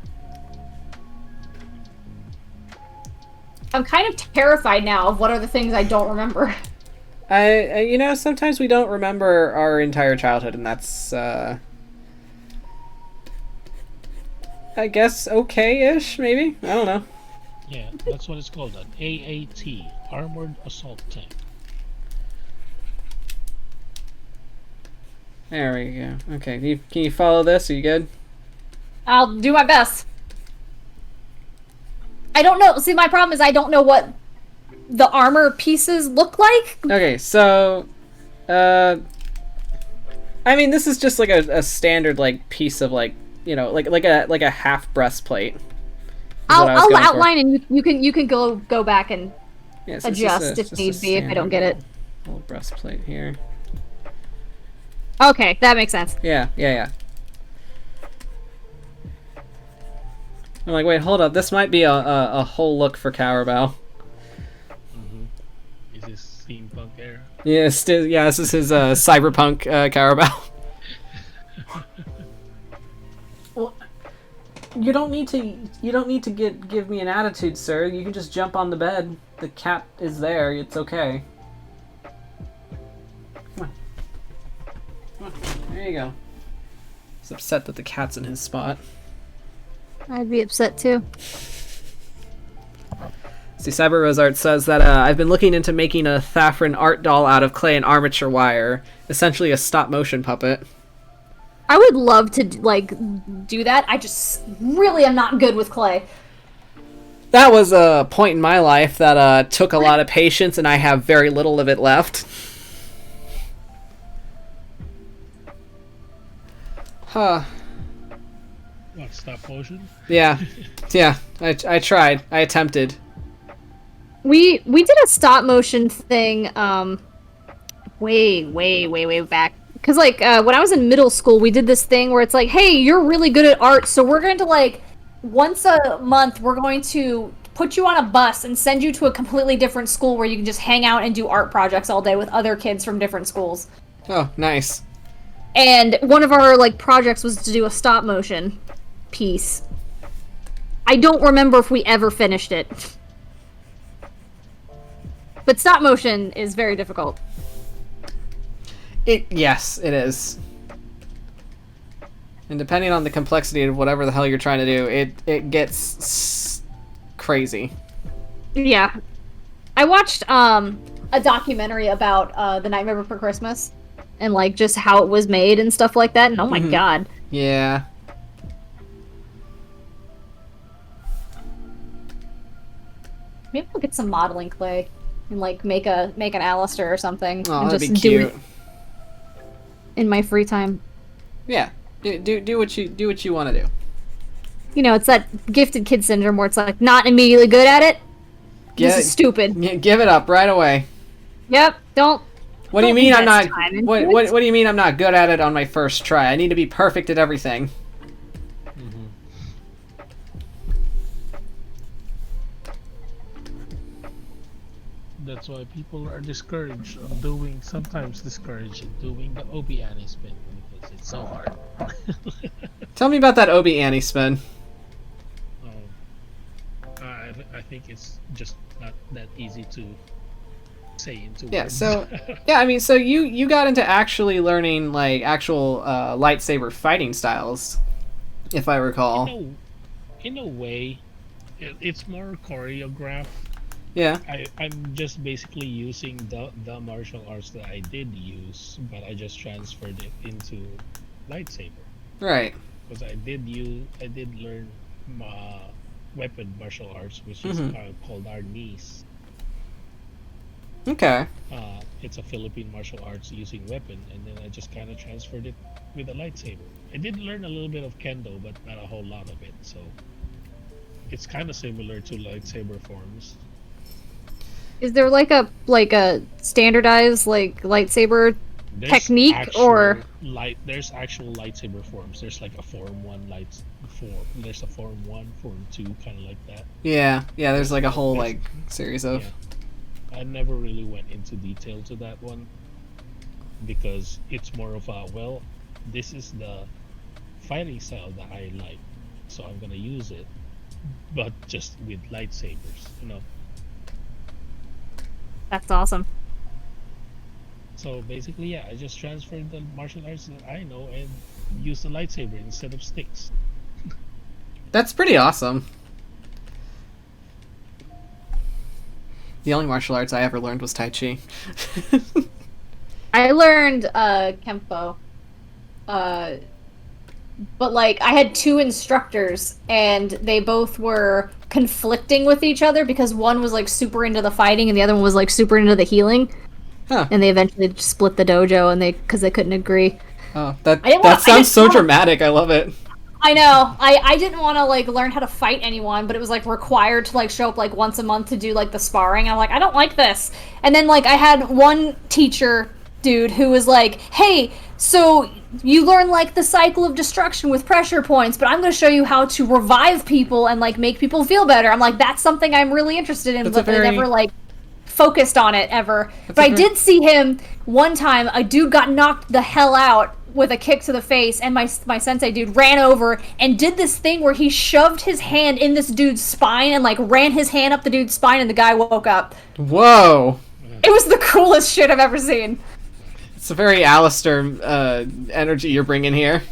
[SPEAKER 3] I'm kind of terrified now of what are the things I don't remember.
[SPEAKER 2] I sometimes we don't remember our entire childhood, and that's I guess okay-ish, maybe? I don't know.
[SPEAKER 1] Yeah, that's what it's called, an AAT, Armored Assault Tank.
[SPEAKER 2] There we go. Okay, can you follow this? Are you good?
[SPEAKER 3] I'll do my best. I don't know. See, my problem is I don't know what the armor pieces look like.
[SPEAKER 2] Okay, so I mean, this is just like a standard like piece of like, you know, like a half breastplate. is what I was
[SPEAKER 3] I'll
[SPEAKER 2] going for.
[SPEAKER 3] outline and you can go back and
[SPEAKER 2] Yeah, so it's just
[SPEAKER 3] adjust if
[SPEAKER 2] just a
[SPEAKER 3] need be if I don't get it.
[SPEAKER 2] Little breastplate here.
[SPEAKER 3] Okay, that makes sense.
[SPEAKER 2] Yeah. I'm like, wait, hold up. This might be a whole look for Carabao.
[SPEAKER 1] Is this steampunk era?
[SPEAKER 2] Yeah, this is his cyberpunk Carabao. Well, you don't need to give me an attitude, sir. You can just jump on the bed. The cat is there. It's okay. There you go. He's upset that the cat's in his spot.
[SPEAKER 3] I'd be upset too.
[SPEAKER 2] See, Cyber Rose Art says that I've been looking into making a Thafron art doll out of clay and armature wire, essentially a stop-motion puppet.
[SPEAKER 3] I would love to like do that. I just really am not good with clay.
[SPEAKER 2] That was a point in my life that took a lot of patience, and I have very little of it left. Huh.
[SPEAKER 1] What, stop motion?
[SPEAKER 2] Yeah. Yeah. I tried. I attempted.
[SPEAKER 3] We did a stop motion thing way back. Because, like, when I was in middle school, we did this thing where it's like, hey, you're really good at art, so we're going to, like, once a month, we're going to put you on a bus and send you to a completely different school where you can just hang out and do art projects all day with other kids from different schools.
[SPEAKER 2] Oh, nice.
[SPEAKER 3] And one of our, like, projects was to do a stop motion piece. I don't remember if we ever finished it. But stop motion is very difficult.
[SPEAKER 2] Yes, it is. And depending on the complexity of whatever the hell you're trying to do, it gets crazy.
[SPEAKER 3] Yeah. I watched a documentary about The Nightmare Before Christmas and like just how it was made and stuff like that, and oh my god.
[SPEAKER 2] Yeah.
[SPEAKER 3] Maybe I'll get some modeling clay and like make an Alistair or something
[SPEAKER 2] Oh,
[SPEAKER 3] and
[SPEAKER 2] that'd
[SPEAKER 3] just
[SPEAKER 2] be
[SPEAKER 3] do
[SPEAKER 2] cute.
[SPEAKER 3] it in my free time.
[SPEAKER 2] Yeah. Do what you want to do.
[SPEAKER 3] You know, it's that gifted kid syndrome where it's like not immediately good at it. This is stupid.
[SPEAKER 2] Give it up right away.
[SPEAKER 3] Yep. Don't.
[SPEAKER 2] What do you mean I'm not?
[SPEAKER 3] invest time into
[SPEAKER 2] What
[SPEAKER 3] it.
[SPEAKER 2] do you mean I'm not good at it on my first try? I need to be perfect at everything.
[SPEAKER 1] That's why people are discouraged of doing, sometimes discouraged of doing the Obi Annie spin because it's so hard.
[SPEAKER 2] Tell me about that Obi Annie spin.
[SPEAKER 1] I think it's just not that easy to say into
[SPEAKER 2] Yeah,
[SPEAKER 1] words.
[SPEAKER 2] so I mean, so you got into actually learning like actual lightsaber fighting styles, if I recall.
[SPEAKER 1] In a way, it's more choreographed.
[SPEAKER 2] Yeah.
[SPEAKER 1] I'm just basically using the martial arts that I did use, but I just transferred it into lightsaber.
[SPEAKER 2] Right.
[SPEAKER 1] Because I did learn weapon martial arts, which is called Arnis.
[SPEAKER 2] Okay.
[SPEAKER 1] It's a Philippine martial arts using weapon, and then I just kind of transferred it with a lightsaber. I did learn a little bit of kendo, but not a whole lot of it, so it's kind of similar to lightsaber forms.
[SPEAKER 3] Is there like a standardized like lightsaber technique or
[SPEAKER 1] there's actual lightsaber forms. There's like a form 1 there's a form 1, form 2, kind of like that.
[SPEAKER 2] Yeah. There's like a whole like series of.
[SPEAKER 1] Yeah. I never really went into detail to that one because it's more of a this is the fighting style that I like, so I'm gonna use it, but just with lightsabers, you know.
[SPEAKER 3] That's awesome.
[SPEAKER 1] So basically, yeah, I just transferred the martial arts that I know and used the lightsaber instead of sticks.
[SPEAKER 2] That's pretty awesome. The only martial arts I ever learned was Tai Chi.
[SPEAKER 3] I learned Kempo. But like I had 2 instructors and they both were conflicting with each other because one was like super into the fighting and the other one was like super into the healing.
[SPEAKER 2] Huh.
[SPEAKER 3] And they eventually just split the dojo and because they couldn't agree.
[SPEAKER 2] Oh, that sounds so dramatic. I love it.
[SPEAKER 3] I know. I didn't want to like learn how to fight anyone, but it was like required to like show up like once a month to do like the sparring. I'm like, I don't like this. And then like I had one teacher dude who was like, hey, so you learn like the cycle of destruction with pressure points, but I'm going to show you how to revive people and like make people feel better. I'm like, that's something I'm really interested in, but I never like focused on it ever. But I did see him one time. A dude got knocked the hell out with a kick to the face, and my sensei dude ran over and did this thing where he shoved his hand in this dude's spine and like ran his hand up the dude's spine, and the guy woke up.
[SPEAKER 2] Whoa.
[SPEAKER 3] It was the coolest shit I've ever seen.
[SPEAKER 2] It's a very Alistair energy you're bringing here.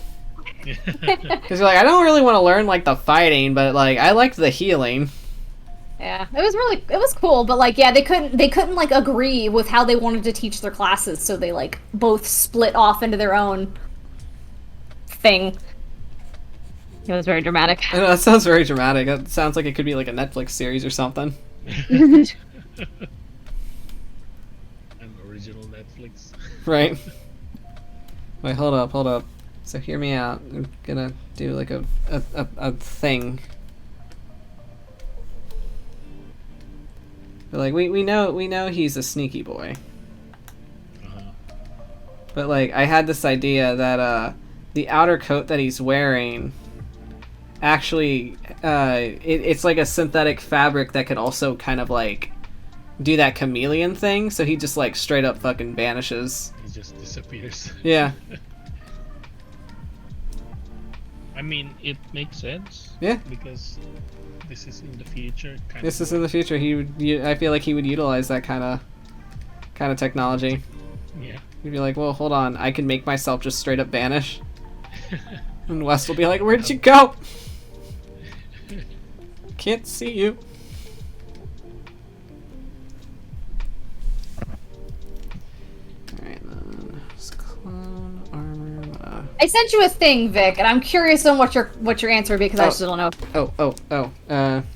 [SPEAKER 2] Because you're like, I don't really want to learn like the fighting, but like I liked the healing.
[SPEAKER 3] Yeah, it was cool, but like, yeah, they couldn't like agree with how they wanted to teach their classes, so they like both split off into their own thing. It was very dramatic.
[SPEAKER 2] I know, that sounds very dramatic. That sounds like it could be like a Netflix series or something.
[SPEAKER 1] An original Netflix.
[SPEAKER 2] Right. Wait, hold up. So hear me out. I'm gonna do like a thing. But like we know he's a sneaky boy.
[SPEAKER 1] Uh-huh.
[SPEAKER 2] But like I had this idea that the outer coat that he's wearing actually it's like a synthetic fabric that could also kind of like do that chameleon thing, so he just like straight up fucking vanishes.
[SPEAKER 1] He just disappears.
[SPEAKER 2] Yeah.
[SPEAKER 1] I mean, it makes sense.
[SPEAKER 2] Yeah.
[SPEAKER 1] Because this is in the future.
[SPEAKER 2] This is in the future. I feel like he would utilize that kind of technology.
[SPEAKER 1] Yeah.
[SPEAKER 2] He'd be like, well, hold on, I can make myself just straight up vanish. And West will be like, where'd you go? Can't see you. Alright, then. Just clone armor.
[SPEAKER 3] I sent you a thing, Vic, and I'm curious on what your answer would be because I just don't know.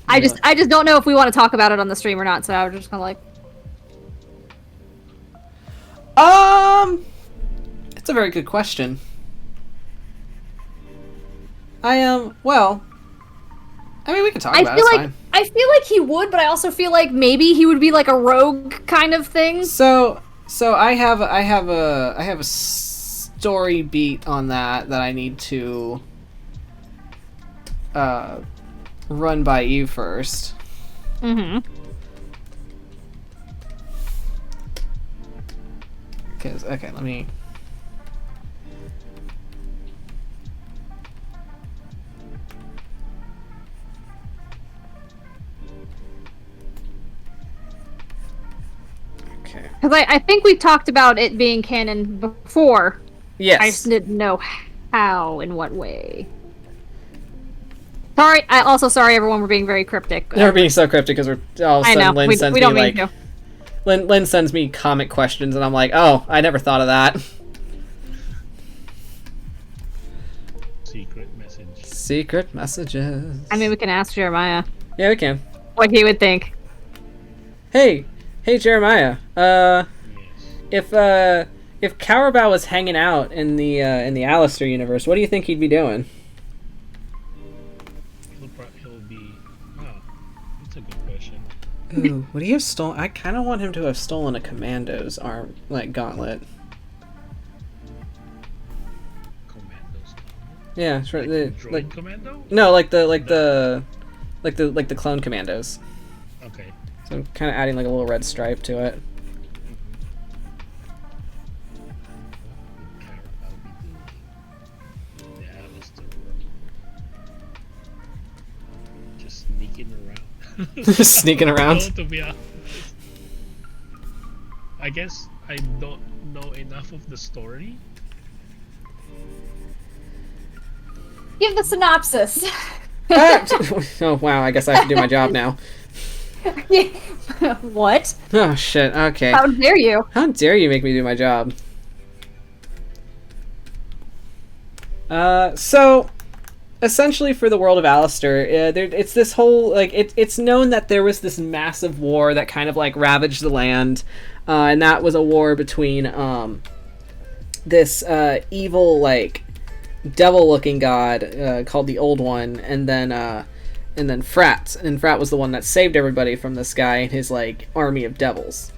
[SPEAKER 2] I
[SPEAKER 3] just don't know if we want to talk about it on the stream or not. So I was just kind of like,
[SPEAKER 2] it's a very good question. Well, I mean, we can talk about it. It's fine.
[SPEAKER 3] I feel like he would, but I also feel like maybe he would be like a rogue kind of thing.
[SPEAKER 2] So I have a story beat on that I need to run by you first.
[SPEAKER 3] Mm-hmm.
[SPEAKER 2] Okay, let me. Okay.
[SPEAKER 3] Because I think we talked about it being canon before.
[SPEAKER 2] Yes.
[SPEAKER 3] I just didn't know how, in what way. Sorry, sorry everyone, we're being very cryptic.
[SPEAKER 2] We're being so cryptic because we're all of a sudden Lynn sends
[SPEAKER 3] we
[SPEAKER 2] me
[SPEAKER 3] don't
[SPEAKER 2] like
[SPEAKER 3] mean to.
[SPEAKER 2] Lynn sends me comic questions and I'm like, oh, I never thought of that. Secret messages.
[SPEAKER 3] I mean, we can ask Jeremiah.
[SPEAKER 2] Yeah, we can.
[SPEAKER 3] What he would think.
[SPEAKER 2] Hey Jeremiah. If Cowabao was hanging out in the Alistair universe, what do you think he'd be doing?
[SPEAKER 1] He'll be. Oh, that's a good question.
[SPEAKER 2] Ooh, would he have stolen? I kind of want him to have stolen a commando's arm, like gauntlet.
[SPEAKER 1] Commando's gauntlet?
[SPEAKER 2] Yeah, it's right.
[SPEAKER 1] Like commando?
[SPEAKER 2] No, like the clone commandos.
[SPEAKER 1] Okay.
[SPEAKER 2] So I'm kind of adding like a little red stripe to it.
[SPEAKER 1] Just sneaking around.
[SPEAKER 2] Just sneaking around.
[SPEAKER 1] To be honest. I guess I don't know enough of the story.
[SPEAKER 3] Give the synopsis.
[SPEAKER 2] Oh wow, I guess I have to do my job now.
[SPEAKER 3] What?
[SPEAKER 2] Oh shit, okay.
[SPEAKER 3] How dare you?
[SPEAKER 2] How dare you make me do my job? So essentially for the world of Alistair, it's this whole, like, it's known that there was this massive war that kind of, like, ravaged the land, and that was a war between, this, evil, like, devil-looking god, called the Old One, and then Frat. And Frat was the one that saved everybody from this guy and his, like, army of devils.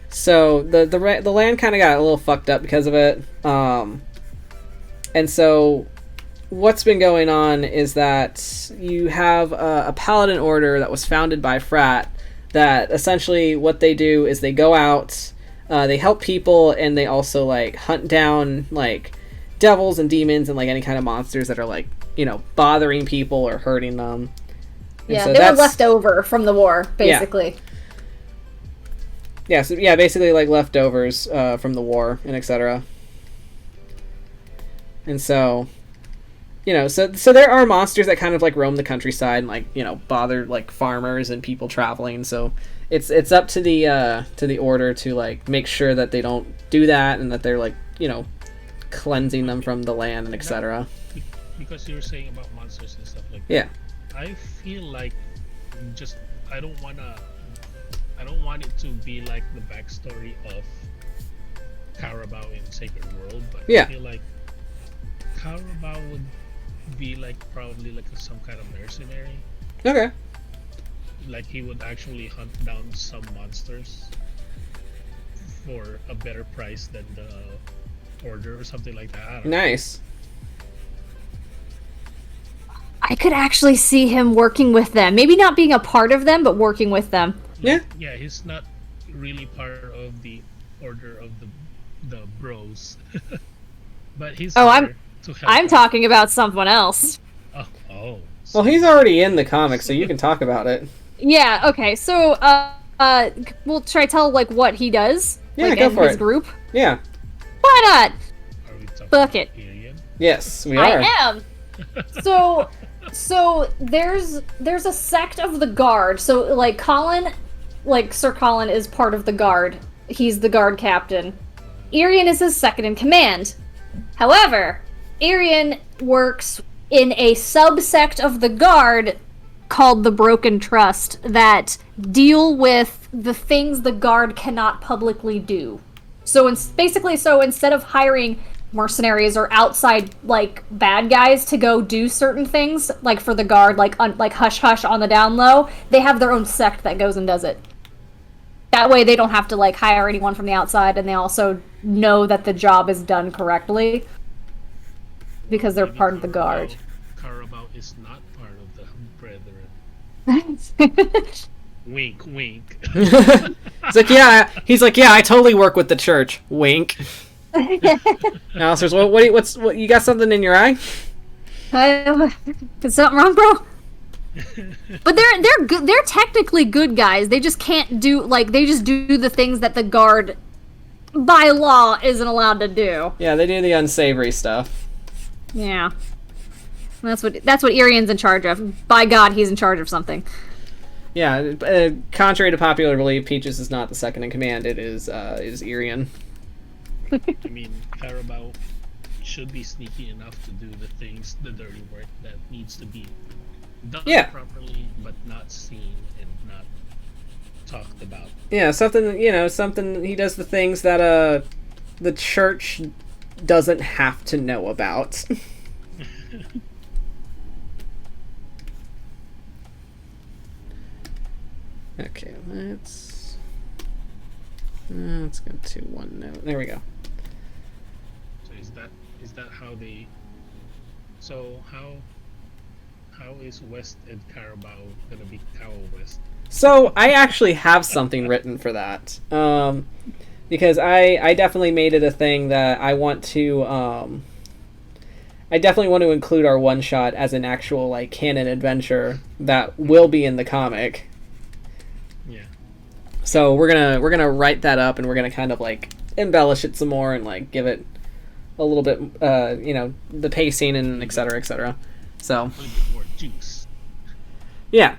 [SPEAKER 2] So, the land kind of got a little fucked up because of it, and so what's been going on is that you have a paladin order that was founded by Frat, that essentially what they do is they go out, they help people, and they also, like, hunt down, like, devils and demons and, like, any kind of monsters that are, like, you know, bothering people or hurting them. And
[SPEAKER 3] Yeah,
[SPEAKER 2] so
[SPEAKER 3] they were left over from the war, basically.
[SPEAKER 2] Yeah, so yeah, basically like leftovers from the war and etc. And so, so there are monsters that kind of like roam the countryside and like bother like farmers and people traveling. So it's up to the order to like make sure that they don't do that and that they're like cleansing them from the land and etc.
[SPEAKER 1] Because you were saying about monsters and stuff like that.
[SPEAKER 2] Yeah.
[SPEAKER 1] I feel like just I don't want it to be like the backstory of Carabao in Sacred World, but
[SPEAKER 2] Yeah.
[SPEAKER 1] I feel like Carabao would be like probably like some kind of mercenary.
[SPEAKER 2] Okay.
[SPEAKER 1] Like he would actually hunt down some monsters for a better price than the order or something like that. I don't know.
[SPEAKER 2] Nice.
[SPEAKER 3] I could actually see him working with them. Maybe not being a part of them, but working with them.
[SPEAKER 2] Yeah.
[SPEAKER 1] Yeah, he's not really part of the order of the bros. But he's
[SPEAKER 3] Oh,
[SPEAKER 1] there to help
[SPEAKER 3] I'm
[SPEAKER 1] out.
[SPEAKER 3] talking about someone else.
[SPEAKER 1] Oh.
[SPEAKER 2] Well, he's already in the comic, so you can talk about it.
[SPEAKER 3] Yeah, okay. So, well, should I tell, like, what he does?
[SPEAKER 2] Yeah,
[SPEAKER 3] like,
[SPEAKER 2] go
[SPEAKER 3] in
[SPEAKER 2] for
[SPEAKER 3] his
[SPEAKER 2] it.
[SPEAKER 3] group?
[SPEAKER 2] Yeah.
[SPEAKER 3] Why not?
[SPEAKER 1] Are we talking
[SPEAKER 3] Fuck
[SPEAKER 1] about
[SPEAKER 3] it.
[SPEAKER 1] Alien?
[SPEAKER 2] Yes, we are.
[SPEAKER 3] I am. So there's a sect of the guard. So like Colin, like Sir Colin is part of the guard. He's the guard captain. Irian is his second in command. However, Irian works in a subsect of the guard called the Broken Trust that deal with the things the guard cannot publicly do. So instead of hiring mercenaries or outside like bad guys to go do certain things like for the guard, like hush hush on the down low, they have their own sect that goes and does it. That way they don't have to like hire anyone from the outside, and they also know that the job is done correctly because they're
[SPEAKER 1] Maybe
[SPEAKER 3] part of the guard.
[SPEAKER 1] Carabao is not part of the brethren. Wink, wink.
[SPEAKER 2] He's like, yeah, I totally work with the church. Wink. Alistair's, what you got something in your eye?
[SPEAKER 3] Is something wrong, bro? But they're good. They're technically good guys. They just can't do they just do the things that the guard by law isn't allowed to do.
[SPEAKER 2] Yeah, they do the unsavory stuff.
[SPEAKER 3] Yeah. That's what Irian's in charge of. By God, he's in charge of something.
[SPEAKER 2] Yeah, contrary to popular belief, Peaches is not the second in command. It is Irian.
[SPEAKER 1] I mean, Carabao should be sneaky enough to do the things, the dirty work that needs to be done properly, but not seen and not talked about.
[SPEAKER 2] Yeah, something he does the things that the church doesn't have to know about. Okay, let's go to one note. There we go.
[SPEAKER 1] So is that how they? So how is West and Carabao gonna be Cow West?
[SPEAKER 2] So I actually have something written for that, because I definitely made it a thing that I want to. I definitely want to include our one shot as an actual like canon adventure that will be in the comic.
[SPEAKER 1] Yeah.
[SPEAKER 2] So we're gonna write that up, and we're gonna kind of like embellish it some more and like give it a little bit, the pacing and et cetera, et cetera. So
[SPEAKER 1] A little bit more juice.
[SPEAKER 2] yeah,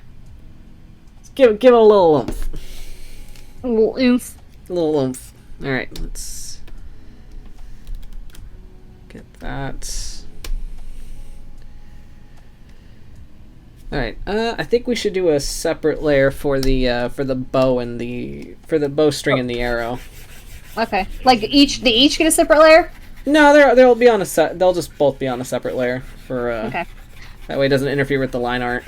[SPEAKER 2] give it a little oomph.
[SPEAKER 3] A little oomph.
[SPEAKER 2] A little oomph. All right, let's get that. All right, I think we should do a separate layer for the bow and the bowstring and the arrow.
[SPEAKER 3] Okay. Like they each get a separate layer?
[SPEAKER 2] No, they'll be on a set. They'll just both be on a separate layer for.
[SPEAKER 3] Okay.
[SPEAKER 2] That way, it doesn't interfere with the line art.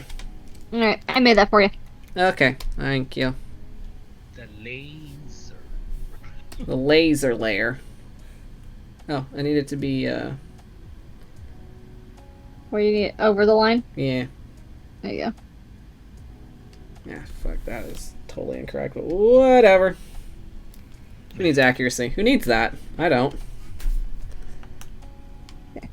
[SPEAKER 3] All right, I made that for you.
[SPEAKER 2] Okay, thank you.
[SPEAKER 1] The laser.
[SPEAKER 2] The laser layer. Oh, I need it to be.
[SPEAKER 3] Where you get over the line?
[SPEAKER 2] Yeah.
[SPEAKER 3] There you go.
[SPEAKER 2] Yeah, fuck, that is totally incorrect, but whatever. Who needs accuracy? Who needs that? I don't.
[SPEAKER 3] Okay.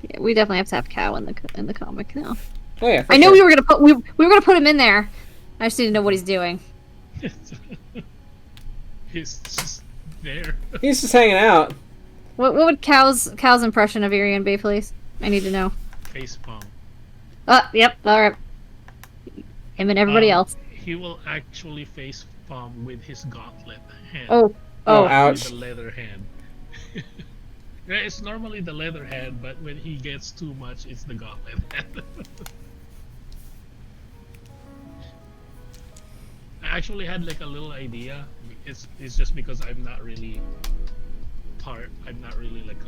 [SPEAKER 3] Yeah, we definitely have to have Cow in the comic now.
[SPEAKER 2] Oh yeah.
[SPEAKER 3] I knew we were gonna put him in there. I just need to know what he's doing.
[SPEAKER 1] He's just there.
[SPEAKER 2] He's just hanging out.
[SPEAKER 3] What would Cal's impression of Irian be, please? I need to know.
[SPEAKER 1] Face palm.
[SPEAKER 3] Yep. All right. Him and everybody else.
[SPEAKER 1] He will actually face palm with his gauntlet hand.
[SPEAKER 2] Oh, ouch.
[SPEAKER 1] With the leather hand. Yeah, it's normally the leather hand, but when he gets too much, it's the gauntlet hand. I actually had like a little idea. It's just because I'm not really like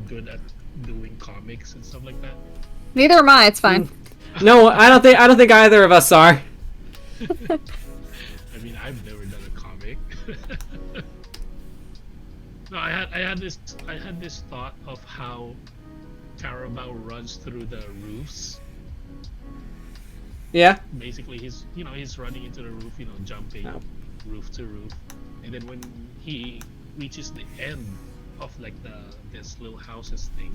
[SPEAKER 1] good at doing comics and stuff like that.
[SPEAKER 3] Neither am I. It's fine.
[SPEAKER 2] No, I don't think either of us are.
[SPEAKER 1] I mean, I've never done a comic. No, I had this thought of how Carabao runs through the roofs.
[SPEAKER 2] Yeah.
[SPEAKER 1] Basically, he's running into the roof, jumping roof to roof, and then when he reaches the end of like this little houses thing,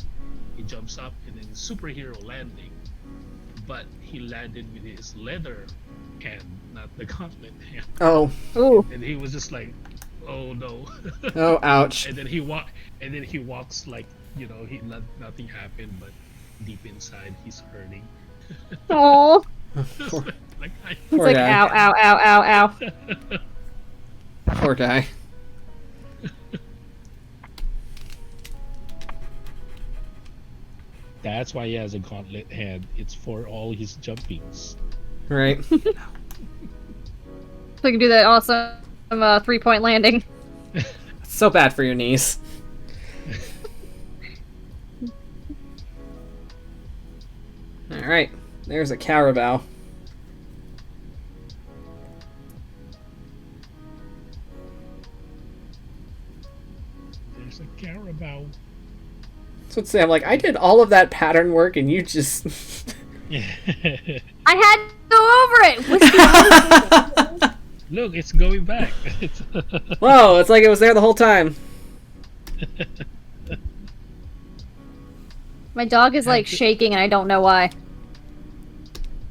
[SPEAKER 1] he jumps up and then superhero landing, but he landed with his leather hand, not the gauntlet hand.
[SPEAKER 2] Oh.
[SPEAKER 3] Ooh.
[SPEAKER 1] And he was just like, oh no.
[SPEAKER 2] Oh, ouch.
[SPEAKER 1] And then he walks like, nothing happened, but deep inside he's hurting.
[SPEAKER 3] Oh.
[SPEAKER 1] Like,
[SPEAKER 3] He's like,
[SPEAKER 2] guy.
[SPEAKER 3] ow, ow, ow, ow, ow.
[SPEAKER 2] Poor guy.
[SPEAKER 1] That's why he has a gauntlet hand. It's for all his jumpings.
[SPEAKER 2] Right.
[SPEAKER 3] So we can do that awesome 3-point landing.
[SPEAKER 2] It's so bad for your knees. Alright. There's a Carabao.
[SPEAKER 1] There's a Carabao.
[SPEAKER 2] So let's say I'm like, I did all of that pattern work and you just
[SPEAKER 3] I had to go over it.
[SPEAKER 1] Look, it's going back.
[SPEAKER 2] Whoa, it's like it was there the whole time.
[SPEAKER 3] My dog is like shaking and I don't know why.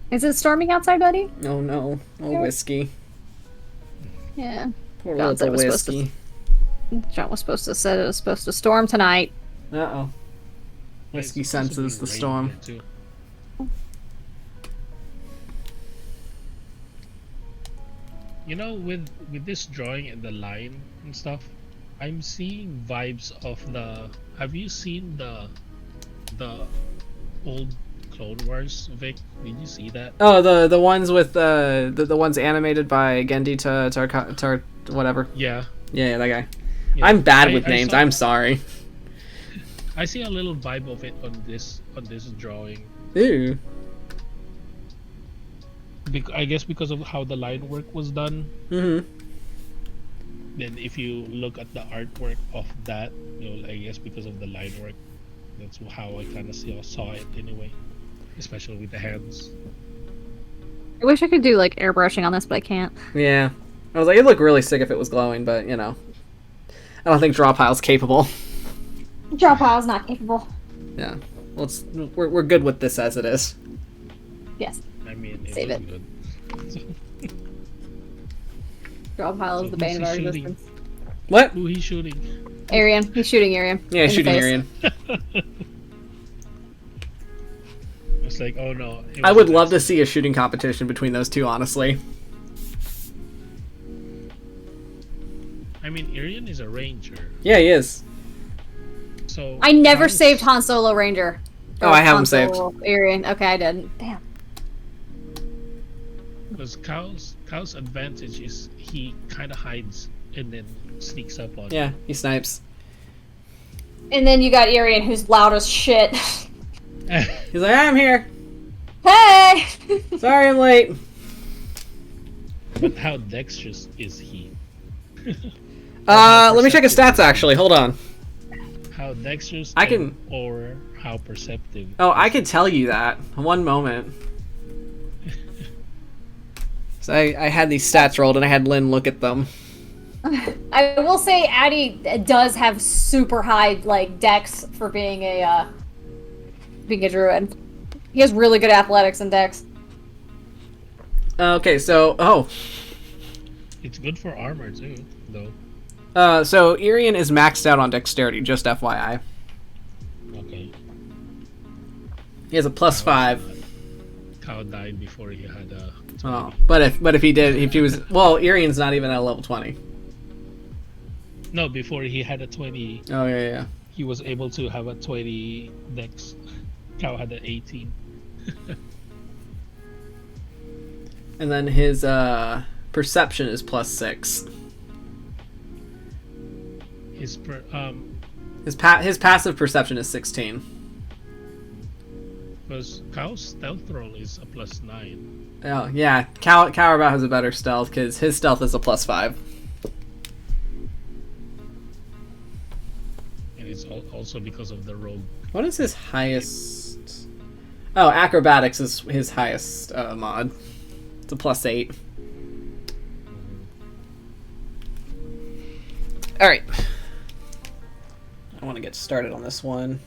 [SPEAKER 3] Is it storming outside, buddy?
[SPEAKER 2] Oh no. Oh, Whiskey.
[SPEAKER 3] Yeah.
[SPEAKER 2] Poor
[SPEAKER 3] God said
[SPEAKER 2] little
[SPEAKER 3] it was
[SPEAKER 2] Whiskey.
[SPEAKER 3] John was supposed to said it was supposed to storm tonight.
[SPEAKER 2] Uh-oh. Whiskey
[SPEAKER 1] It's supposed to be
[SPEAKER 2] senses the
[SPEAKER 1] raining
[SPEAKER 2] storm.
[SPEAKER 1] here, too. With this drawing and the line and stuff, I'm seeing vibes of the. Have you seen the old Clone Wars, Vic? Did you see that?
[SPEAKER 2] Oh, the ones with the ones animated by Gendy Tar whatever.
[SPEAKER 1] Yeah.
[SPEAKER 2] Yeah, that guy.
[SPEAKER 1] Yeah.
[SPEAKER 2] I'm bad with names.
[SPEAKER 1] saw-
[SPEAKER 2] I'm sorry.
[SPEAKER 1] I see a little vibe of it on this drawing.
[SPEAKER 2] Ew.
[SPEAKER 1] I guess because of how the line work was done.
[SPEAKER 2] Mm-hmm.
[SPEAKER 1] Then if you look at the artwork of that, I guess because of the line work, that's how I kind of saw it anyway. Especially with the hands.
[SPEAKER 3] I wish I could do like airbrushing on this, but I can't.
[SPEAKER 2] Yeah. I was like, it'd look really sick if it was glowing, but I don't think Drawpile's capable.
[SPEAKER 3] Draw pile's not capable.
[SPEAKER 2] Yeah. Well, we're good with this as it is.
[SPEAKER 3] Yes.
[SPEAKER 1] I mean,
[SPEAKER 3] Save
[SPEAKER 1] was
[SPEAKER 3] it.
[SPEAKER 1] good.
[SPEAKER 3] Draw pile is
[SPEAKER 1] So
[SPEAKER 3] the bane of
[SPEAKER 1] who's
[SPEAKER 3] our
[SPEAKER 1] he shooting?
[SPEAKER 3] existence.
[SPEAKER 2] What?
[SPEAKER 1] Who he's shooting?
[SPEAKER 3] Arian. He's shooting Arian.
[SPEAKER 2] Yeah,
[SPEAKER 3] in the
[SPEAKER 2] shooting
[SPEAKER 3] face.
[SPEAKER 2] Arian.
[SPEAKER 1] It's like, oh no.
[SPEAKER 2] I would love to see a shooting competition between those two, honestly.
[SPEAKER 1] I mean, Irian is a ranger,
[SPEAKER 2] Yeah, he is.
[SPEAKER 1] so
[SPEAKER 3] I never
[SPEAKER 1] Cal's-
[SPEAKER 3] saved Han Solo Ranger.
[SPEAKER 2] Oh, I have him saved.
[SPEAKER 3] Arian. Okay, I didn't. Damn.
[SPEAKER 1] Because Cal's advantage is he kind of hides and then sneaks up on.
[SPEAKER 2] Yeah, he snipes.
[SPEAKER 3] And then you got Arian, who's loud as shit.
[SPEAKER 2] He's like, I'm here.
[SPEAKER 3] Hey!
[SPEAKER 2] Sorry I'm late.
[SPEAKER 1] But how dexterous is he?
[SPEAKER 2] Let me check his stats actually. Hold on.
[SPEAKER 1] How dexterous?
[SPEAKER 2] I can-
[SPEAKER 1] or how perceptive?
[SPEAKER 2] Oh, I could tell you that. One moment. So I had these stats rolled and I had Lynn look at them.
[SPEAKER 3] I will say Addie does have super high like dex for being a druid. He has really good athletics and dex.
[SPEAKER 2] Okay, so
[SPEAKER 1] It's good for armor too, though.
[SPEAKER 2] so Irian is maxed out on dexterity, just FYI.
[SPEAKER 1] Okay.
[SPEAKER 2] He has a +5.
[SPEAKER 1] Cow died before he had a.
[SPEAKER 2] Oh, but if he was Irian's not even at level 20.
[SPEAKER 1] No, before he had a 20,
[SPEAKER 2] Oh yeah.
[SPEAKER 1] he was able to have a 20 dex. Cow had an 18.
[SPEAKER 2] And then his perception is +6. His passive perception is 16.
[SPEAKER 1] Because Cow's stealth roll is a +9.
[SPEAKER 2] Oh yeah, Cowarbout has a better stealth because his stealth is a +5.
[SPEAKER 1] And it's also because of the rogue.
[SPEAKER 2] What is his highest? Oh, acrobatics is his highest mod. It's a +8. All right. I want to get started on this one.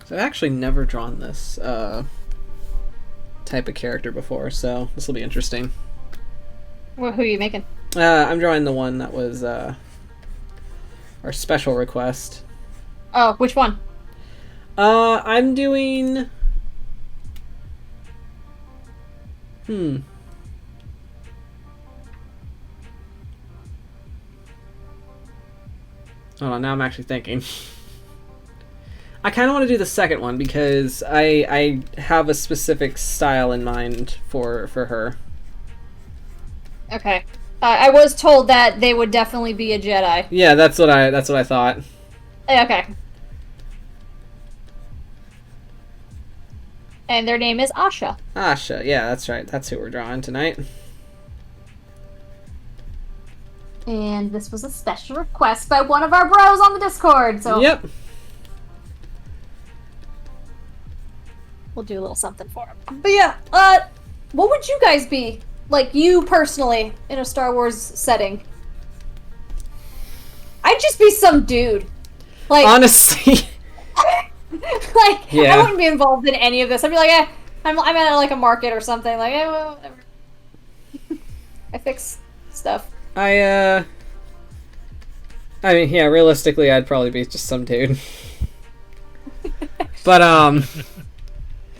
[SPEAKER 2] So I've actually never drawn this type of character before, so this will be interesting.
[SPEAKER 3] Well, who are you making?
[SPEAKER 2] I'm drawing the one that was our special request.
[SPEAKER 3] Oh, which one?
[SPEAKER 2] I'm doing... Hold on, now I'm actually thinking. I kind of want to do the second one because I have a specific style in mind for her.
[SPEAKER 3] Okay. I was told that they would definitely be a Jedi.
[SPEAKER 2] Yeah, that's what I thought.
[SPEAKER 3] Okay. And their name is Asha.
[SPEAKER 2] Asha, yeah, that's right. That's who we're drawing tonight.
[SPEAKER 3] And this was a special request by one of our bros on the Discord, so...
[SPEAKER 2] Yep.
[SPEAKER 3] We'll do a little something for him. But yeah, what would you guys be? Like, you personally, in a Star Wars setting? I'd just be some dude. Like...
[SPEAKER 2] Honestly...
[SPEAKER 3] like,
[SPEAKER 2] yeah.
[SPEAKER 3] I wouldn't be involved in any of this. I'd be like, I'm at, like, a market or something. Like, well, whatever. I fix stuff.
[SPEAKER 2] I mean, yeah, realistically, I'd probably be just some dude. But,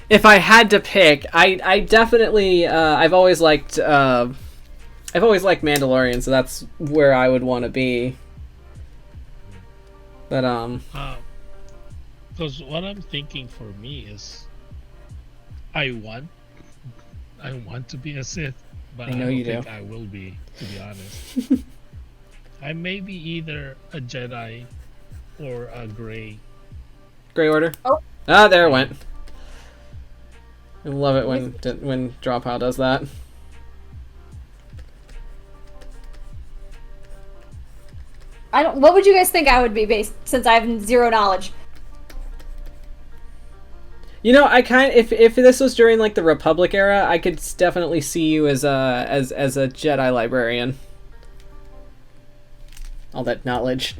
[SPEAKER 2] if I had to pick, I definitely, I've always liked Mandalorian, so that's where I would want to be. But,
[SPEAKER 1] Because what I'm thinking for me is, I want to be a Sith, but I don't think I will be, to be honest. I may be either a Jedi or a Grey.
[SPEAKER 2] Grey Order?
[SPEAKER 3] Oh.
[SPEAKER 2] Ah, there it went. I love it when Drawpile does that.
[SPEAKER 3] What would you guys think I would be based, since I have zero knowledge?
[SPEAKER 2] You know, if this was during like the Republic era, I could definitely see you as a Jedi librarian. All that knowledge.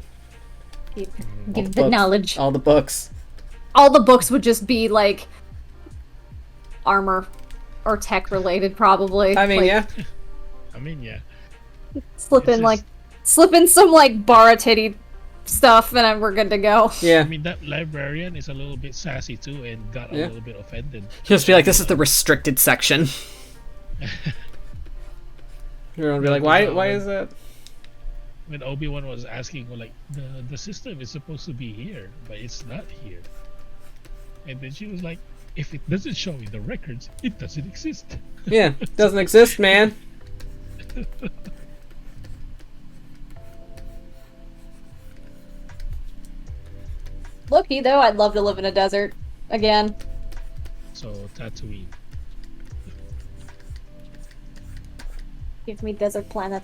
[SPEAKER 3] Give the knowledge.
[SPEAKER 2] All the books.
[SPEAKER 3] All the books would just be like armor or tech related, probably.
[SPEAKER 2] I mean,
[SPEAKER 3] like,
[SPEAKER 2] yeah.
[SPEAKER 1] I mean, yeah.
[SPEAKER 3] Slip in some like Bara titty stuff, and we're good to go.
[SPEAKER 2] Yeah.
[SPEAKER 1] I mean, that librarian is a little bit sassy too, and got a little bit offended.
[SPEAKER 2] Just be like, this is the restricted section. You're gonna be like, why is that?
[SPEAKER 1] When Obi-Wan was asking, like, the system is supposed to be here, but it's not here. And then she was like, if it doesn't show in the records, it doesn't exist.
[SPEAKER 2] Yeah, doesn't exist, man.
[SPEAKER 3] Low-key, though, I'd love to live in a desert again.
[SPEAKER 1] So, Tatooine.
[SPEAKER 3] Give me desert planet.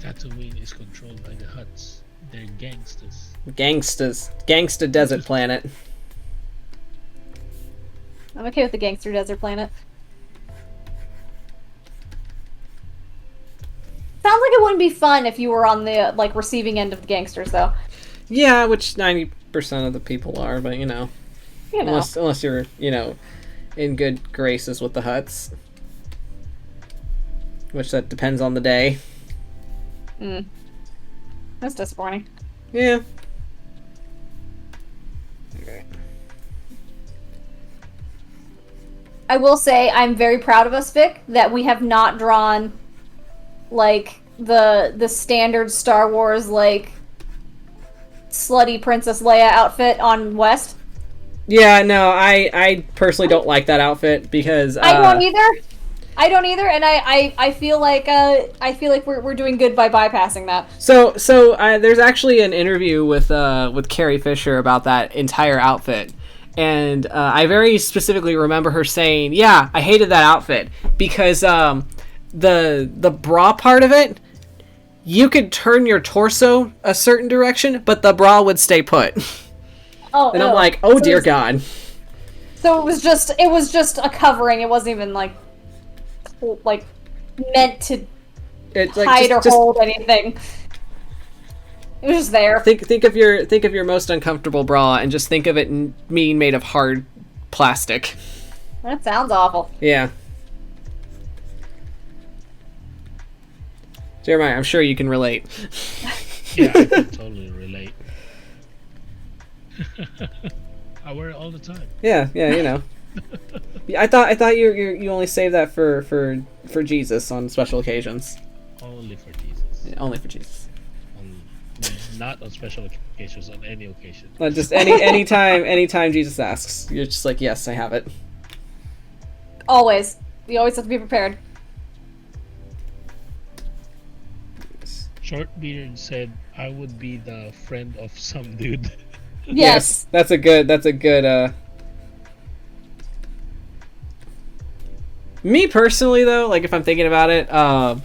[SPEAKER 1] Tatooine is controlled by the Hutts. They're gangsters.
[SPEAKER 2] Gangsta desert planet.
[SPEAKER 3] I'm okay with the gangster desert planet. Sounds like it wouldn't be fun if you were on the, like, receiving end of the gangsters, though.
[SPEAKER 2] Yeah, which 90% 50% of the people are, but unless you're in good graces with the Hutts, which that depends on the day.
[SPEAKER 3] That's disappointing.
[SPEAKER 2] Yeah. Okay.
[SPEAKER 3] I will say I'm very proud of us, Vic, that we have not drawn like the standard Star Wars like slutty Princess Leia outfit on West.
[SPEAKER 2] Yeah, no, I personally don't like that outfit because
[SPEAKER 3] I don't either, and I feel like we're doing good by bypassing that.
[SPEAKER 2] So there's actually an interview with Carrie Fisher about that entire outfit, and I very specifically remember her saying, "Yeah, I hated that outfit because the bra part of it, you could turn your torso a certain direction, but the bra would stay put."
[SPEAKER 3] Oh,
[SPEAKER 2] and I'm like, oh dear God.
[SPEAKER 3] So it was just a covering. It wasn't even like meant to hide or hold anything. It was just there.
[SPEAKER 2] Think of your most uncomfortable bra and just think of it being made of hard plastic.
[SPEAKER 3] That sounds awful.
[SPEAKER 2] Yeah. Jeremiah, I'm sure you can relate.
[SPEAKER 1] Yeah, I can totally relate. I wear it all the time.
[SPEAKER 2] Yeah, I thought you only save that for Jesus on special occasions.
[SPEAKER 1] Only for Jesus.
[SPEAKER 2] Yeah, only for Jesus.
[SPEAKER 1] Not on special occasions, on any occasion.
[SPEAKER 2] Just anytime Jesus asks, you're just like, yes, I have it.
[SPEAKER 3] Always. You always have to be prepared.
[SPEAKER 1] Shortbeard said, "I would be the friend of some dude."
[SPEAKER 3] Yes.
[SPEAKER 2] That's a good Me personally though, like if I'm thinking about it, I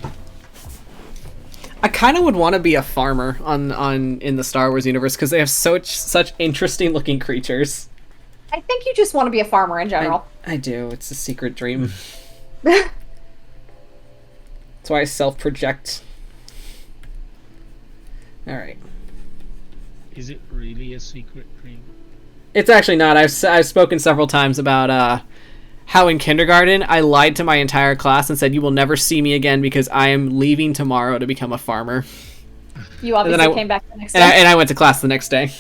[SPEAKER 2] kind of would want to be a farmer on in the Star Wars universe because they have such interesting looking creatures.
[SPEAKER 3] I think you just want to be a farmer in general.
[SPEAKER 2] I do. It's a secret dream. That's why I self-project. All right.
[SPEAKER 1] Is it really a secret dream?
[SPEAKER 2] It's actually not. I've spoken several times about how in kindergarten I lied to my entire class and said, "You will never see me again because I am leaving tomorrow to become a farmer."
[SPEAKER 3] You obviously came back the next day.
[SPEAKER 2] And I went to class the next day.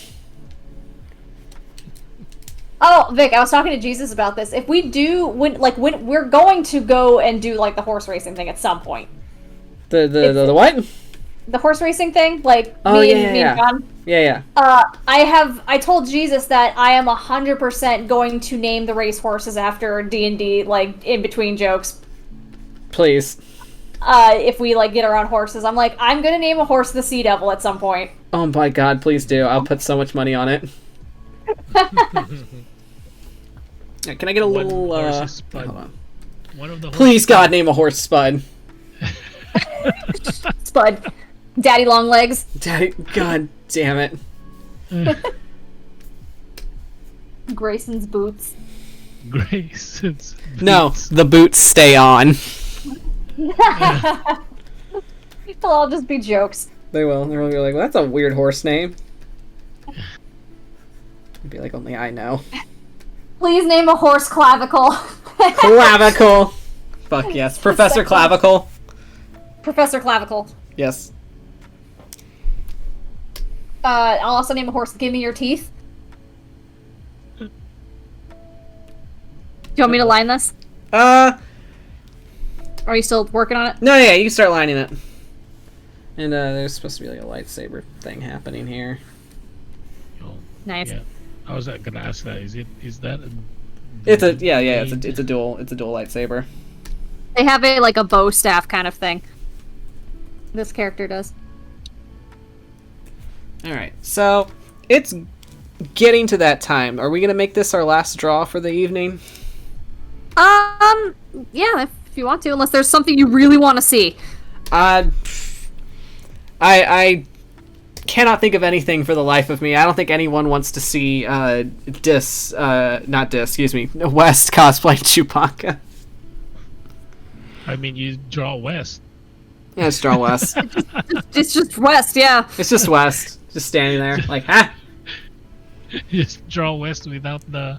[SPEAKER 3] Oh, Vic, I was talking to Jesus about this. If we do, when we're going to go and do like the horse racing thing at some point.
[SPEAKER 2] The what?
[SPEAKER 3] The horse racing thing, like
[SPEAKER 2] me
[SPEAKER 3] and John.
[SPEAKER 2] Yeah.
[SPEAKER 3] I told Jesus that I am 100% going to name the race horses after D&D, like in between jokes.
[SPEAKER 2] Please.
[SPEAKER 3] If we like get our own horses, I'm gonna name a horse the Sea Devil at some point.
[SPEAKER 2] Oh my God, please do! I'll put so much money on it. Can I get a little? Hold on.
[SPEAKER 1] One of the
[SPEAKER 2] please, God, name a horse Spud.
[SPEAKER 3] Spud. Daddy Longlegs.
[SPEAKER 2] Daddy, God damn it.
[SPEAKER 3] Grayson's Boots.
[SPEAKER 1] Grayson's Boots.
[SPEAKER 2] No, the boots stay on.
[SPEAKER 3] They'll all just be jokes.
[SPEAKER 2] They will. They'll be like, well, that's a weird horse name. I'd be like, only I know.
[SPEAKER 3] Please name a horse Clavicle.
[SPEAKER 2] Clavicle. Fuck yes. Professor Clavicle.
[SPEAKER 3] Professor Clavicle.
[SPEAKER 2] Yes.
[SPEAKER 3] I'll also name a horse Give Me Your Teeth. Do you want me to line this? Are you still working on it?
[SPEAKER 2] No, yeah, you can start lining it. And there's supposed to be like a lightsaber thing happening here.
[SPEAKER 1] Oh,
[SPEAKER 3] nice.
[SPEAKER 1] Yeah. I was gonna ask that. Is that a
[SPEAKER 2] it's a dual lightsaber.
[SPEAKER 3] They have a bow staff kind of thing. This character does.
[SPEAKER 2] Alright, so it's getting to that time. Are we gonna make this our last draw for the evening?
[SPEAKER 3] Yeah, if you want to, unless there's something you really want to see.
[SPEAKER 2] I cannot think of anything for the life of me. I don't think anyone wants to see West cosplay Chewbacca.
[SPEAKER 1] I mean, you draw West.
[SPEAKER 2] Yeah, it's draw West.
[SPEAKER 3] It's just West, yeah.
[SPEAKER 2] It's just West. Just standing there, like, ha!
[SPEAKER 1] Just draw West without the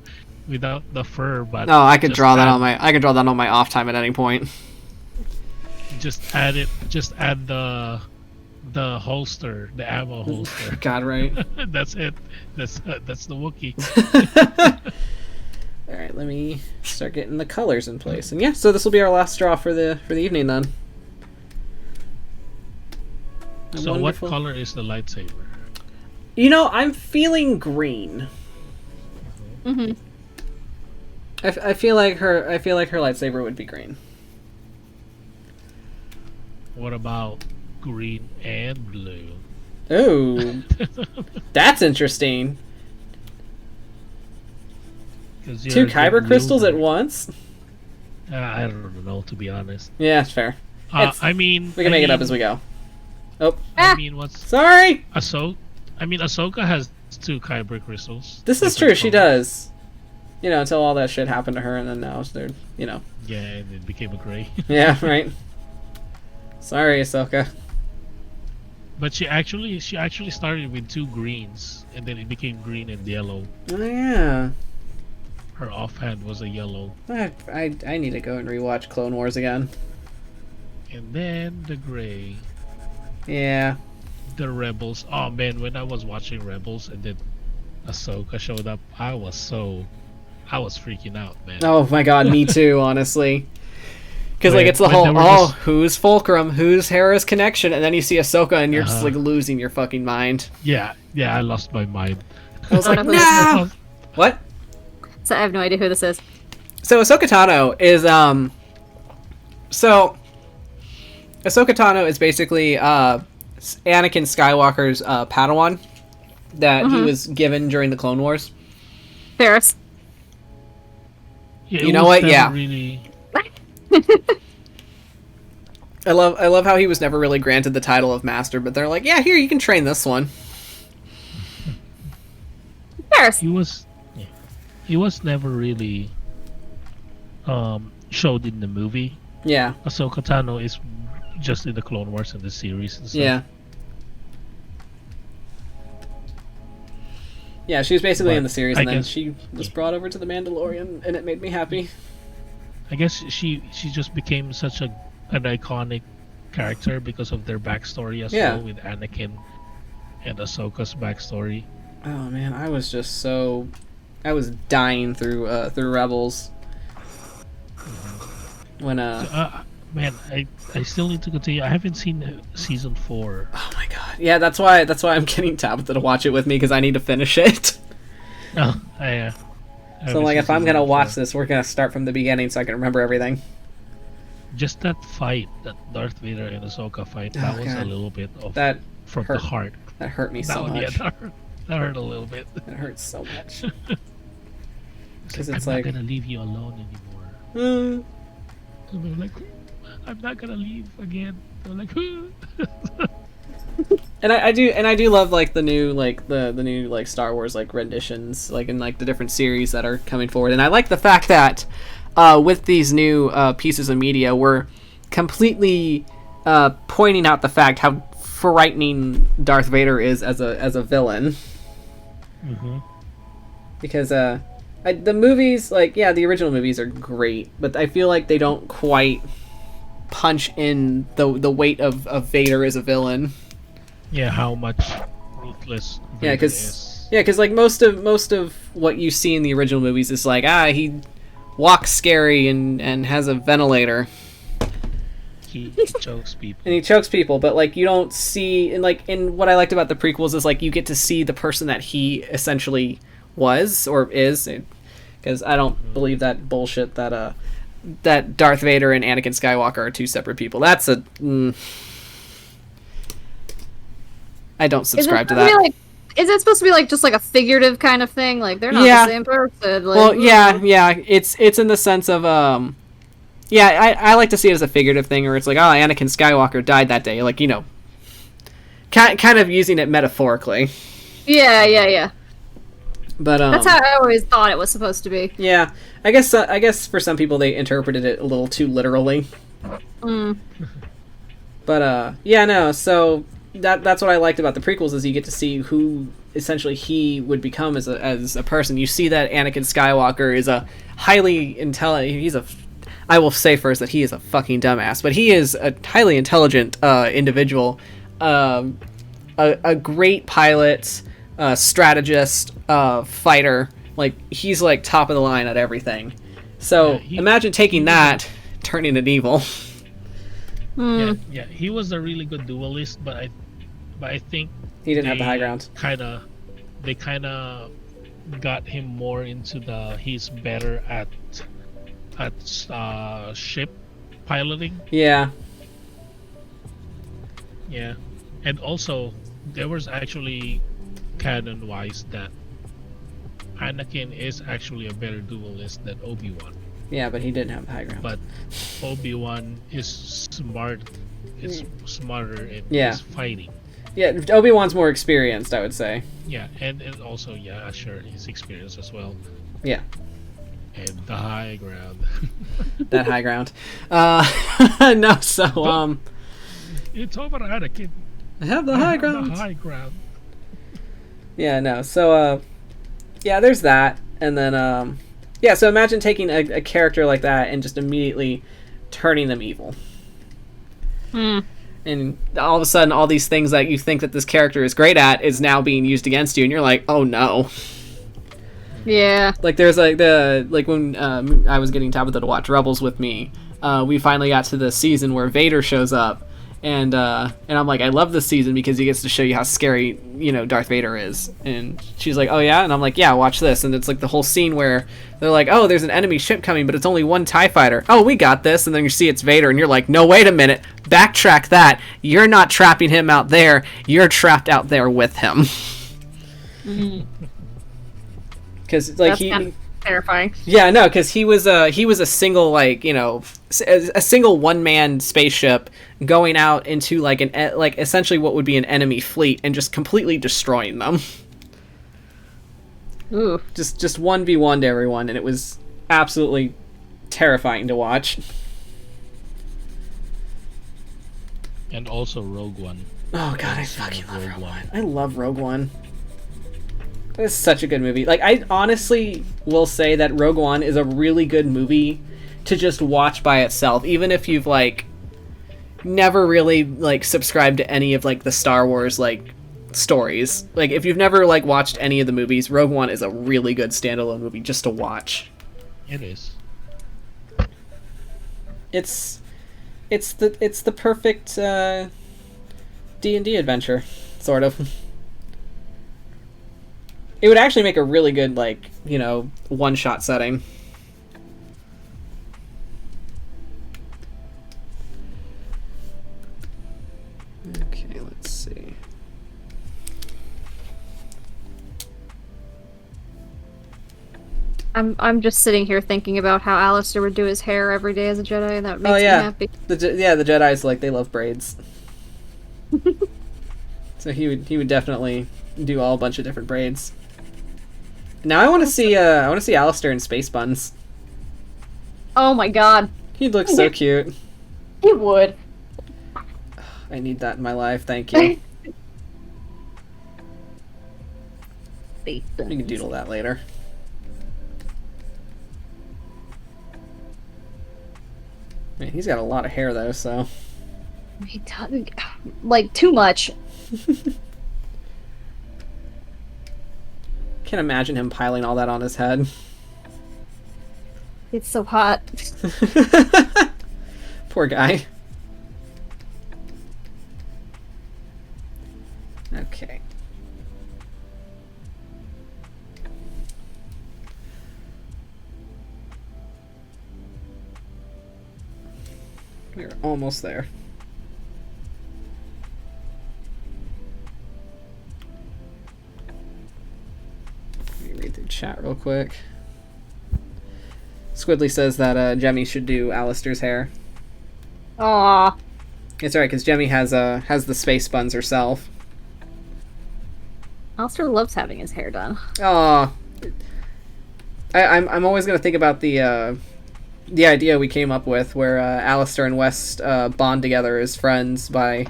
[SPEAKER 1] fur, but
[SPEAKER 2] No, I could
[SPEAKER 1] just
[SPEAKER 2] draw that
[SPEAKER 1] add-
[SPEAKER 2] on my off time at any point.
[SPEAKER 1] Just add it. Just add the holster, the ammo holster.
[SPEAKER 2] God, right.
[SPEAKER 1] That's it. That's the Wookiee.
[SPEAKER 2] All right, let me start getting the colors in place. And yeah, so this will be our last draw for the evening then.
[SPEAKER 1] So
[SPEAKER 2] Wonderful.
[SPEAKER 1] what color is the lightsaber?
[SPEAKER 2] You know, I'm feeling green.
[SPEAKER 3] Mm-hmm.
[SPEAKER 2] I feel like her lightsaber would be green.
[SPEAKER 1] What about green and blue?
[SPEAKER 2] Ooh, that's interesting.
[SPEAKER 1] 'Cause
[SPEAKER 2] Two
[SPEAKER 1] you're a
[SPEAKER 2] kyber
[SPEAKER 1] good
[SPEAKER 2] crystals at
[SPEAKER 1] wielder.
[SPEAKER 2] once?
[SPEAKER 1] I don't know, to be honest.
[SPEAKER 2] Yeah, it's fair. It's-
[SPEAKER 1] I mean,
[SPEAKER 2] We can make it up as we go. Oh,
[SPEAKER 1] I mean, what's
[SPEAKER 2] sorry.
[SPEAKER 1] Ahsoka has 2 kyber crystals.
[SPEAKER 2] This is
[SPEAKER 1] Different
[SPEAKER 2] true. She
[SPEAKER 1] colors.
[SPEAKER 2] does. You know, until all that shit happened to her, and then now they're, you know.
[SPEAKER 1] Yeah, and it became a gray.
[SPEAKER 2] Yeah, right. Sorry, Ahsoka.
[SPEAKER 1] But she actually started with 2 greens, and then it became green and yellow.
[SPEAKER 2] Oh yeah.
[SPEAKER 1] Her offhand was a yellow,
[SPEAKER 2] I need to go and rewatch Clone Wars again.
[SPEAKER 1] and then the gray.
[SPEAKER 2] Yeah.
[SPEAKER 1] The Rebels. Oh man, when I was watching Rebels and then Ahsoka showed up, I was freaking out, man.
[SPEAKER 2] Oh my god, me too, honestly. Because like
[SPEAKER 1] When-
[SPEAKER 2] it's the
[SPEAKER 1] when
[SPEAKER 2] whole
[SPEAKER 1] they were
[SPEAKER 2] oh
[SPEAKER 1] just-
[SPEAKER 2] who's Fulcrum, who's Hera's connection, and then you see Ahsoka and you're just
[SPEAKER 1] Uh-huh.
[SPEAKER 2] like losing your fucking mind.
[SPEAKER 1] Yeah, I lost my mind.
[SPEAKER 2] I was like,
[SPEAKER 3] I don't know who
[SPEAKER 2] no. What?
[SPEAKER 3] So I have no idea who this is.
[SPEAKER 2] So Ahsoka Tano is so Ahsoka Tano is basically Anakin Skywalker's Padawan that he was given during the Clone Wars.
[SPEAKER 3] Ferris.
[SPEAKER 1] Yeah,
[SPEAKER 2] You
[SPEAKER 1] it
[SPEAKER 2] know
[SPEAKER 1] was
[SPEAKER 2] what?
[SPEAKER 1] never
[SPEAKER 2] Yeah.
[SPEAKER 1] Really,
[SPEAKER 2] I love how he was never really granted the title of master, but they're like, yeah, here you can train this one.
[SPEAKER 3] Ferris.
[SPEAKER 1] he was never really showed in the movie.
[SPEAKER 2] Yeah,
[SPEAKER 1] Ahsoka Tano is just in the Clone Wars and the series and stuff.
[SPEAKER 2] yeah, yeah. She was basically
[SPEAKER 1] But
[SPEAKER 2] in the series,
[SPEAKER 1] I
[SPEAKER 2] and then
[SPEAKER 1] guess-
[SPEAKER 2] she was brought over to the Mandalorian, and it made me happy.
[SPEAKER 1] I guess she just became such an iconic character because of their backstory as
[SPEAKER 2] Yeah.
[SPEAKER 1] well, with Anakin and Ahsoka's backstory.
[SPEAKER 2] Oh man, I was dying through Rebels when
[SPEAKER 1] Man, I still need to continue. I haven't seen season 4.
[SPEAKER 2] oh my god, yeah, that's why I'm getting Tabitha to watch it with me because I need to finish it.
[SPEAKER 1] Oh,
[SPEAKER 2] So like, if I'm gonna watch this, we're gonna start from the beginning so I can remember everything.
[SPEAKER 1] just that fight, that Darth Vader and Ahsoka fight, that
[SPEAKER 2] Oh,
[SPEAKER 1] was
[SPEAKER 2] God.
[SPEAKER 1] a little bit of
[SPEAKER 2] That
[SPEAKER 1] from
[SPEAKER 2] hurt.
[SPEAKER 1] the heart.
[SPEAKER 2] That hurt me
[SPEAKER 1] That
[SPEAKER 2] so
[SPEAKER 1] one, yeah,
[SPEAKER 2] much.
[SPEAKER 1] that hurt a little bit.
[SPEAKER 2] It hurts so much.
[SPEAKER 1] Because
[SPEAKER 2] it's
[SPEAKER 1] I'm
[SPEAKER 2] like-
[SPEAKER 1] not gonna leave you alone anymore.
[SPEAKER 2] Mm.
[SPEAKER 1] And they're like, I'm not gonna leave again. They're like,
[SPEAKER 2] And I do love like the new like Star Wars like renditions like in like the different series that are coming forward, and I like the fact that with these new pieces of media we're completely pointing out the fact how frightening Darth Vader is as a villain,
[SPEAKER 1] mm-hmm.
[SPEAKER 2] because the movies, like, yeah, the original movies are great, but I feel like they don't quite punch in the weight of Vader as a villain.
[SPEAKER 1] Yeah, how much ruthless
[SPEAKER 2] Yeah,
[SPEAKER 1] Vader
[SPEAKER 2] because
[SPEAKER 1] is.
[SPEAKER 2] like most of what you see in the original movies is like, he walks scary and has a ventilator
[SPEAKER 1] He chokes people.
[SPEAKER 2] and he chokes people, but like you don't see, and like in what I liked about the prequels is like you get to see the person that he essentially was or is, because I don't believe that bullshit that that Darth Vader and Anakin Skywalker are 2 separate people. That's a I don't subscribe to that.
[SPEAKER 3] Is it supposed to be like just like a figurative kind of thing? Like they're not
[SPEAKER 2] Yeah.
[SPEAKER 3] the same person. Like,
[SPEAKER 2] Well, yeah, it's in the sense of I like to see it as a figurative thing, where it's like, oh, Anakin Skywalker died that day, like, you know, kind of using it metaphorically.
[SPEAKER 3] Yeah.
[SPEAKER 2] But
[SPEAKER 3] That's how I always thought it was supposed to be.
[SPEAKER 2] yeah, I guess for some people they interpreted it a little too literally.
[SPEAKER 3] Mm.
[SPEAKER 2] But yeah, no. So that's what I liked about the prequels, is you get to see who essentially he would become as a person. You see that Anakin Skywalker is a highly intelligent. I will say first that he is a fucking dumbass, but he is a highly intelligent individual, a great pilot, strategist, fighter. Like, he's like top of the line at everything. So imagine taking that, turning it evil.
[SPEAKER 1] Yeah, he was a really good duelist, but I think
[SPEAKER 2] he didn't have the high ground.
[SPEAKER 1] They kind of got him more into he's better at ship piloting.
[SPEAKER 2] Yeah,
[SPEAKER 1] and also there was actually canon-wise that Anakin is actually a better duelist than Obi-Wan.
[SPEAKER 2] Yeah, but he didn't have the high ground.
[SPEAKER 1] But Obi-Wan is smart. It's smarter in his fighting.
[SPEAKER 2] Yeah, Obi-Wan's more experienced, I would say.
[SPEAKER 1] Yeah, and also, sure, his experience as well.
[SPEAKER 2] Yeah.
[SPEAKER 1] And the high ground.
[SPEAKER 2] That high ground. No, so,
[SPEAKER 1] It's over, Anakin.
[SPEAKER 2] I have the high ground.
[SPEAKER 1] The high ground.
[SPEAKER 2] Yeah, no, so, yeah, there's that. And then, yeah, so imagine taking a character like that and just immediately turning them evil. And all of a sudden, all these things that you think that this character is great at is now being used against you, and you're like, oh no.
[SPEAKER 3] Yeah.
[SPEAKER 2] Like, there's when I was getting Tabitha to watch Rebels with me, we finally got to the season where Vader shows up, and I'm like, I love this season because he gets to show you how scary, Darth Vader is. And she's like, oh yeah? And I'm like, yeah, watch this. And it's like the whole scene where they're like, oh, there's an enemy ship coming, but it's only one TIE fighter. Oh, we got this. And then you see it's Vader, and you're like, no, wait a minute. Backtrack that. You're not trapping him out there. You're trapped out there with him. Because
[SPEAKER 3] that's kind of terrifying.
[SPEAKER 2] Yeah, no, because he was a single, like, a single one-man spaceship going out into like essentially what would be an enemy fleet and just completely destroying them.
[SPEAKER 3] Ooh.
[SPEAKER 2] Just 1v1 to everyone, and it was absolutely terrifying to watch.
[SPEAKER 1] And also Rogue One.
[SPEAKER 2] Oh god, I fucking love Rogue One. I love Rogue One. It's such a good movie. Like, I honestly will say that Rogue One is a really good movie to just watch by itself, even if you've like never really like subscribed to any of like the Star Wars like stories. Like, if you've never like watched any of the movies, Rogue One is a really good standalone movie just to watch.
[SPEAKER 1] It is.
[SPEAKER 2] It's the perfect D&D adventure, sort of. It would actually make a really good, like, one-shot setting. Okay, let's see.
[SPEAKER 3] I'm just sitting here thinking about how Alistair would do his hair every day as a Jedi, and that makes me happy.
[SPEAKER 2] The Jedis, like, they love braids. So he would definitely do all a bunch of different braids. Now I want to see Alistair in space buns.
[SPEAKER 3] Oh my god.
[SPEAKER 2] He'd look so cute.
[SPEAKER 3] He would.
[SPEAKER 2] I need that in my life, thank you. We can doodle that later. Man, he's got a lot of hair though, so.
[SPEAKER 3] He does, like, too much.
[SPEAKER 2] Can't imagine him piling all that on his head.
[SPEAKER 3] It's so hot.
[SPEAKER 2] Poor guy. Okay. We're almost there. Read the chat real quick. Squidly says that Jemmy should do Alistair's hair.
[SPEAKER 3] Aww.
[SPEAKER 2] It's alright, because Jemmy has the space buns herself.
[SPEAKER 3] Alistair loves having his hair done.
[SPEAKER 2] Aw. I'm always gonna think about the idea we came up with where Alistair and West bond together as friends by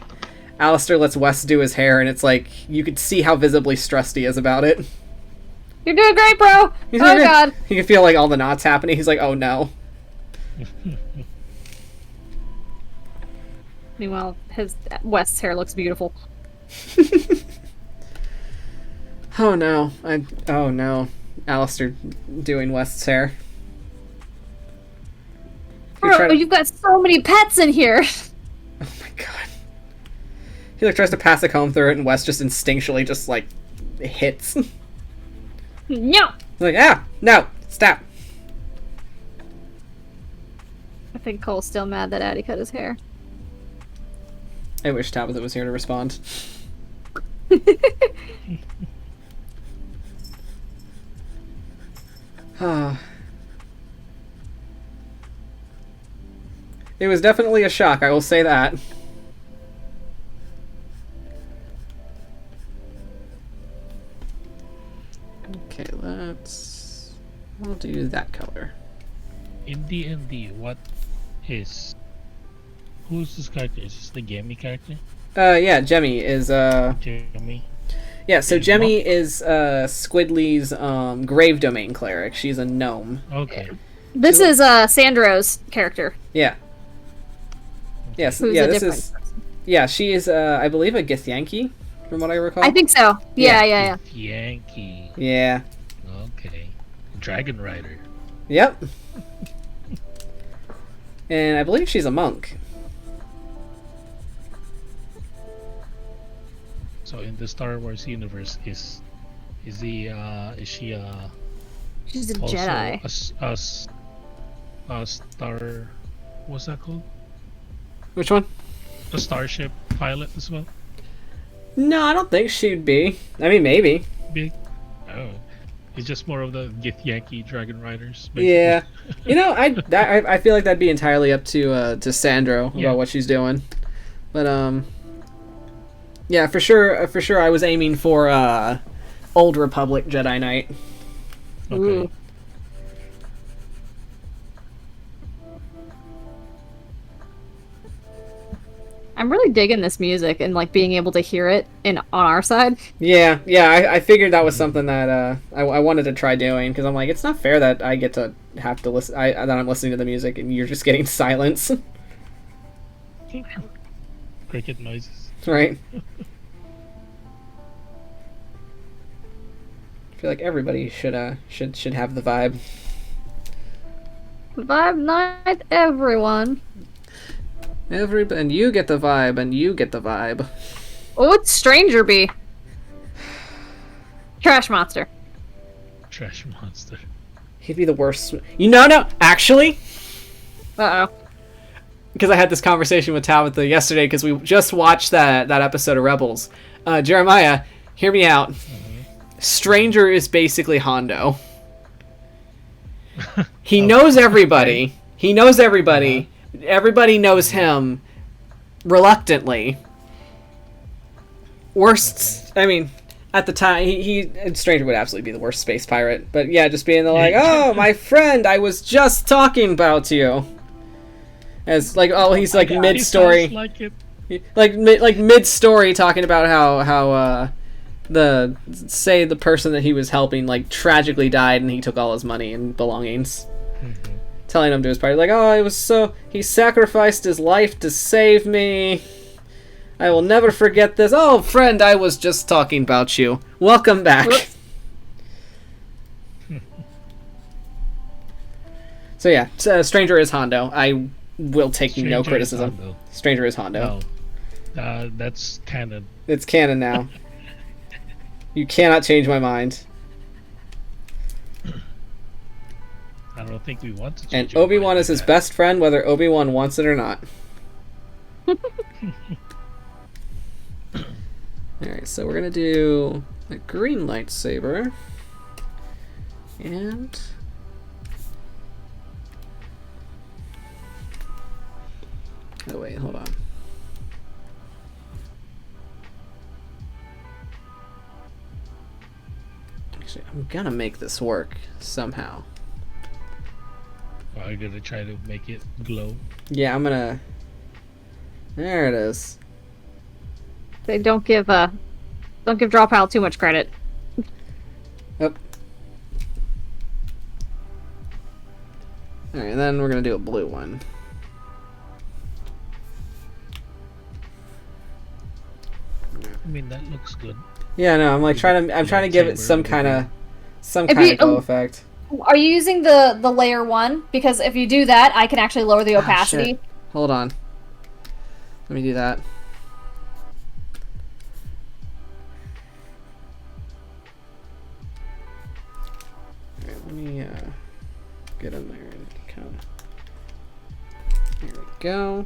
[SPEAKER 2] Alistair lets Wes do his hair, and it's like you could see how visibly stressed he is about it.
[SPEAKER 3] You're doing great, bro.
[SPEAKER 2] He's
[SPEAKER 3] Oh god.
[SPEAKER 2] You can feel like all the knots happening. He's like, oh no.
[SPEAKER 3] Meanwhile, West's hair looks beautiful.
[SPEAKER 2] Oh no. Oh no. Alistair doing West's hair.
[SPEAKER 3] Bro, you've got so many pets in here.
[SPEAKER 2] Oh my god. He like tries to pass a comb through it, and West just instinctually just like hits.
[SPEAKER 3] No.
[SPEAKER 2] Like, no, stop.
[SPEAKER 3] I think Cole's still mad that Addie cut his hair.
[SPEAKER 2] I wish Tabitha was here to respond. It was definitely a shock, I will say that. Okay, we'll do that color.
[SPEAKER 1] In D&D, who's this character? Is this the Gammy character?
[SPEAKER 2] Yeah, Jemmy is,
[SPEAKER 1] Jamie?
[SPEAKER 2] yeah, so Jemmy is, Squidly's, grave domain cleric. She's a gnome.
[SPEAKER 1] Okay.
[SPEAKER 3] This is Sandro's character.
[SPEAKER 2] Yeah. Yes,
[SPEAKER 3] Who's
[SPEAKER 2] yeah,
[SPEAKER 3] a
[SPEAKER 2] this
[SPEAKER 3] different
[SPEAKER 2] is...
[SPEAKER 3] person.
[SPEAKER 2] Yeah, she is, I believe a Githyanki, from what I recall.
[SPEAKER 3] I think so. Yeah.
[SPEAKER 1] Yankee.
[SPEAKER 2] Yeah.
[SPEAKER 1] Okay. Dragon Rider.
[SPEAKER 2] Yep. And I believe she's a monk.
[SPEAKER 1] So in the Star Wars universe, is she
[SPEAKER 3] She's a
[SPEAKER 1] also
[SPEAKER 3] Jedi.
[SPEAKER 1] a star? What's that called?
[SPEAKER 2] Which one?
[SPEAKER 1] A starship pilot as well.
[SPEAKER 2] No, I don't think she'd be. I mean, maybe.
[SPEAKER 1] Big. Oh, it's just more of the Githyanki Dragon Riders. Basically.
[SPEAKER 2] Yeah. You know, I feel like that'd be entirely up to Sandro about what she's doing. But yeah, for sure, I was aiming for Old Republic Jedi Knight.
[SPEAKER 1] Okay.
[SPEAKER 3] Ooh. I'm really digging this music and like being able to hear it on our side.
[SPEAKER 2] Yeah, I figured that was something that I wanted to try doing, because I'm like, it's not fair that I get to have to listen. That I'm listening to the music and you're just getting silence,
[SPEAKER 1] Cricket noises.
[SPEAKER 2] right? I feel like everybody should have the vibe.
[SPEAKER 3] Vibe night, everyone.
[SPEAKER 2] And you get the vibe, and you get the vibe.
[SPEAKER 3] Oh, it's Stranger Bee. Trash monster.
[SPEAKER 1] Trash monster.
[SPEAKER 2] He'd be the worst. No, actually,
[SPEAKER 3] Uh-oh.
[SPEAKER 2] because I had this conversation with Tabitha yesterday, because we just watched that episode of Rebels. Jeremiah, hear me out. Stranger is basically Hondo. He knows everybody. He knows everybody. Everybody knows him reluctantly. I mean, at the time, he Stranger would absolutely be the worst space pirate. But yeah, just being like, oh, my friend, I was just talking about you. As like, oh, he's like mid-story, like mid-story talking about how the person that he was helping like tragically died, and he took all his money and belongings.
[SPEAKER 1] Mm-hmm.
[SPEAKER 2] Telling him to his party, like, oh, he sacrificed his life to save me. I will never forget this. Oh, friend, I was just talking about you. Welcome back. So yeah, Stranger is Hondo. I will take no criticism. Stranger is Hondo.
[SPEAKER 1] No. That's canon.
[SPEAKER 2] It's canon now. You cannot change my mind.
[SPEAKER 1] I don't think we want to
[SPEAKER 2] And
[SPEAKER 1] change
[SPEAKER 2] Obi-Wan is his best friend, whether Obi-Wan wants it or not. Alright, so we're gonna do a green lightsaber. And... oh wait, hold on. Actually, I'm gonna make this work somehow.
[SPEAKER 1] Are you gonna try to make it glow?
[SPEAKER 2] Yeah, I'm gonna... there it is.
[SPEAKER 3] They don't give Draw Pile too much credit.
[SPEAKER 2] Yep. Alright, then we're gonna do a blue one.
[SPEAKER 1] I mean, that looks good.
[SPEAKER 2] Yeah, no, I'm like trying to give it some kind of glow effect.
[SPEAKER 3] Are you using the layer 1? Because if you do that, I can actually lower the opacity.
[SPEAKER 2] Shit. Hold on. Let me do that. Alright, let me get in there and kind of... Here we go.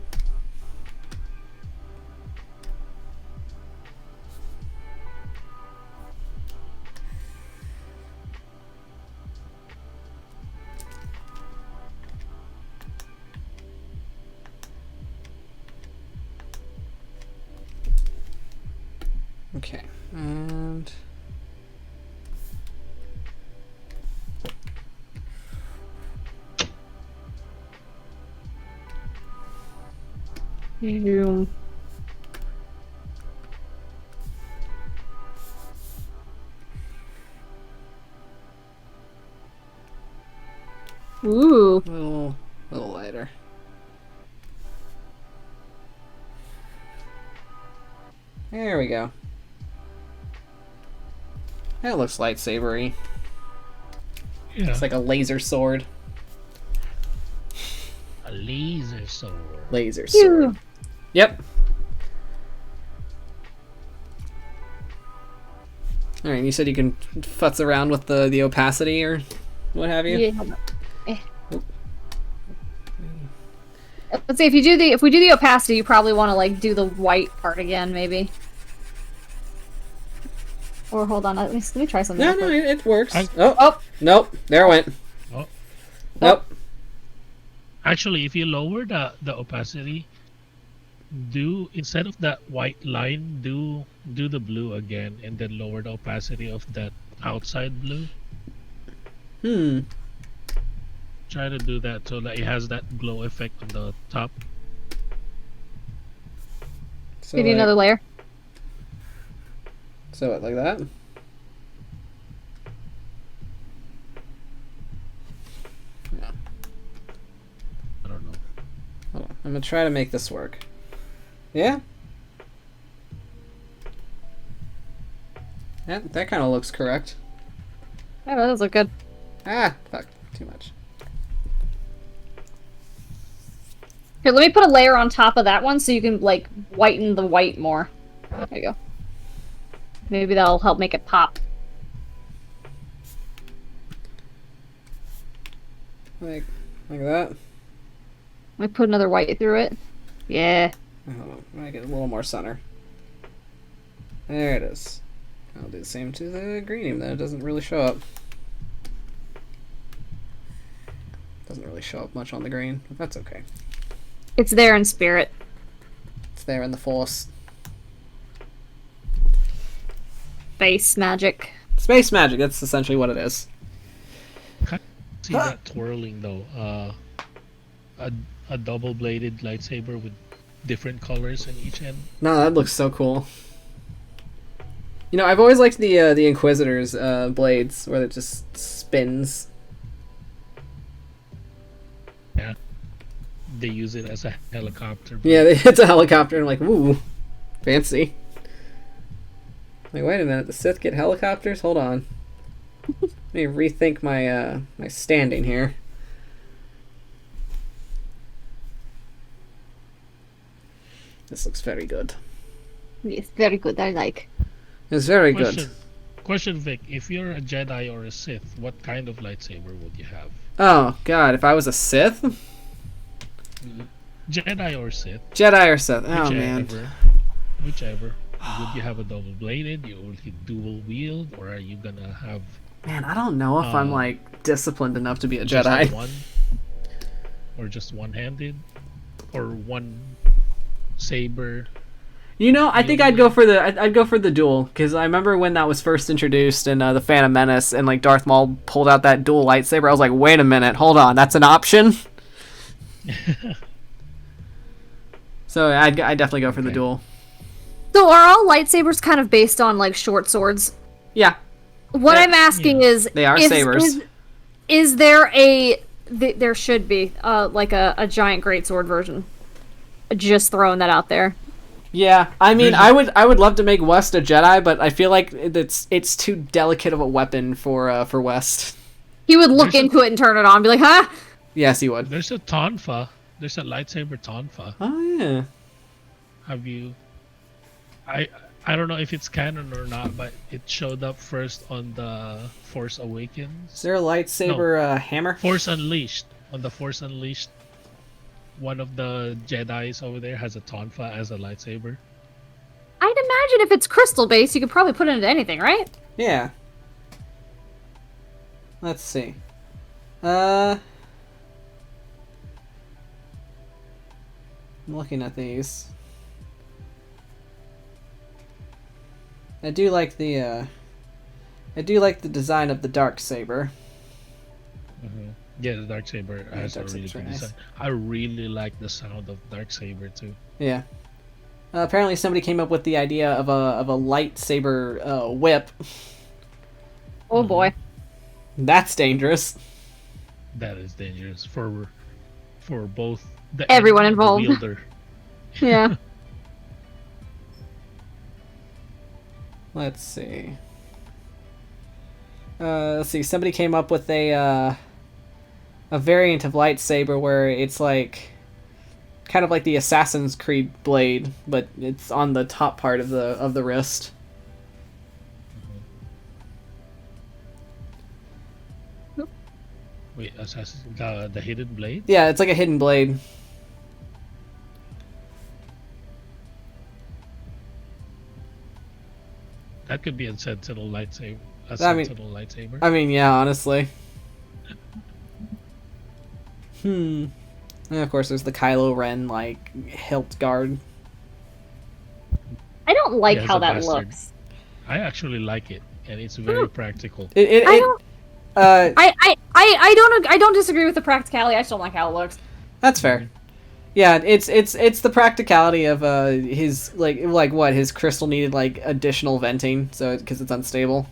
[SPEAKER 2] Okay, and
[SPEAKER 3] Ooh.
[SPEAKER 2] a little lighter. There we go. That looks lightsaber-y.
[SPEAKER 1] Yeah.
[SPEAKER 2] It's like a laser sword.
[SPEAKER 1] A laser sword.
[SPEAKER 2] Laser sword. Yep. Alright, you said you can futz around with the opacity or what have you?
[SPEAKER 3] Yeah. Let's see, if we do the opacity, you probably want to like do the white part again, maybe. Or hold on, let me try something.
[SPEAKER 2] No, it works.
[SPEAKER 3] Oh,
[SPEAKER 2] nope, there it went.
[SPEAKER 1] Oh.
[SPEAKER 2] Nope.
[SPEAKER 1] Actually, if you lower the opacity, instead of that white line, do the blue again, and then lower the opacity of that outside blue. Try to do that so that it has that glow effect on the top.
[SPEAKER 2] So
[SPEAKER 3] maybe another layer.
[SPEAKER 2] So what, like that? Yeah.
[SPEAKER 1] I don't know.
[SPEAKER 2] Hold on. I'm gonna try to make this work. Yeah? That kind of looks correct.
[SPEAKER 3] Oh, that does look good.
[SPEAKER 2] Ah, fuck. Too much.
[SPEAKER 3] Here, let me put a layer on top of that one so you can, like, whiten the white more. There you go. Maybe that'll help make it pop.
[SPEAKER 2] Like that?
[SPEAKER 3] Let me put another white through it. Yeah.
[SPEAKER 2] Hold on. Make it a little more center. There it is. I'll do the same to the green, even though it doesn't really show up. Doesn't really show up much on the green, but that's okay.
[SPEAKER 3] It's there in spirit.
[SPEAKER 2] It's there in the force.
[SPEAKER 3] Space magic.
[SPEAKER 2] Space magic, that's essentially what it is.
[SPEAKER 1] See that twirling though. A double-bladed lightsaber with different colors in each end.
[SPEAKER 2] No, that looks so cool. You know, I've always liked the Inquisitor's blades, where it just spins.
[SPEAKER 1] Yeah. They use it as a helicopter.
[SPEAKER 2] Yeah, it's a helicopter, and I'm like, ooh, fancy. Like, wait a minute, the Sith get helicopters? Hold on. Let me rethink my my standing here. This looks very good.
[SPEAKER 3] It's very good, I like.
[SPEAKER 2] It's very good.
[SPEAKER 1] Question, Vic. If you're a Jedi or a Sith, what kind of lightsaber would you have?
[SPEAKER 2] Oh, God, if I was a Sith?
[SPEAKER 1] Jedi or Sith?
[SPEAKER 2] Jedi or Sith? Oh, man.
[SPEAKER 1] Whichever. Would you have a double-bladed? You will dual wield, or are you gonna have?
[SPEAKER 2] Man, I don't know if I'm like disciplined enough to be a
[SPEAKER 1] just
[SPEAKER 2] Jedi.
[SPEAKER 1] One, or just one-handed, or one saber.
[SPEAKER 2] You know, I think I'd go for the dual, because I remember when that was first introduced in the Phantom Menace, and like Darth Maul pulled out that dual lightsaber. I was like, wait a minute, hold on, that's an option. So I'd definitely go for the dual.
[SPEAKER 3] So are all lightsabers kind of based on like short swords?
[SPEAKER 2] Yeah,
[SPEAKER 3] What I'm asking is,
[SPEAKER 2] they are sabers.
[SPEAKER 3] Is there there should be like a giant greatsword version? Just throwing that out there.
[SPEAKER 2] Yeah, I mean, I would love to make West a Jedi, but I feel like it's too delicate of a weapon for West.
[SPEAKER 3] He would look into it and turn it on, and be like, "Huh."
[SPEAKER 2] Yes, he would.
[SPEAKER 1] There's a tonfa. There's a lightsaber tonfa.
[SPEAKER 2] Oh yeah.
[SPEAKER 1] Have you? I don't know if it's canon or not, but it showed up first on the Force Awakens.
[SPEAKER 2] Is there a lightsaber hammer?
[SPEAKER 1] Force Unleashed. On the Force Unleashed, one of the Jedis over there has a tonfa as a lightsaber.
[SPEAKER 3] I'd imagine if it's crystal based, you could probably put it into anything, right?
[SPEAKER 2] Yeah. Let's see. I'm looking at these. I do like the design of the dark saber.
[SPEAKER 1] Mm-hmm. Yeah, the dark saber has a really good design. I really like the sound of dark saber too.
[SPEAKER 2] Yeah. Apparently, somebody came up with the idea of a lightsaber whip.
[SPEAKER 3] Oh boy.
[SPEAKER 2] That's dangerous.
[SPEAKER 1] That is dangerous for both
[SPEAKER 3] Everyone
[SPEAKER 1] and the
[SPEAKER 3] involved.
[SPEAKER 1] wielder.
[SPEAKER 3] Yeah.
[SPEAKER 2] Let's see. Somebody came up with a variant of lightsaber where it's like kind of like the Assassin's Creed blade, but it's on the top part of the wrist.
[SPEAKER 1] Wait, the hidden blade?
[SPEAKER 2] Yeah, it's like a hidden blade.
[SPEAKER 1] That could be a Sentinel lightsaber. Lightsaber.
[SPEAKER 2] I mean, yeah, honestly. And of course, there's the Kylo Ren like hilt guard.
[SPEAKER 3] I don't like
[SPEAKER 1] Yeah,
[SPEAKER 3] how
[SPEAKER 1] it's a
[SPEAKER 3] that
[SPEAKER 1] bastard.
[SPEAKER 3] looks.
[SPEAKER 1] I actually like it, and it's very practical.
[SPEAKER 3] I don't disagree with the practicality. I just don't like how it looks.
[SPEAKER 2] That's fair. Yeah, it's the practicality of his like what his crystal needed like additional venting, so because it's unstable.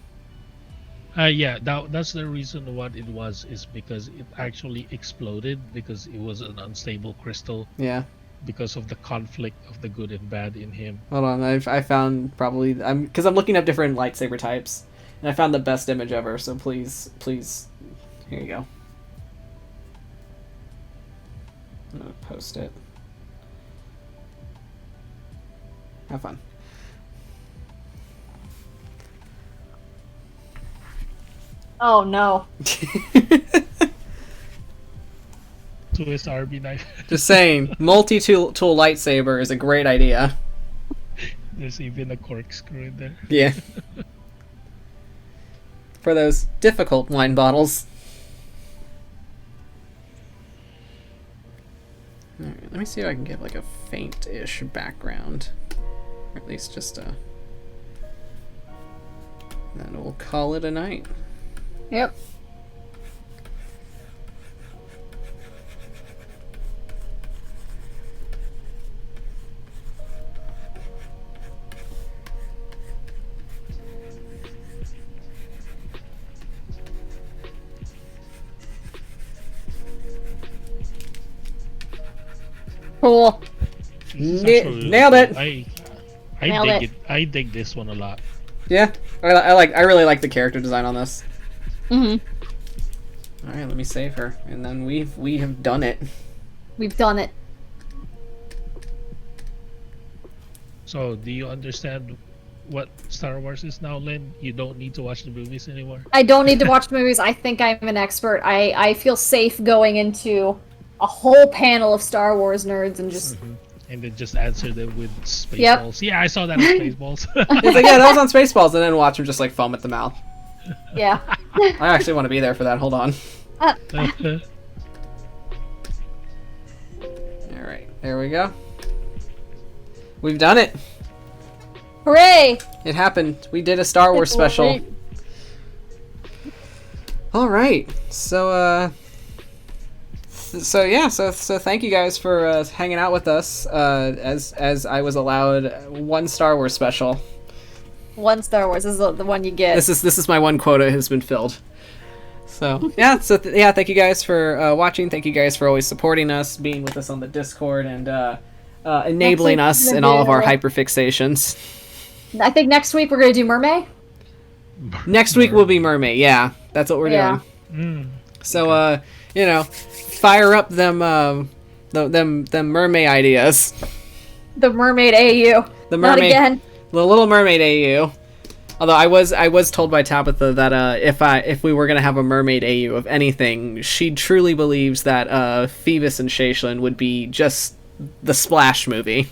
[SPEAKER 1] Yeah, that's the reason what it was is because it actually exploded because it was an unstable crystal.
[SPEAKER 2] Yeah.
[SPEAKER 1] Because of the conflict of the good and bad in him.
[SPEAKER 2] Hold on, I found probably because I'm looking up different lightsaber types, and I found the best image ever. So please, here you go. I'm gonna post it. Have fun.
[SPEAKER 3] Oh no.
[SPEAKER 1] Twist RB knife.
[SPEAKER 2] Just saying, multi-tool lightsaber is a great idea.
[SPEAKER 1] There's even a corkscrew in there.
[SPEAKER 2] Yeah. For those difficult wine bottles. Alright, let me see if I can get like a faint-ish background. Or at least just a... Then we'll call it a night.
[SPEAKER 3] Yep. Cool.
[SPEAKER 2] Nailed it.
[SPEAKER 1] I
[SPEAKER 3] Nailed
[SPEAKER 1] dig
[SPEAKER 3] it.
[SPEAKER 1] it. I dig this one a lot.
[SPEAKER 2] Yeah, I really like the character design on this.
[SPEAKER 3] Mhm.
[SPEAKER 2] All right, let me save her, and then we have done it.
[SPEAKER 3] We've done it.
[SPEAKER 1] So, do you understand what Star Wars is now, Lynn? You don't need to watch the movies anymore.
[SPEAKER 3] I don't need to watch movies. I think I'm an expert. I feel safe going into a whole panel of Star Wars nerds and just
[SPEAKER 1] And then just answer them with Spaceballs.
[SPEAKER 3] Yep.
[SPEAKER 1] Yeah, I saw that on Spaceballs.
[SPEAKER 2] It's like, yeah, that was on Spaceballs, and then watch him just like foam at the mouth.
[SPEAKER 3] yeah.
[SPEAKER 2] I actually want to be there for that. Hold on. All right, there we go. We've done it.
[SPEAKER 3] Hooray!
[SPEAKER 2] It happened. We did a Star Wars special. so thank you guys for hanging out with us. As I was allowed one Star Wars special.
[SPEAKER 3] One Star Wars is the one you get.
[SPEAKER 2] This is my one quota has been filled. So yeah, thank you guys for watching. Thank you guys for always supporting us, being with us on the Discord, and enabling us in all of our hyperfixations.
[SPEAKER 3] I think next week we're gonna do Mermaid.
[SPEAKER 2] Next week will be Mermaid. Yeah, that's what we're doing. So fire up them mermaid ideas.
[SPEAKER 3] The Mermaid AU.
[SPEAKER 2] The mermaid.
[SPEAKER 3] Not again.
[SPEAKER 2] The Little Mermaid AU. Although I was told by Tabitha that if we were gonna have a mermaid AU of anything, she truly believes that Phoebus and Shayshlin would be just the Splash movie.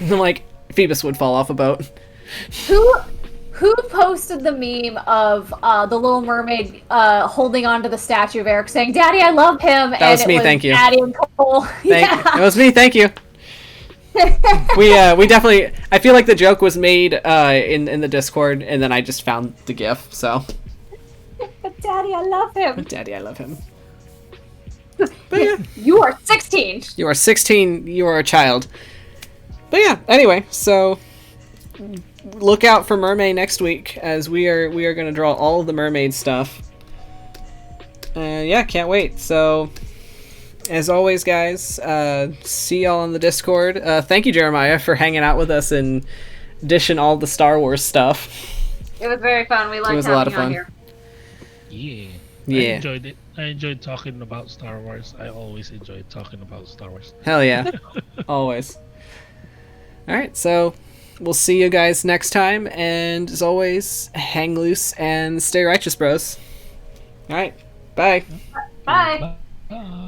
[SPEAKER 2] I'm like, Phoebus would fall off a boat.
[SPEAKER 3] Who posted the meme of the Little Mermaid holding onto the statue of Eric, saying, "Daddy, I love him"?
[SPEAKER 2] That was me. Thank you.
[SPEAKER 3] Addie and Cole.
[SPEAKER 2] It was me. Thank you. we definitely. I feel like the joke was made in the Discord, and then I just found the GIF. So.
[SPEAKER 3] Daddy, I love him.
[SPEAKER 2] Daddy, I love him. But yeah.
[SPEAKER 3] You are 16.
[SPEAKER 2] You are 16. You are a child. But yeah. Anyway, so look out for Mermaid next week, as we are going to draw all of the mermaid stuff. Yeah, can't wait. So. As always, guys, see y'all on the Discord. Thank you, Jeremiah, for hanging out with us and dishing all the Star Wars stuff.
[SPEAKER 3] It was very fun. We liked having you on here.
[SPEAKER 1] Yeah. I enjoyed it. I enjoyed talking about Star Wars. I always enjoy talking about Star Wars.
[SPEAKER 2] Hell yeah. Always. Alright, so we'll see you guys next time. And as always, hang loose and stay righteous, bros. Alright, bye.
[SPEAKER 3] Bye.
[SPEAKER 1] Bye.